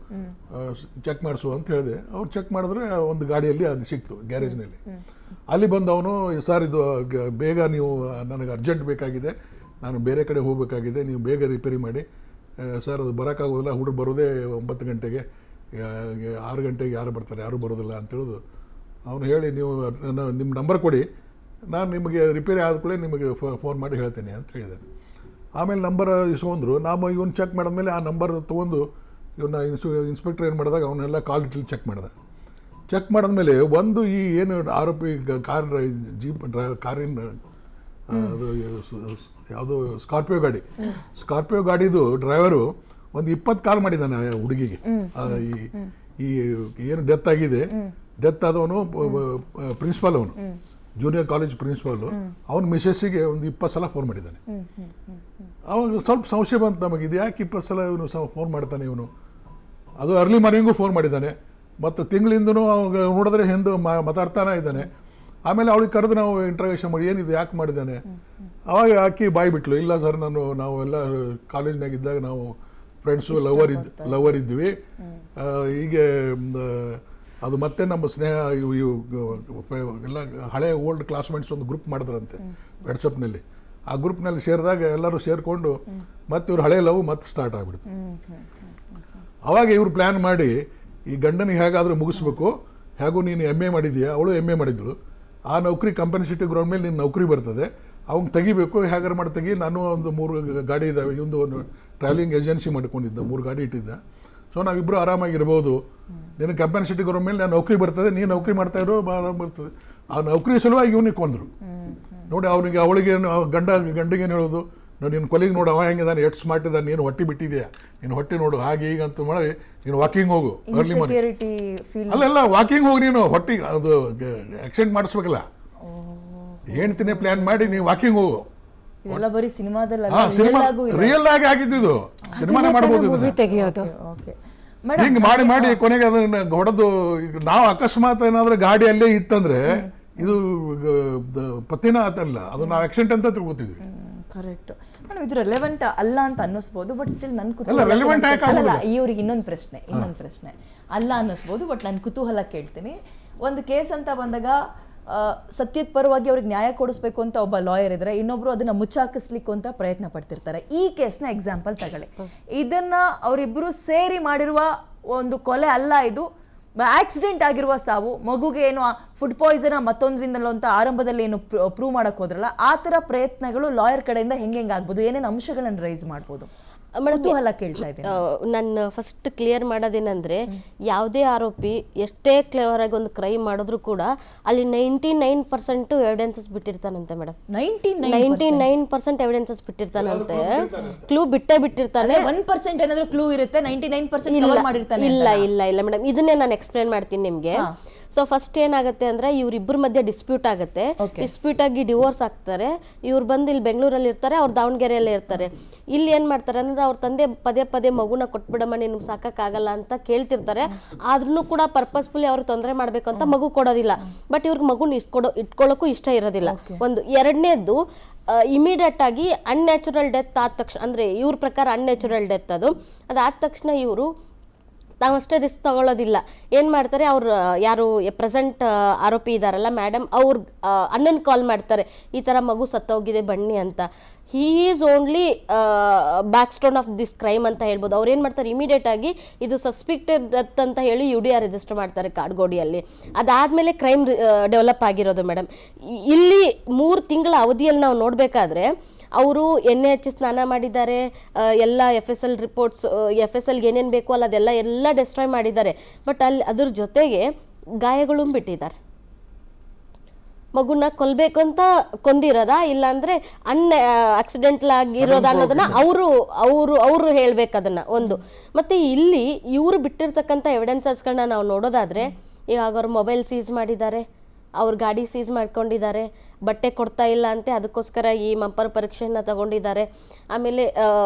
ಚೆಕ್ ಮಾಡಿಸು ಅಂತ ಹೇಳಿದೆ. ಅವ್ರು ಚೆಕ್ ಮಾಡಿದ್ರೆ ಒಂದು ಗಾಡಿಯಲ್ಲಿ ಅದು ಸಿಕ್ತು ಗ್ಯಾರೇಜ್ನಲ್ಲಿ. ಅಲ್ಲಿ ಬಂದು ಅವನು, ಸರ್ ಇದು ಬೇಗ ನೀವು, ನನಗೆ ಅರ್ಜೆಂಟ್ ಬೇಕಾಗಿದೆ, ನಾನು ಬೇರೆ ಕಡೆ ಹೋಗಬೇಕಾಗಿದೆ, ನೀವು ಬೇಗ ರಿಪೇರಿ ಮಾಡಿ. ಸರ್ ಅದು ಬರೋಕ್ಕಾಗೋದಿಲ್ಲ, ಹುಡುಗ ಬರೋದೇ 9 ಗಂಟೆಗೆ, 6 ಗಂಟೆಗೆ ಯಾರು ಬರ್ತಾರೆ, ಯಾರೂ ಬರೋದಿಲ್ಲ ಅಂತೇಳಿದು ಅವನು ಹೇಳಿ, ನೀವು ನಿಮ್ಮ ನಂಬರ್ ಕೊಡಿ, ನಾನು ನಿಮಗೆ ರಿಪೇರಿ ಆದಮೇಲೆ ನಿಮಗೆ ಫೋನ್ ಮಾಡಿ ಹೇಳ್ತೇನೆ ಅಂತ ಹೇಳಿದೆ. ಆಮೇಲೆ ನಂಬರ್ ಇಸ್ಕೊಂಡ್ರು. ನಾವು ಇವನು ಚೆಕ್ ಮಾಡಿದ್ಮೇಲೆ ಆ ನಂಬರ್ ತೊಗೊಂಡು ಇವನ್ನ ಇನ್ಸ್ಪೆಕ್ಟರ್ ಏನು ಮಾಡಿದಾಗ ಅವನ್ನೆಲ್ಲ ಕಾಲ್ ಡೀಟೇಲ್ ಚೆಕ್ ಮಾಡಿದೆ. ಚೆಕ್ ಮಾಡಿದ್ಮೇಲೆ ಒಂದು ಈ ಏನು ಆರೋಪಿ ಕಾರಿನ ಅದು ಯಾವುದೋ ಸ್ಕಾರ್ಪಿಯೋ ಗಾಡಿದು ಡ್ರೈವರು ಒಂದು 20 ಕಾಲ್ ಮಾಡಿದ್ದಾನೆ ಹುಡುಗಿಗೆ. ಈ ಏನು ಡೆತ್ ಆಗಿದೆ, ಡೆತ್ ಆದವನು ಪ್ರಿನ್ಸಿಪಾಲ್, ಅವನು ಜೂನಿಯರ್ ಕಾಲೇಜ್ ಪ್ರಿನ್ಸಿಪಾಲು, ಅವನ ಮಿಸಸ್ಸಿಗೆ ಒಂದು 20 ಸಲ ಫೋನ್ ಮಾಡಿದ್ದಾನೆ. ಅವಾಗ ಸ್ವಲ್ಪ ಸಂಶಯ ಬಂತು ನಮಗೆ, ಇದು ಯಾಕೆ 20 ಸಲ ಇವನು ಫೋನ್ ಮಾಡ್ತಾನೆ ಇವನು. ಅದು ಅರ್ಲಿ ಮಾರ್ನಿಂಗು ಫೋನ್ ಮಾಡಿದ್ದಾನೆ, ಮತ್ತು ತಿಂಗಳಿಂದನೂ ಅವಾಗ ನೋಡಿದ್ರೆ ಹಿಂದೆ ಮಾತಾಡ್ತಾನೆ ಇದ್ದಾನೆ. ಆಮೇಲೆ ಅವಳಿಗೆ ಕರೆದು ನಾವು ಇಂಟ್ರಾಗೇಷನ್ ಮಾಡಿ, ಏನಿದು ಯಾಕೆ ಮಾಡಿದ್ದಾನೆ. ಅವಾಗ ಆಕಿ ಬಾಯಿ ಬಿಟ್ಲು, ಇಲ್ಲ ಸರ್ ನಾವೆಲ್ಲ ಕಾಲೇಜ್ನಾಗ ಇದ್ದಾಗ ನಾವು ಫ್ರೆಂಡ್ಸು ಲವರ್ ಇದ್ವಿ. ಹೀಗೆ ಅದು ಮತ್ತೆ ನಮ್ಮ ಸ್ನೇಹ ಎಲ್ಲ ಹಳೆ ಓಲ್ಡ್ ಕ್ಲಾಸ್ಮೇಟ್ಸ್ ಒಂದು ಗ್ರೂಪ್ ಮಾಡಿದ್ರಂತೆ ವಾಟ್ಸಪ್ನಲ್ಲಿ. ಆ ಗ್ರೂಪ್ನಲ್ಲಿ ಸೇರಿದಾಗ ಎಲ್ಲರೂ ಸೇರಿಕೊಂಡು ಮತ್ತೆ ಇವ್ರು ಹಳೆ ಲವ್ ಮತ್ತೆ ಸ್ಟಾರ್ಟ್ ಆಗಿಬಿಡ್ತು. ಅವಾಗ ಇವ್ರು ಪ್ಲ್ಯಾನ್ ಮಾಡಿ ಈ ಗಂಡನಿಗೆ ಹೇಗಾದರೂ ಮುಗಿಸ್ಬೇಕು, ಹೇಗೂ ನೀನು MA ಮಾಡಿದ್ದೀಯಾ, ಅವಳು MA ಮಾಡಿದ್ಳು, ಆ ನೌಕರಿ ಕಂಪನಿ ಗ್ರೌಂಡ್ ಮೇಲೆ ನಿನ್ನ ನೌಕರಿ ಬರ್ತದೆ, ಅವ್ನು ತೆಗಿಬೇಕು, ಹೇಗಾರು ಮಾಡಿ ತೆಗಿ. ನಾನು ಒಂದು 3 ಗಾಡಿ ಇದ್ದಾವೆ, ಇವೊಂದು ಒಂದು ಟ್ರಾವೆಲಿಂಗ್ ಏಜೆನ್ಸಿ ಮಾಡ್ಕೊಂಡಿದ್ದ, 3 ಗಾಡಿ ಇಟ್ಟಿದ್ದ. ಸೊ ನಾವಿಬ್ಬರು ಆರಾಮಾಗಿರ್ಬೋದು, ನಿನ್ನ ಕಂಪನಿ ಗ್ರೌಂಡ್ ಮೇಲೆ ನಾನು ನೌಕರಿ ಬರ್ತದೆ, ನೀನು ನೌಕರಿ ಮಾಡ್ತಾಯಿರೋ ಆರಾಮ ಬರ್ತದೆ. ಆ ನೌಕರಿ ಸಲುವಾಗಿ ಇವನಿಗೆ ಕೊಂದರು ನೋಡಿ. ಅವಳಿಗೆ ಗಂಡಿಗೇನು ಹೇಳೋದು, ನಿನ್ನ ಕೊಲಿಗೆ ನೋಡು, ಅವ ಹೆಂಗಿದ್ದಾನೆ, ಎಷ್ಟು ಸ್ಮಾರ್ಟ್ ಇದ್ದಾನೆ, ನೀನು ಹೊಟ್ಟೆ ಬಿಟ್ಟಿದೆಯಾ, ನೀನು ಹೊಟ್ಟೆ ನೋಡು, ಹಾಗೆ ಈಗ ಅಂತ ಮಾಡಿ ನೀನು ವಾಕಿಂಗ್ ಹೋಗು, ಅರ್ಲಿ ಮಾರ್ನಿಂಗ್ ಅಲ್ಲ ವಾಕಿಂಗ್ ಹೋಗಿ, ನೀನು ಹೊಟ್ಟಿಗೆ ಅದು ಆಕ್ಸಿಡೆಂಟ್ ಮಾಡಿಸ್ಬೇಕಲ್ಲ, ಹೇಳ್ತೀನಿ ಪ್ಲ್ಯಾನ್ ಮಾಡಿ ನೀವು ವಾಕಿಂಗ್ ಹೋಗು. ರಿಯಲ್ ಆಗಿ ಆಗಿದ್ದು, ಸಿನಿಮಾನೇ ಮಾಡ್ಬೋದು ತೆಗೆಯೋದು. ಹಿಂಗೆ ಮಾಡಿ ಕೊನೆಗೆ ಅದನ್ನ ಹೊಡೆದು. ನಾವು ಅಕಸ್ಮಾತ್ ಏನಾದ್ರೆ ಗಾಡಿ ಅಲ್ಲೇ ಇತ್ತಂದ್ರೆ ಇದು ಪತಿನ ಆತಲ್ಲ, ಅದು ನಾವು ಆಕ್ಸಿಡೆಂಟ್ ಅಂತ ತಿಳ್ಕೊತಿದ್ವಿ. ಕರೆಕ್ಟ್ ಮೇಡಮ್, ಇದು ರೆಲೆವೆಂಟ್ ಅಲ್ಲ ಅಂತ ಅನ್ನಿಸ್ಬೋದು, ಬಟ್ ಸ್ಟಿಲ್ ನನ್ನ ಇವ್ರಿಗೆ ಇನ್ನೊಂದು ಪ್ರಶ್ನೆ ಅಲ್ಲ ಅನ್ನಿಸ್ಬೋದು, ಬಟ್ ನನ್ನ ಕುತೂಹಲ ಕೇಳ್ತೀನಿ. ಒಂದು ಕೇಸ್ ಅಂತ ಬಂದಾಗ ಸತ್ಯದ ಪರವಾಗಿ ಅವ್ರಿಗೆ ನ್ಯಾಯ ಕೊಡಿಸ್ಬೇಕು ಅಂತ ಒಬ್ಬ ಲಾಯರ್ ಇದ್ರೆ, ಇನ್ನೊಬ್ರು ಅದನ್ನ ಮುಚ್ಚಾಕಿಸ್ಲಿಕ್ಕೆ ಅಂತ ಪ್ರಯತ್ನ ಪಡ್ತಿರ್ತಾರೆ. ಈ ಕೇಸ್ನ ಎಕ್ಸಾಂಪಲ್ ತಗೊಳ್ಳಿ, ಇದನ್ನ ಅವರಿಬ್ರು ಸೇರಿ ಮಾಡಿರುವ ಒಂದು ಕೊಲೆ ಅಲ್ಲ ಇದು, ಆಕ್ಸಿಡೆಂಟ್ ಆಗಿರುವ ಸಾವು, ಮಗುಗೆ ಏನು ಫುಡ್ ಪಾಯ್ಸನ್ ಮತ್ತೊಂದರಿಂದಲೋ ಅಂತ ಆರಂಭದಲ್ಲಿ ಏನು ಪ್ರೂವ್ ಮಾಡಕ್ ಹೋದ್ರಲ್ಲ, ಆ ಥರ ಪ್ರಯತ್ನಗಳು ಲಾಯರ್ ಕಡೆಯಿಂದ ಹೆಂಗೆ ಆಗ್ಬೋದು, ಏನೇನು ಅಂಶಗಳನ್ನು ರೈಸ್ ಮಾಡ್ಬೋದು? ಕುತೂಹಲ ಕೇಳ್ತಾ ಇದ್ದೀನಿ. ನಾನು ಫಸ್ಟ್ ಕ್ಲಿಯರ್ ಮಾಡೋದೇನೆಂದರೆ, ಯಾವುದೇ ಆರೋಪಿ ಎಷ್ಟೇ ಕ್ಲೇವರ್ ಆಗಿ ಒಂದು ಕ್ರೈಮ್ ಮಾಡಿದ್ರು ಕೂಡ ಅಲ್ಲಿ 99% ಎವಿಡೆನ್ಸಸ್ ಬಿಟ್ಟಿರ್ತಾನಂತೆ ಮೇಡಮ್. 99% ಎವಿಡೆನ್ಸಸ್ ಬಿಟ್ಟಿರ್ತಾನಂತೆ, ಕ್ಲೂ ಬಿಟ್ಟಿರ್ತಾನೆ. 1% ಏನಾದರೂ ಕ್ಲೂ ಇರುತ್ತೆ, 99% ಕವರ್ ಮಾಡಿರ್ತಾನೆ. ಇಲ್ಲ ಮೇಡಮ್, ಇದನ್ನೇ ನಾನು ಎಕ್ಸ್ಪ್ಲೇನ್ ಮಾಡ್ತೀನಿ ನಿಮಗೆ. ಸೊ ಫಸ್ಟ್ ಏನಾಗುತ್ತೆ ಅಂದ್ರೆ ಇವ್ರಿಬ್ಬರ ಮಧ್ಯೆ ಡಿಸ್ಪ್ಯೂಟ್ ಆಗುತ್ತೆ. ಡಿಸ್ಪ್ಯೂಟ್ ಆಗಿ ಡಿವೋರ್ಸ್ ಆಗ್ತಾರೆ. ಇವ್ರು ಬಂದು ಇಲ್ಲಿ ಬೆಂಗಳೂರಲ್ಲಿ ಇರ್ತಾರೆ, ಅವ್ರು ದಾವಣಗೆರೆಯಲ್ಲೇ ಇರ್ತಾರೆ. ಇಲ್ಲಿ ಏನು ಮಾಡ್ತಾರೆ ಅಂದ್ರೆ ಅವ್ರ ತಂದೆ ಪದೇ ಮಗುನ ಕೊಟ್ಬಿಡಮ್ಮ, ನಿನ್ಗೆ ಸಾಕಾಗಲ್ಲ ಅಂತ ಕೇಳ್ತಿರ್ತಾರೆ. ಆದ್ರೂ ಕೂಡ ಪರ್ಪಸ್ಫುಲಿ ಅವ್ರಿಗೆ ತೊಂದರೆ ಮಾಡಬೇಕು ಅಂತ ಮಗು ಕೊಡೋದಿಲ್ಲ. ಬಟ್ ಇವ್ರಿಗೆ ಮಗುನ ಇಟ್ಕೊಳ್ಳೋಕ್ಕೂ ಇಷ್ಟ ಇರೋದಿಲ್ಲ. ಒಂದು. ಎರಡನೇದು, ಇಮಿಡಿಯೇಟ್ ಆಗಿ ಅನ್ಯಾಚುರಲ್ ಡೆತ್ ಆದ ತಕ್ಷಣ, ಅಂದರೆ ಇವ್ರ ಪ್ರಕಾರ ಅನ್ಯಾಚುರಲ್ ಡೆತ್ ಅದಾದ ತಕ್ಷಣ ಇವರು ತಾವಷ್ಟೇ ರಿಸ್ಕ್ ತಗೊಳ್ಳೋದಿಲ್ಲ. ಏನು ಮಾಡ್ತಾರೆ, ಅವ್ರು ಯಾರು ಪ್ರೆಸೆಂಟ್ ಆರೋಪಿ ಇದ್ದಾರಲ್ಲ ಮೇಡಮ್, ಅವ್ರ ಅಣ್ಣನ ಕಾಲ್ ಮಾಡ್ತಾರೆ, ಈ ಥರ ಮಗು ಸತ್ತೋಗಿದೆ ಬನ್ನಿ ಅಂತ. He is only back stone of this crime ಅಂತ ಹೇಳ್ಬೋದು. ಅವ್ರು ಏನು ಮಾಡ್ತಾರೆ, ಇಮಿಡಿಯೇಟ್ ಆಗಿ ಇದು ಸಸ್ಪೆಕ್ಟೆಡ್ ಡೆತ್ ಅಂತ ಹೇಳಿ UDR ರಿಜಿಸ್ಟರ್ ಮಾಡ್ತಾರೆ ಕಾಡ್ಗೋಡಿಯಲ್ಲಿ. ಅದಾದಮೇಲೆ ಕ್ರೈಮ್ ಡೆವಲಪ್ ಆಗಿರೋದು ಮೇಡಮ್. ಇಲ್ಲಿ 3 ತಿಂಗಳ ಅವಧಿಯಲ್ಲಿ ನಾವು ನೋಡಬೇಕಾದ್ರೆ ಅವರು ಎಣ್ಣೆ ಹಚ್ಚಿ ಸ್ನಾನ ಮಾಡಿದ್ದಾರೆ, ಎಲ್ಲ FSL ರಿಪೋರ್ಟ್ಸ್, FSLಗೆ ಏನೇನು ಬೇಕು ಅಲ್ಲ ಅದೆಲ್ಲ ಡೆಸ್ಟ್ರಾಯ್ ಮಾಡಿದ್ದಾರೆ. ಬಟ್ ಅಲ್ಲಿ ಅದ್ರ ಜೊತೆಗೆ ಗಾಯಗಳು ಬಿಟ್ಟಿದ್ದಾರೆ. ಮಗುನ ಕೊಲ್ಲಬೇಕು ಅಂತ ಕೊಂದಿರೋದಾ ಇಲ್ಲಾಂದರೆ ಆಕ್ಸಿಡೆಂಟಲ್ ಆಗಿರೋದ ಅನ್ನೋದನ್ನ ಅವರು ಹೇಳ್ಬೇಕು ಅದನ್ನು ಒಂದು. ಮತ್ತು ಇಲ್ಲಿ ಇವರು ಬಿಟ್ಟಿರ್ತಕ್ಕಂಥ ಎವಿಡೆನ್ಸಸ್ಗಳನ್ನ ನಾವು ನೋಡೋದಾದರೆ, ಇವಾಗ ಅವ್ರ ಮೊಬೈಲ್ ಸೀಸ್ ಮಾಡಿದ್ದಾರೆ, ಅವ್ರ ಗಾಡಿ ಸೀಸ್ ಮಾಡ್ಕೊಂಡಿದ್ದಾರೆ, ಬಟ್ಟೆ ಕೊಡ್ತಾ ಇಲ್ಲ ಅಂತೆ, ಅದಕ್ಕೋಸ್ಕರ ಈ ಮಂಪರ್ ಪರೀಕ್ಷೆಯನ್ನು ತಗೊಂಡಿದ್ದಾರೆ. ಆಮೇಲೆ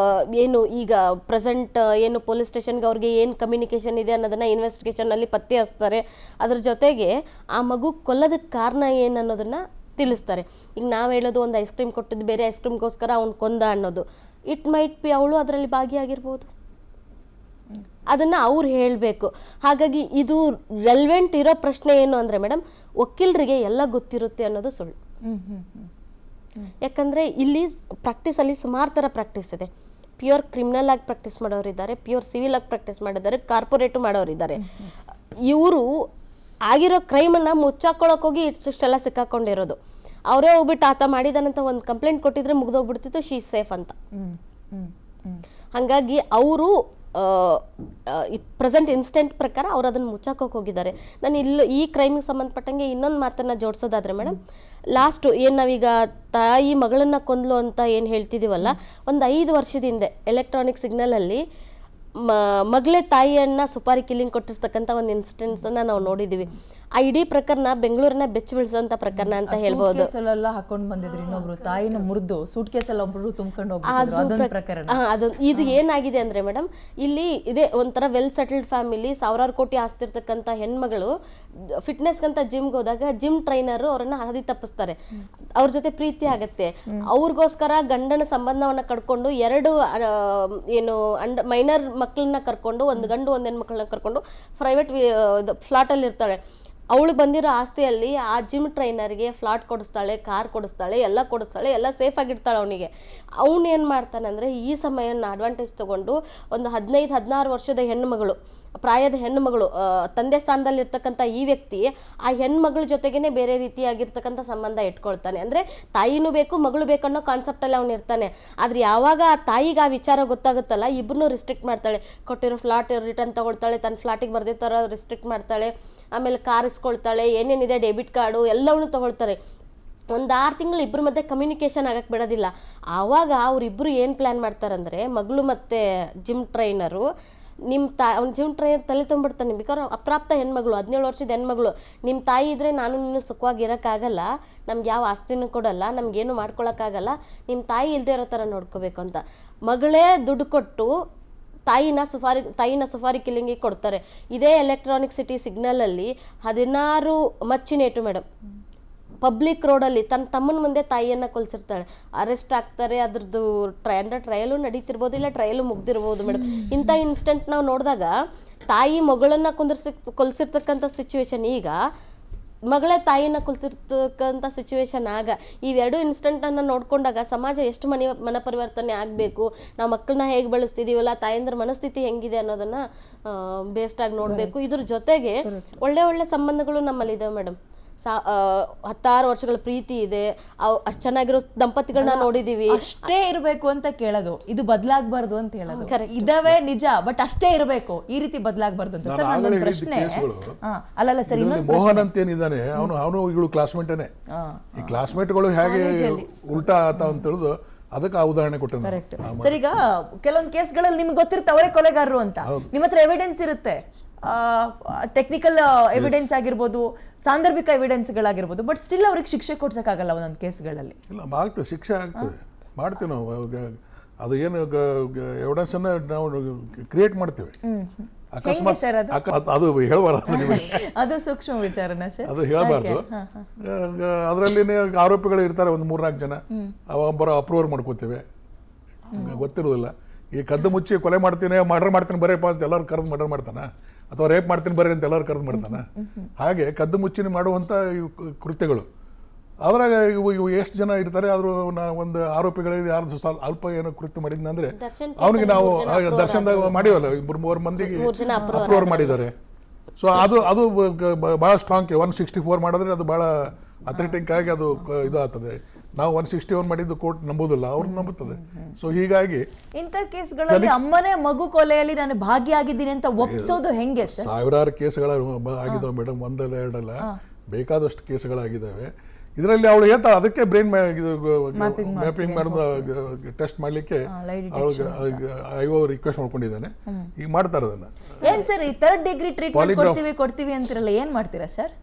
ಏನು ಈಗ ಪ್ರೆಸೆಂಟ್ ಏನು ಪೊಲೀಸ್ ಸ್ಟೇಷನ್ಗೆ ಅವ್ರಿಗೆ ಏನು ಕಮ್ಯುನಿಕೇಷನ್ ಇದೆ ಅನ್ನೋದನ್ನು ಇನ್ವೆಸ್ಟಿಗೇಷನಲ್ಲಿ ಪತ್ತೆ ಹಚ್ತಾರೆ. ಅದ್ರ ಜೊತೆಗೆ ಆ ಮಗು ಕೊಲ್ಲೋದಕ್ಕೆ ಕಾರಣ ಏನು ಅನ್ನೋದನ್ನು ತಿಳಿಸ್ತಾರೆ. ಈಗ ನಾವು ಹೇಳೋದು ಒಂದು ಐಸ್ ಕ್ರೀಮ್ ಕೊಟ್ಟಿದ್ದು ಬೇರೆ ಐಸ್ ಕ್ರೀಮ್ಗೋಸ್ಕರ ಅವ್ನು ಕೊಂದ ಅನ್ನೋದು, ಇಟ್ ಮೈಟ್ ಬಿ ಅವಳು ಅದರಲ್ಲಿ ಭಾಗಿಯಾಗಿರ್ಬೋದು, ಅದನ್ನು ಅವ್ರು ಹೇಳಬೇಕು. ಹಾಗಾಗಿ ಇದು ರೆಲೆವೆಂಟ್ ಇರೋ ಪ್ರಶ್ನೆ ಏನು ಅಂದರೆ ಮೇಡಮ್, ವಕೀಲರಿಗೆ ಎಲ್ಲ ಗೊತ್ತಿರುತ್ತೆ ಅನ್ನೋದು ಸುಳ್ಳು. ಯಾಕಂದರೆ ಇಲ್ಲಿ ಪ್ರಾಕ್ಟೀಸಲ್ಲಿ ಸುಮಾರು ಥರ ಪ್ರಾಕ್ಟೀಸ್ ಇದೆ. ಪ್ಯೂರ್ ಕ್ರಿಮಿನಲ್ ಆಗಿ ಪ್ರಾಕ್ಟೀಸ್ ಮಾಡೋರಿದ್ದಾರೆ, ಪ್ಯೂರ್ ಸಿವಿಲ್ ಆಗಿ ಪ್ರಾಕ್ಟೀಸ್ ಮಾಡಿದ್ದಾರೆ, ಕಾರ್ಪೊರೇಟು ಮಾಡೋರಿದ್ದಾರೆ. ಇವರು ಆಗಿರೋ ಕ್ರೈಮನ್ನು ಮುಚ್ಚಾಕೊಳ್ಳೋಕೆ ಹೋಗಿ ಇಷ್ಟೆಲ್ಲ ಸಿಕ್ಕಾಕೊಂಡಿರೋದು. ಅವರೇ ಹೋಗ್ಬಿಟ್ಟು ಆತ ಮಾಡಿದಾನಂತ ಒಂದು ಕಂಪ್ಲೇಂಟ್ ಕೊಟ್ಟಿದ್ರೆ ಮುಗ್ದೋಗ್ಬಿಡ್ತಿತ್ತು, ಶೀ ಸೇಫ್ ಅಂತ. ಹಾಗಾಗಿ ಅವರು ಪ್ರೆಸೆಂಟ್ ಇನ್ಸ್ಟೆಂಟ್ ಪ್ರಕಾರ ಅವ್ರು ಅದನ್ನು ಮುಚ್ಚಾಕೋಕೆ ಹೋಗಿದ್ದಾರೆ. ನಾನು ಈ ಕ್ರೈಮಿಗೆ ಸಂಬಂಧಪಟ್ಟಂಗೆ ಇನ್ನೊಂದು ಮಾತನ್ನು ಜೋಡಿಸೋದಾದರೆ ಮೇಡಮ್, ಲಾಸ್ಟು ಏನು ನಾವೀಗ ತಾಯಿ ಮಗಳನ್ನು ಕೊಂದ್ಲು ಅಂತ ಏನು ಹೇಳ್ತಿದ್ದೀವಲ್ಲ, ಒಂದು 5 ವರ್ಷದ ಹಿಂದೆ ಎಲೆಕ್ಟ್ರಾನಿಕ್ ಸಿಗ್ನಲಲ್ಲಿ ಮಗಳೇ ತಾಯಿಯನ್ನು ಸುಪಾರಿ ಕಿಲ್ಲಿಂಗ್ ಕೊಟ್ಟಿರ್ತಕ್ಕಂಥ ಒಂದು ಇನ್ಸಿಡೆಂಟ್ಸನ್ನು ನಾವು ನೋಡಿದ್ದೀವಿ. ಆ ಇಡೀ ಪ್ರಕರಣ ಬೆಂಗಳೂರನ್ನ ಬೆಚ್ಚ ಬೀಳಿಸೋಂಥ ಪ್ರಕರಣ ಅಂತ ಹೇಳ್ಬೋದು. ಹಾಕೊಂಡು ಬಂದಿದ್ರು, ಇನ್ನೊಬ್ರು ತಾಯಿನ ಮುರಿದು ಸೂಟ್ ಕೇಸಲ್ಲಿ ಒಬ್ರು ತುಂಬ್ಕೊಂಡು ಹೋಗ್ತಿದ್ರು, ಪ್ರಕರಣ. ಇದು ಏನಾಗಿದೆ ಅಂದರೆ ಮೇಡಮ್, ಇಲ್ಲಿ ಇದೇ ಒಂಥರ ವೆಲ್ ಸೆಟಲ್ಡ್ ಫ್ಯಾಮಿಲಿ, ಸಾವಿರಾರು ಕೋಟಿ ಆಸ್ತಿರ್ತಕ್ಕಂಥ ಹೆಣ್ಮಗಳು ಫಿಟ್ನೆಸ್ಗಂತ ಜಿಮ್ಗೆ ಹೋದಾಗ ಜಿಮ್ ಟ್ರೈನರು ಅವರನ್ನು ಹಾದಿ ತಪ್ಪಿಸ್ತಾರೆ. ಅವ್ರ ಜೊತೆ ಪ್ರೀತಿ ಆಗತ್ತೆ, ಅವ್ರಿಗೋಸ್ಕರ ಗಂಡನ ಸಂಬಂಧವನ್ನು ಕಟ್ಕೊಂಡು 2 ಏನು ಮೈನರ್ ಮಕ್ಕಳನ್ನ ಕರ್ಕೊಂಡು, ಒಂದು ಗಂಡು ಒಂದು ಹೆಣ್ಮಕ್ಳನ್ನ ಕರ್ಕೊಂಡು ಪ್ರೈವೇಟ್ ಫ್ಲಾಟಲ್ಲಿ ಇರ್ತಾಳೆ. ಅವಳಿಗೆ ಬಂದಿರೋ ಆಸ್ತಿಯಲ್ಲಿ ಆ ಜಿಮ್ ಟ್ರೈನರ್ಗೆ ಫ್ಲಾಟ್ ಕೊಡಿಸ್ತಾಳೆ, ಕಾರ್ ಕೊಡಿಸ್ತಾಳೆ, ಎಲ್ಲ ಕೊಡಿಸ್ತಾಳೆ, ಎಲ್ಲ ಸೇಫಾಗಿರ್ತಾಳೆ ಅವನಿಗೆ. ಅವನು ಏನು ಮಾಡ್ತಾನಂದರೆ ಈ ಸಮಯನ ಅಡ್ವಾಂಟೇಜ್ ತೊಗೊಂಡು ಒಂದು 15-16 ವರ್ಷದ ಹೆಣ್ಣುಮಗಳು, ಪ್ರಾಯದ ಹೆಣ್ಣುಮಗಳು, ತಂದೆ ಸ್ಥಾನದಲ್ಲಿ ಇರ್ತಕ್ಕಂಥ ಈ ವ್ಯಕ್ತಿ ಆ ಹೆಣ್ಮಗಳ ಜೊತೆಗೇ ಬೇರೆ ರೀತಿಯಾಗಿರ್ತಕ್ಕಂಥ ಸಂಬಂಧ ಇಟ್ಕೊಳ್ತಾನೆ. ಅಂದರೆ ತಾಯಿನೂ ಬೇಕು ಮಗಳು ಬೇಕು ಅನ್ನೋ ಕಾನ್ಸೆಪ್ಟಲ್ಲಿ ಅವನು ಇರ್ತಾನೆ. ಆದರೆ ಯಾವಾಗ ಆ ತಾಯಿಗೆ ಆ ವಿಚಾರ ಗೊತ್ತಾಗುತ್ತಲ್ಲ, ಇಬ್ಬರನ್ನೂ ರಿಸ್ಟ್ರಿಕ್ಟ್ ಮಾಡ್ತಾಳೆ. ಕೊಟ್ಟಿರೋ ಫ್ಲಾಟ್ ರಿಟರ್ನ್ ತೊಗೊಳ್ತಾಳೆ, ತನ್ನ ಫ್ಲಾಟಿಗೆ ಬರದೇ ಥರ ರಿಸ್ಟ್ರಿಕ್ಟ್ ಮಾಡ್ತಾಳೆ. ಆಮೇಲೆ ಕಾರ್ ಇಸ್ಕೊಳ್ತಾಳೆ, ಏನೇನಿದೆ ಡೆಬಿಟ್ ಕಾರ್ಡು ಎಲ್ಲವನ್ನೂ ತೊಗೊಳ್ತಾರೆ. ಒಂದು 6 ತಿಂಗಳು ಇಬ್ಬರ ಮಧ್ಯೆ ಕಮ್ಯುನಿಕೇಷನ್ ಆಗಕ್ಕೆ ಬಿಡೋದಿಲ್ಲ. ಆವಾಗ ಅವರಿಬ್ಬರು ಏನು ಪ್ಲ್ಯಾನ್ ಮಾಡ್ತಾರಂದರೆ, ಮಗಳು ಮತ್ತು ಜಿಮ್ ಟ್ರೈನರು, ಅವ್ನು ಜಿಮ್ ಟ್ರೈನರ್ ತಲೆ ತೊಗೊಂಡ್ಬಿಡ್ತಾನೆ. ಬಿಕಾಸ್ ಅಪ್ರಾಪ್ತ ಹೆಣ್ಮಗಳು, 17 ವರ್ಷದ ಹೆಣ್ಮಗಳು, ನಿಮ್ಮ ತಾಯಿ ಇದ್ದರೆ ನಾನು ನೀನು ಸುಖವಾಗಿರೋಕ್ಕಾಗಲ್ಲ, ನಮ್ಗೆ ಯಾವ ಆಸ್ತಿನೂ ಕೊಡಲ್ಲ, ನಮಗೇನು ಮಾಡ್ಕೊಳಕ್ಕಾಗಲ್ಲ, ನಿಮ್ಮ ತಾಯಿ ಇಲ್ಲದೆ ಇರೋ ಥರ ನೋಡ್ಕೋಬೇಕು ಅಂತ ಮಗಳೇ ದುಡ್ಡು ಕೊಟ್ಟು ತಾಯಿನ ಸುಫಾರಿ ಕಿಲ್ಲಿಂಗಿಗೆ ಕೊಡ್ತಾರೆ. ಇದೇ ಎಲೆಕ್ಟ್ರಾನಿಕ್ ಸಿಟಿ ಸಿಗ್ನಲಲ್ಲಿ 16 ಮಚ್ಚಿನೇಟು ಮೇಡಮ್, ಪಬ್ಲಿಕ್ ರೋಡಲ್ಲಿ ತನ್ನ ತಮ್ಮನ ಮುಂದೆ ತಾಯಿಯನ್ನು ಕೊಲ್ಸಿರ್ತಾಳೆ. ಅರೆಸ್ಟ್ ಆಗ್ತಾರೆ, ಅದ್ರದ್ದು ಟ್ರಯಲು ನಡೀತಿರ್ಬೋದು, ಇಲ್ಲ ಟ್ರಯಲು ಮುಗ್ದಿರ್ಬೋದು ಮೇಡಮ್. ಇಂಥ ಇನ್ಸಿಡೆಂಟ್ ನಾವು ನೋಡಿದಾಗ ತಾಯಿ ಮಗಳನ್ನು ಕೊಲ್ಸಿರ್ತಕ್ಕಂಥ ಸಿಚುವೇಶನ್ ಈಗ ಮಗಳೇ ತಾಯಿನ ಕುಲ್ಸಿರ್ತಕ್ಕಂಥ ಸಿಚುವೇಶನ್ ಆಗ ಇವೆರಡು ಇನ್ಸ್ಟೆಂಟನ್ನು ನೋಡ್ಕೊಂಡಾಗ ಸಮಾಜ ಎಷ್ಟು ಮನ ಪರಿವರ್ತನೆ ಆಗಬೇಕು, ನಾವು ಮಕ್ಕಳನ್ನ ಹೇಗೆ ಬೆಳೆಸ್ತಿದೀವಲ್ಲ, ತಾಯಂದ್ರ ಮನಸ್ಥಿತಿ ಹೆಂಗಿದೆ ಅನ್ನೋದನ್ನ ಬೇಸ್ಡ್ ಆಗಿ ನೋಡಬೇಕು. ಇದ್ರ ಜೊತೆಗೆ ಒಳ್ಳೆ ಒಳ್ಳೆ ಸಂಬಂಧಗಳು ನಮ್ಮಲ್ಲಿ ಇದಾವೆ ಮೇಡಮ್. 10 ವರ್ಷಗಳ ಪ್ರೀತಿ ಇದೆ, ಅಷ್ಟು ಚೆನ್ನಾಗಿರೋ ದಂಪತಿಗಳನ್ನ ನೋಡಿದೀವಿ. ಅಷ್ಟೇ ಇರಬೇಕು ಅಂತ ಕೇಳೋದು, ಇದು ಬದಲಾಗಬಾರ್ದು ಅಂತ ಹೇಳೋದು. ಇದಾವೆ ನಿಜ, ಬಟ್ ಅಷ್ಟೇ ಇರಬೇಕು, ಈ ರೀತಿ ಬದಲಾಗಬಾರ್ದು ಅಂತ. ಸರ್ ನಂದೊಂದು ಪ್ರಶ್ನೆ. ಅಲ್ಲಲ್ಲ ಸರ್, ಇನ್ನೊಂದು ಮೋಹನ್ ಅಂತ ಏನಿದ್ದಾನೆ ಅವನು ಇವಳು ಕ್ಲಾಸ್ಮೇಟೇನೆ. ಈ ಕ್ಲಾಸ್ಮೇಟ್ಗಳು ಹೇಗೆ ಉಲ್ಟಾ ಆತ ಅಂತ ತಿಳಿದು ಅದಕ್ಕೆ ಆ ಉದಾಹರಣೆ ಕೊಟ್ಟೆ. Correct sir. ಈಗ ಕೆಲವೊಂದು ಕೇಸ್ಗಳಲ್ಲಿ ನಿಮ್ಗೆ ಗೊತ್ತಿರುತ್ತೆ ಅವರೇ ಕೊಲೆಗಾರರು ಅಂತ, ನಿಮ್ಮ ಹತ್ರ ಎವಿಡೆನ್ಸ್ ಇರುತ್ತೆ, ಟೆಕ್ನಿಕಲ್ ಎವಿಡೆನ್ಸ್ ಆಗಿರ್ಬೋದು, ಸಾಂದರ್ಭಿಕ ಎವಿಡೆನ್ಸ್ಗಳಾಗಿರ್ಬೋದು, ಬಟ್ ಸ್ಟಿಲ್ ಅವ್ರಿಗೆ ಶಿಕ್ಷೆ ಕೊಡ್ಸೋಕ್ಕಾಗಲ್ಲ ಒಂದೊಂದು ಕೇಸ್ಗಳಲ್ಲಿ. ಇಲ್ಲ, ಆಗ್ತದೆ, ಶಿಕ್ಷೆ ಆಗ್ತದೆ, ಮಾಡ್ತೀವಿ ನಾವು. ಅದು ಏನು ಎವಿಡೆನ್ಸನ್ನು ನಾವು ಕ್ರಿಯೇಟ್ ಮಾಡ್ತೇವೆ. ಅಕಸ್ಮಾತ್ ಅದು ಹೇಳಬಾರ್ದು ನಿಮಗೆ, ಅದು ಸೂಕ್ಷ್ಮ ವಿಚಾರನ ಸರ್, ಅದು ಹೇಳಬಾರ್ದು. ಅದರಲ್ಲಿ ಆರೋಪಿಗಳು ಇರ್ತಾರೆ ಒಂದು 3-4 ಜನ, ಒಬ್ಬರ ಅಪ್ರೂವರ್ ಮಾಡ್ಕೋತೇವೆ, ಗೊತ್ತಿರೋದಿಲ್ಲ. ಈ ಕದ್ದು ಮುಚ್ಚಿ ಕೊಲೆ ಮಾಡ್ತೀನಿ, ಮರ್ಡರ್ ಮಾಡ್ತೀನಿ ಬರೀಪ್ಪ ಅಂತ ಎಲ್ಲರೂ ಕರೆದು ಮರ್ಡರ್ ಮಾಡ್ತಾನ, ಅಥವಾ ರೇಪ್ ಮಾಡ್ತೀನಿ ಬರ್ರಿ ಅಂತ ಎಲ್ಲರೂ ಕರೆದು ಮಾಡ್ತಾನ. ಹಾಗೆ ಕದ್ದು ಮುಚ್ಚಿನ ಮಾಡುವಂಥ ಕೃತ್ಯಗಳು. ಅದ್ರಾಗ ಇವು ಎಷ್ಟು ಜನ ಇರ್ತಾರೆ, ಆದರೂ ಒಂದು ಆರೋಪಿಗಳಿಗೆ ಯಾರ್ದು ಅಲ್ಪ ಏನೋ ಕೃತ್ಯ ಮಾಡಿದ್ನಂದ್ರೆ ಅವನಿಗೆ ನಾವು ದರ್ಶನದಾಗ ಮಾಡಿವಲ್ಲ, 2-3 ಮಂದಿಗೆ ಅಪ್ರೂವರ್ ಮಾಡಿದ್ದಾರೆ. ಸೊ ಅದು ಭಾಳ ಸ್ಟ್ರಾಂಗ್. 164 ಮಾಡಿದ್ರೆ ಅದು ಭಾಳ ಅಥೆಂಟಿಕ್ ಆಗಿ ಅದು ಇದು ಆಗ್ತದೆ. ನಾವು 161 ಮಾಡಿದ್ದು ಕೋರ್ಟ್ ನಂಬೋದಿಲ್ಲ, ಅವ್ರು ನಂಬುತ್ತದೆ. ಸೊ ಹೀಗಾಗಿ ಇಂಥ ಕೇಸ್ಗಳಲ್ಲಿ ಅಮ್ಮನೇ ಮಗು ಕೊಲೆಯಲ್ಲಿ ನಾನು ಭಾಗಿಯಾಗಿದ್ದೀನಿ ಅಂತ ಒಪ್ಸೋದು ಹೆಂಗೆ ಸರ್? ಸಾವಿರಾರು ಕೇಸ್ಗಳ ಆಗಿದಾವೆ ಮೇಡಮ್, 1-2 ಅಲ್ಲ, ಬೇಕಾದಷ್ಟು ಕೇಸ್ಗಳಾಗಿದ್ದಾವೆ. ಇದರಲ್ಲಿ ಅವಳು ಹೇಳ್ತಾಳೆ, ಅದಕ್ಕೆ ಬ್ರೈನ್ ಮ್ಯಾಪಿಂಗ್ ಮಾಡಿದ ಟೆಸ್ಟ್ ಮಾಡಲಿಕ್ಕೆ ಐವೋ ರಿಕ್ವೆಸ್ಟ್ ಮಾಡ್ಕೊಂಡಿದ್ದಾನೆ. ಈಗ ಮಾಡ್ತಾರೆ ಅದನ್ನ. ಏನ್ ಸರ್ ಈ 3rd ಡಿಗ್ರಿ ಟ್ರೀಟ್ಮೆಂಟ್ ಕೊಡ್ತೀವಿ ಅಂತಿರಲ್ಲ, ಏನ್ ಮಾಡ್ತೀರಾ ಸರ್?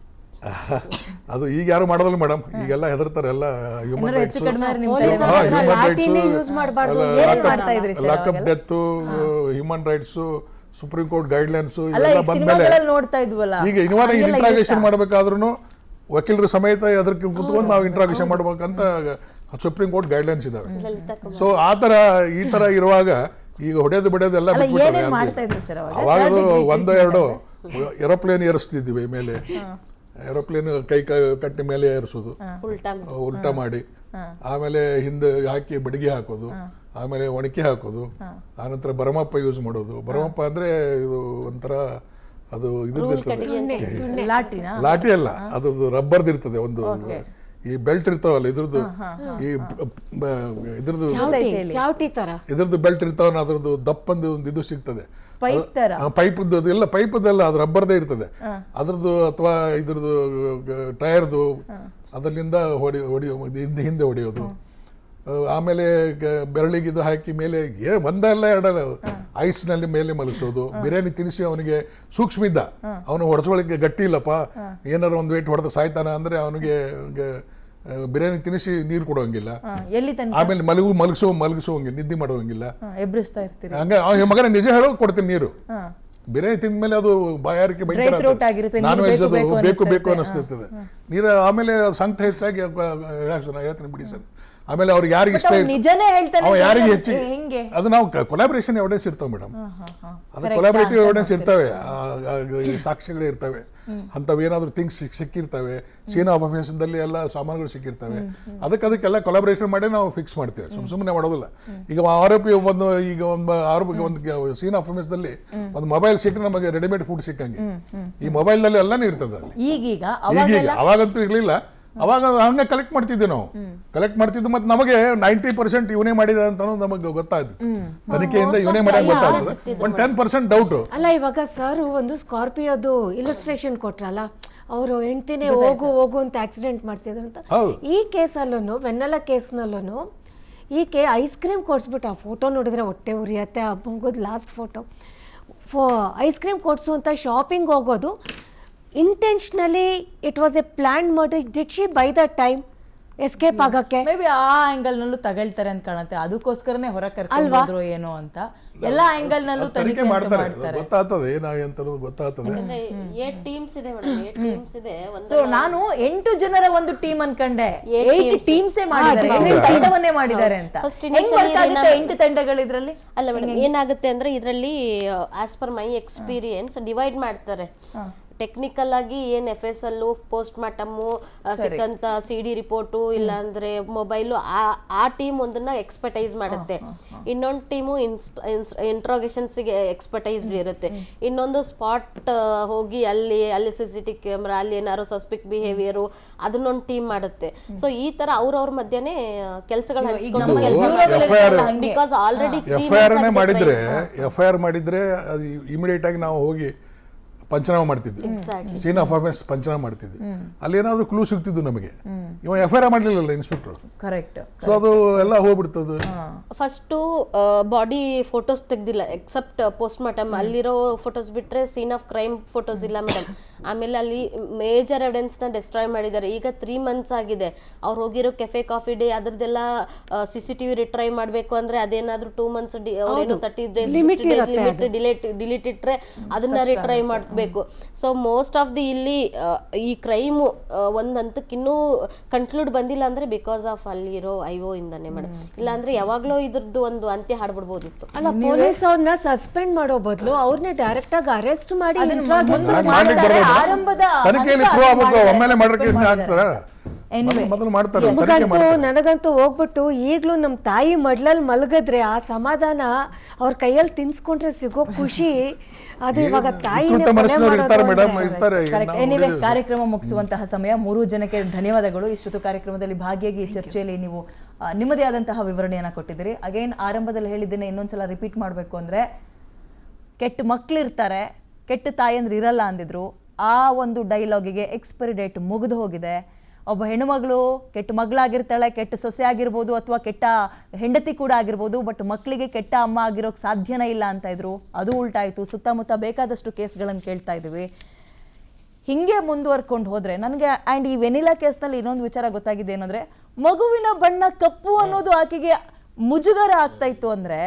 ಅದು ಈಗ ಯಾರು ಮಾಡೋದಿಲ್ಲ ಮೇಡಮ್, ಈಗೆಲ್ಲ ಹೆದರ್ತಾರೆ. ಎಲ್ಲ human rights, lockup death, human rights, supreme court guidelines ಇವೆಲ್ಲ ಬಂದ್ಮೇಲೆ ಈಗ ಇಂಟ್ರಾಗೇಷನ್ ಮಾಡ್ಬೇಕಾದ್ರೂ ವಕೀಲರು ಸಮೇತ ಅದಕ್ಕೆ ಕುತ್ಕೊಂಡು ನಾವು ಇಂಟ್ರಾಗೇಷನ್ ಮಾಡ್ಬೇಕಂತ ಸುಪ್ರೀಂ ಕೋರ್ಟ್ ಗೈಡ್ಲೈನ್ಸ್ ಇದಾವೆ. ಸೊ ಈ ತರ ಇರುವಾಗ ಈಗ ಹೊಡೆಯೋದು ಬಿಡೋದು ಎಲ್ಲ ಅವಾಗ 1-2 ಏರೋಪ್ಲೇನ್ ಏರಿಸ್ತಿದ್ವಿ ಮೇಲೆ, ಏರೋಪ್ಲೇನ್ ಕೈ ಕಟ್ಟಿ ಮೇಲೆ ಏರಿಸೋದು, ಉಲ್ಟಾ ಮಾಡಿ, ಆಮೇಲೆ ಹಿಂದೆ ಹಾಕಿ ಬಡಿಗೆ ಹಾಕೋದು, ಆಮೇಲೆ ಒಣಕೆ ಹಾಕೋದು, ಆನಂತರ ಬರಮಪ್ಪ ಯೂಸ್ ಮಾಡೋದು. ಬರಮಪ್ಪ ಅಂದ್ರೆ ಇದು ಒಂಥರ ಅದು ಇದ್ರದ್ದು ಲಾಠಿ ಅಲ್ಲ, ಅದ್ರದ್ದು ರಬ್ಬರ್ದು ಇರ್ತದೆ. ಒಂದು ಈ ಬೆಲ್ಟ್ ಇರ್ತಾವಲ್ಲ ಇದ್ರದ್ದು, ಈ ಇದ್ರದ್ದು ಬೆಲ್ಟ್ ಇರ್ತಾವ, ಅದ್ರದ್ದು ದಪ್ಪಂದು ಒಂದು ಇದು ಸಿಗ್ತದೆ, ಪೈಪದ್ದು ಇಲ್ಲ, ಪೈಪದ್ದಲ್ಲ, ಅದು ರಬ್ಬರ್ದೇ ಇರ್ತದೆ ಅದ್ರದ್ದು, ಅಥವಾ ಇದ್ರದ್ದು ಟೈರ್ದು, ಅದರಿಂದ ಹಿಂದೆ ಹೊಡೆಯೋದು. ಆಮೇಲೆ ಬೆರಳಿಗೆ ಇದು ಹಾಕಿ ಮೇಲೆ ಒಂದಲ್ಲ 2 ಐಸ್ನಲ್ಲಿ ಮೇಲೆ ಮಲಗಿಸೋದು. ಬಿರಿಯಾನಿ ತಿನ್ನಿಸಿ ಅವನಿಗೆ ಸೂಕ್ಷ್ಮ ಇದ್ದ, ಅವನು ಹೊಡೆಸೋಳಿಗೆ ಗಟ್ಟಿ ಇಲ್ಲಪ್ಪ, ಏನಾರು ಒಂದು ವೇಟ್ ಹೊಡೆದ ಸಾಯ್ತಾನ ಅಂದ್ರೆ ಅವನಿಗೆ ಬಿರಿಯಾನಿ ತಿನ್ನಿಸಿ ನೀರು ಕೊಡುವಂಗಿಲ್ಲ, ಆಮೇಲೆ ಮಲಗಿಸುವಂಗಿಲ್ಲ, ನಿದ್ದೆ ಮಾಡುವಂಗಿಲ್ಲ. ಹಂಗ ಮಗನ ನಿಜ ಹೇಳೋ ಕೊಡ್ತೀನಿ ನೀರು. ಬಿರಿಯಾನಿ ತಿಂದ ಮೇಲೆ ಅದು ಬಾಯಾರಿಕೆ ನಾನ್ ವೆಜ್ ಅದು ಬೇಕು ಅನಿಸ್ತಿರ್ತದೆ ನೀರು. ಆಮೇಲೆ ಸಂಕಟ ಹೆಚ್ಚಾಗಿ ಹೇಳ್ತೀನಿ ಬಿಡಿ ಸರ್. ಆಮೇಲೆ ಅವ್ರಿಗೆ ಯಾರಿಗೆ ಇಷ್ಟ ಯಾರಿಗೆ ಹೆಚ್ಚು ಅದು ನಾವು ಕೊಲಾಬ್ರೇಷನ್ ಎವಿಡೆನ್ಸ್ ಇರ್ತಾವೆ ಮೇಡಮ್, ಅದು ಕೊಲಾಬ್ರೇಟಿವ್ ಎವಿಡೆನ್ಸ್ ಇರ್ತವೆ, ಸಾಕ್ಷ್ಯಗಳು ಇರ್ತವೆ, ಅಂಥವೇನಾದ್ರೂ ಥಿಂಗ್ಸ್ ಸಿಕ್ಕಿರ್ತವೆ, ಸೀನ್ ಆಫ್ ಅಫೆನ್ಸ್ದಲ್ಲಿ ಎಲ್ಲ ಸಾಮಾನುಗಳು ಸಿಕ್ಕಿರ್ತವೆ. ಅದಕ್ಕೆಲ್ಲ ಕೊಲಾಬ್ರೇಷನ್ ಮಾಡಿ ನಾವು ಫಿಕ್ಸ್ ಮಾಡ್ತೇವೆ, ಸುಮ್ಮನೆ ಮಾಡೋದಿಲ್ಲ. ಈಗ ಆರೋಪಿ ಒಂದು ಸೀನ್ ಆಫ್ ಅಫೆನ್ಸ್ದಲ್ಲಿ ಒಂದು ಮೊಬೈಲ್ ಸಿಕ್ಕರೆ ನಮಗೆ ರೆಡಿಮೇಡ್ ಫುಡ್ ಸಿಕ್ಕಂಗೆ ಈ ಮೊಬೈಲ್ನಲ್ಲಿ ಎಲ್ಲಾನು ಇರ್ತದೆ ಅಲ್ಲಿ. ಈಗೀಗ ಅವಾಗಂತೂ ಇರಲಿಲ್ಲ, ಅವಾಗ ಹಂಗೆ ಕಲೆಕ್ಟ್ ಮಾಡ್ತಿದ್ವಿ ನಾವು, ಕಲೆಕ್ಟ್ ಮಾಡ್ತಿದ್ದು. ಮತ್ತೆ ನಮಗೆ 90% ಇವನೇ ಮಾಡಿದ ಅಂತ ನಮಗೆ ಗೊತ್ತಾಯ್ತು, ತನಿಖೆಯಿಂದ ಇವನೇ ಮಾಡಿದ ಗೊತ್ತಾಗ್ತದೆ. 10% ಡೌಟ್. ಅಲ್ಲ, ಇವಾಗ ಸರ್ ಒಂದು ಸ್ಕಾರ್ಪಿಯೋದು ಇಲಸ್ಟ್ರೇಷನ್ ಕೊಟ್ರಲ್ಲ, ಅವರು ಹೆಂಡ್ತಿನೇ ಹೋಗು ಅಂತ ಆಕ್ಸಿಡೆಂಟ್ ಮಾಡಿಸಿದ್ರು ಅಂತ. ಈ ಕೇಸಲ್ಲೂ ವೆನ್ನೆಲ್ಲ ಕೇಸ್ನಲ್ಲೂ ಈಕೆ ಐಸ್ ಕ್ರೀಮ್ ಕೊಡ್ಸ್ಬಿಟ್ಟು, ಆ ಫೋಟೋ ನೋಡಿದ್ರೆ ಹೊಟ್ಟೆ ಉರಿಯತ್ತೆ. ಆ ಮಗುದು ಲಾಸ್ಟ್ ಐಸ್ ಕ್ರೀಮ್ ಕೊಡ್ಸು ಅಂತ ಶಾಪಿಂಗ್ ಹೋಗೋದು intentionally, it was a planned murder. Did she by that time escape ಆಗಕ್ಕೆ? ಮೇ ಬಿ ಆ ಆಂಗಲ್ ನಲ್ಲೂ ತಗೊಳ್ತಾರೆ ಅಂತ ಕಾಣುತ್ತೆ, ಅದಕ್ಕೋಸ್ಕರನೇ ಹೊರ ಕರ್ಕೊಂಡು ಹೋದ್ರು ಏನೋ ಅಂತ. ಎಲ್ಲಾ ಆಂಗಲ್ ನಲ್ಲೂ ತನಿಖೆ ಮಾಡ್ತಾರೆ, ಗೊತ್ತಾಗ್ತದೆ ಏನಾಗಿ ಅಂತ ಗೊತ್ತಾಗ್ತದೆ. ಸೊ ನಾನು 8 ಜನರ ಒಂದು ಟೀಮ್ ಅನ್ಕೊಂಡೆ, 8 ಟೀಮ್ಸೇ ಮಾಡಿದ್ದಾರೆ, ತಂಡವನ್ನೇ ಮಾಡಿದ್ದಾರೆ ಅಂತ. ಹೆಂಗ್ ವರ್ಕ್ ಆಗುತ್ತೆ 8 ತಂಡಗಳು ಇದ್ರಲ್ಲಿ? ಅಲ್ಲ ಮೇಡಮ್, ಏನಾಗುತ್ತೆ ಅಂದ್ರೆ ಇದರಲ್ಲಿ as per my experience divide ಮಾಡ್ತಾರೆ. ಟೆಕ್ನಿಕಲ್ ಆಗಿ ಏನ್ FSL post mortem ಸಿಕ್ಕಂತ CD report ಇಲ್ಲ ಅಂದ್ರೆ ಮೊಬೈಲು ಆ ಟೀಮ್ ಒಂದನ್ನ ಎಕ್ಸ್ಪರ್ಟೈಸ್ ಮಾಡುತ್ತೆ, ಇನ್ನೊಂದು ಟೀಮು ಇಂಟ್ರೋಗೇಷನ್ಸ್ಗೆ ಎಕ್ಸ್ಪರ್ಟೈಸ್ ಇರುತ್ತೆ, ಇನ್ನೊಂದು ಸ್ಪಾಟ್ ಹೋಗಿ ಅಲ್ಲಿ CCTV ಕ್ಯಾಮ್ರಾ ಅಲ್ಲಿ ಏನಾದ್ರು ಸಸ್ಪೆಕ್ಟ್ ಬಿಹೇವಿಯರು ಅದನ್ನೊಂದು ಟೀಮ್ ಮಾಡುತ್ತೆ. ಸೊ ಈ ತರ ಅವ್ರವ್ರ ಮಧ್ಯೆನೇ ಕೆಲಸಗಳು ಬಿಕಾಸ್ ಆಲ್ರೆಡಿ FIR ಮಾಡಿದ್ರೆ ಇಮಿಡಿಯೇಟ್ ಆಗಿ ನಾವು ಹೋಗಿ ಪಂಚನಾಮ ಮಾಡ್ತಿದ್ವಿ, ಸೀನ್ ಆಫ್ ಅಫೆನ್ಸ್ ಪಂಚನಾಮ ಮಾಡ್ತಿದ್ವಿ, ಅಲ್ಲಿ ಏನಾದ್ರು ಕ್ಲೂ ಸಿಗ್ತಿದ್ದು ನಮಗೆ. ಇವ FIR ಮಾಡ್ಲಿಲ್ಲಲ್ಲ ಇನ್ಸ್ಪೆಕ್ಟರ್, ಕರೆಕ್ಟ್. ಸೊ ಅದು ಎಲ್ಲ ಹೋಗ್ಬಿಡ್ತದೆ. ಫಸ್ಟು ಬಾಡಿ ಫೋಟೋಸ್ ತೆಗ್ದಿಲ್ಲ ಎಕ್ಸೆಪ್ಟ್ ಪೋಸ್ಟ್ ಮಾರ್ಟಮ್, ಅಲ್ಲಿರೋ ಫೋಟೋಸ್ ಬಿಟ್ರೆ ಸೀನ್ ಆಫ್ ಕ್ರೈಮ್ ಫೋಟೋಸ್ ಇಲ್ಲ ಮೇಡಮ್. ಆಮೇಲೆ ಅಲ್ಲಿ ಮೇಜರ್ ಎವಿಡೆನ್ಸ್ ನ ಡಿಸ್ಟ್ರಾಯ್ ಮಾಡಿದ್ದಾರೆ. ಈಗ 3 months ಆಗಿದೆ ಅವ್ರು ಹೋಗಿರೋ ಕೆಫೆ ಕಾಫಿ ಡೇ ಅದ್ರದ್ದೆಲ್ಲ CCTV ರಿಟ್ರೈ ಮಾಡಬೇಕು ಅಂದ್ರೆ ಅದೇನಾದ್ರೂ 2 months ಅವ್ರೇನು 30 days ಡಿಲೀಟ್ ಇಟ್ರೆ ಅದನ್ನ ರಿಟ್ರೈ ಮಾಡಬೇಕು. ಸೊ ಮೋಸ್ಟ್ ಆಫ್ ದಿ ಇಲ್ಲಿ ಈ ಕ್ರೈಮು ಒಂದ್ ಹಂತಕ್ಕೆ ಇನ್ನೂ ಕನ್ಕ್ಲೂಡ್ ಬಂದಿಲ್ಲ ಅಂದ್ರೆ ಬಿಕಾಸ್ ಆಫ್ ಅಲ್ಲಿರೋ IO ಇಂದಾನೆ ಮೇಡಮ್. ಇಲ್ಲ ಅಂದ್ರೆ ಯಾವಾಗ್ಲೂ ಇದ್ರದ್ದು ಒಂದು ಅಂತ್ಯ ಹಾಡ್ಬಿಡ್ಬೋದಿತ್ತು. ಅಲ್ಲ, ಪೊಲೀಸ್ ಅವ್ರನ್ನ ಸಸ್ಪೆಂಡ್ ಮಾಡೋ ಬದಲು ಅವ್ರನ್ನೇ ಡೈರೆಕ್ಟ್ ಆಗಿ ಅರೆಸ್ಟ್ ಮಾಡಿ ತನಿಖೆಯಲ್ಲಿ ಪ್ರೂವ್ ಆಗಬೇಕು, ಒಮ್ಮೆಲೆ ಮರ್ಡರ್ ಕೇಸ್ ಹಾಕ್ತಾರೆ, ಮೊದಲು ಮಾಡ್ತಾರೆ. ನನಗಂತೂ ಹೋಗ್ಬಿಟ್ಟು ಈಗಲೂ ನಮ್ಮ ತಾಯಿ ಮಡ್ಲಲ್ಲಿ ಮಲಗಿದ್ರೆ ಆ ಸಮಾಧಾನ ಅವ್ರ ಕೈಯಲ್ಲಿ ತಿನ್ಸ್ಕೊಂಡ್ರೆ ಸಿಗೋ ಖುಷಿ ಅದು ಇವಾಗ ತಾಯಿ. ಎನಿವೆ, ಕಾರ್ಯಕ್ರಮ ಮುಗಿಸುವಂತಹ ಸಮಯ. 3 ಜನಕ್ಕೆ ಧನ್ಯವಾದಗಳು. ಇಷ್ಟೊತ್ತು ಕಾರ್ಯಕ್ರಮದಲ್ಲಿ ಭಾಗಿಯಾಗಿ ಚರ್ಚೆಯಲ್ಲಿ ನೀವು ನಿಮ್ಮದೇ ಆದಂತಹ ವಿವರಣೆಯನ್ನ ಕೊಟ್ಟಿದ್ದೀರಿ. ಅಗೇನ್ ಆರಂಭದಲ್ಲಿ ಹೇಳಿದ್ದೇನೆ, ಇನ್ನೊಂದ್ಸಲ ರಿಪೀಟ್ ಮಾಡಬೇಕು ಅಂದ್ರೆ, ಕೆಟ್ಟ ಮಕ್ಳಿರ್ತಾರೆ, ಕೆಟ್ಟ ತಾಯಂದ್ರೆ ಇರಲ್ಲ ಅಂದಿದ್ರು. ಆ ಒಂದು ಡೈಲಾಗಿಗೆ ಎಕ್ಸ್ಪೈರಿ ಡೇಟ್ ಮುಗಿದು ಹೋಗಿದೆ. ಒಬ್ಬ ಹೆಣ್ಣುಮಗಳು ಕೆಟ್ಟ ಮಗಳಾಗಿರ್ತಾಳೆ, ಕೆಟ್ಟ ಸೊಸೆ ಆಗಿರ್ಬೋದು ಅಥವಾ ಕೆಟ್ಟ ಹೆಂಡತಿ ಕೂಡ ಆಗಿರ್ಬೋದು, ಬಟ್ ಮಕ್ಕಳಿಗೆ ಕೆಟ್ಟ ಅಮ್ಮ ಆಗಿರೋಕ್ಕೆ ಸಾಧ್ಯನೇ ಇಲ್ಲ ಅಂತ ಇದ್ರು. ಅದು ಉಲ್ಟಾಯಿತು. ಸುತ್ತಮುತ್ತ ಬೇಕಾದಷ್ಟು ಕೇಸ್ಗಳನ್ನು ಕೇಳ್ತಾ ಇದ್ದೀವಿ. ಹಿಂಗೆ ಮುಂದುವರ್ಕೊಂಡು ಹೋದರೆ ನನಗೆ ಆ್ಯಂಡ್ ಈ ವೆನಿಲಾ ಕೇಸ್ನಲ್ಲಿ ಇನ್ನೊಂದು ವಿಚಾರ ಗೊತ್ತಾಗಿದೆ ಏನಂದರೆ, ಮಗುವಿನ ಬಣ್ಣ ಕಪ್ಪು ಅನ್ನೋದು ಆಕೆಗೆ ಮುಜುಗರ ಆಗ್ತಾ ಇತ್ತು. ಅಂದರೆ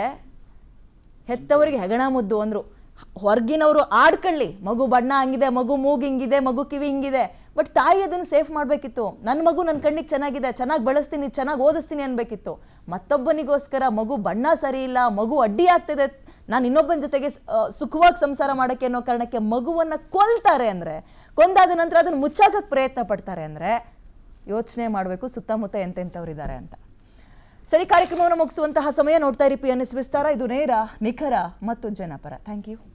ಹೆತ್ತವರಿಗೆ ಹೆಗಣ ಮುದ್ದು ಅಂದರು. ಹೊರಗಿನವರು ಆಡ್ಕೊಳ್ಳಿ, ಮಗು ಬಣ್ಣ ಹಂಗಿದೆ, ಮಗು ಮೂಗು ಹಿಂಗಿದೆ, ಮಗು ಕಿವಿ ಹಿಂಗಿದೆ, ಬಟ್ ತಾಯಿ ಅದನ್ನು ಸೇಫ್ ಮಾಡಬೇಕಿತ್ತು. ನನ್ನ ಮಗು ನನ್ನ ಕಣ್ಣಿಗೆ ಚೆನ್ನಾಗಿದೆ, ಚೆನ್ನಾಗಿ ಬೆಳೆಸ್ತೀನಿ, ಚೆನ್ನಾಗಿ ಓದಿಸ್ತೀನಿ ಅನ್ಬೇಕಿತ್ತು. ಮತ್ತೊಬ್ಬನಿಗೋಸ್ಕರ ಮಗು ಬಣ್ಣ ಸರಿ ಇಲ್ಲ, ಮಗು ಅಡ್ಡಿ ಆಗ್ತಿದೆ, ನಾನು ಇನ್ನೊಬ್ಬನ ಜೊತೆಗೆ ಸುಖವಾಗಿ ಸಂಸಾರ ಮಾಡೋಕ್ಕೆ ಅನ್ನೋ ಕಾರಣಕ್ಕೆ ಮಗುವನ್ನು ಕೊಲ್ತಾರೆ ಅಂದರೆ, ಕೊಂದಾದ ನಂತರ ಅದನ್ನು ಮುಚ್ಚಾಕಕ್ಕೆ ಪ್ರಯತ್ನ ಪಡ್ತಾರೆ ಅಂದರೆ ಯೋಚನೆ ಮಾಡಬೇಕು ಸುತ್ತಮುತ್ತ ಎಂತೆಂಥವ್ರಿದ್ದಾರೆ ಅಂತ. ಸರಿ, ಕಾರ್ಯಕ್ರಮವನ್ನು ಮುಗಿಸುವಂತಹ ಸಮಯ. ನೋಡ್ತಾ ಇರಿ PNS ವಿಸ್ತಾರ. ಇದು ನೇರ, ನಿಖರ ಮತ್ತು ಜನಪರ. Thank you.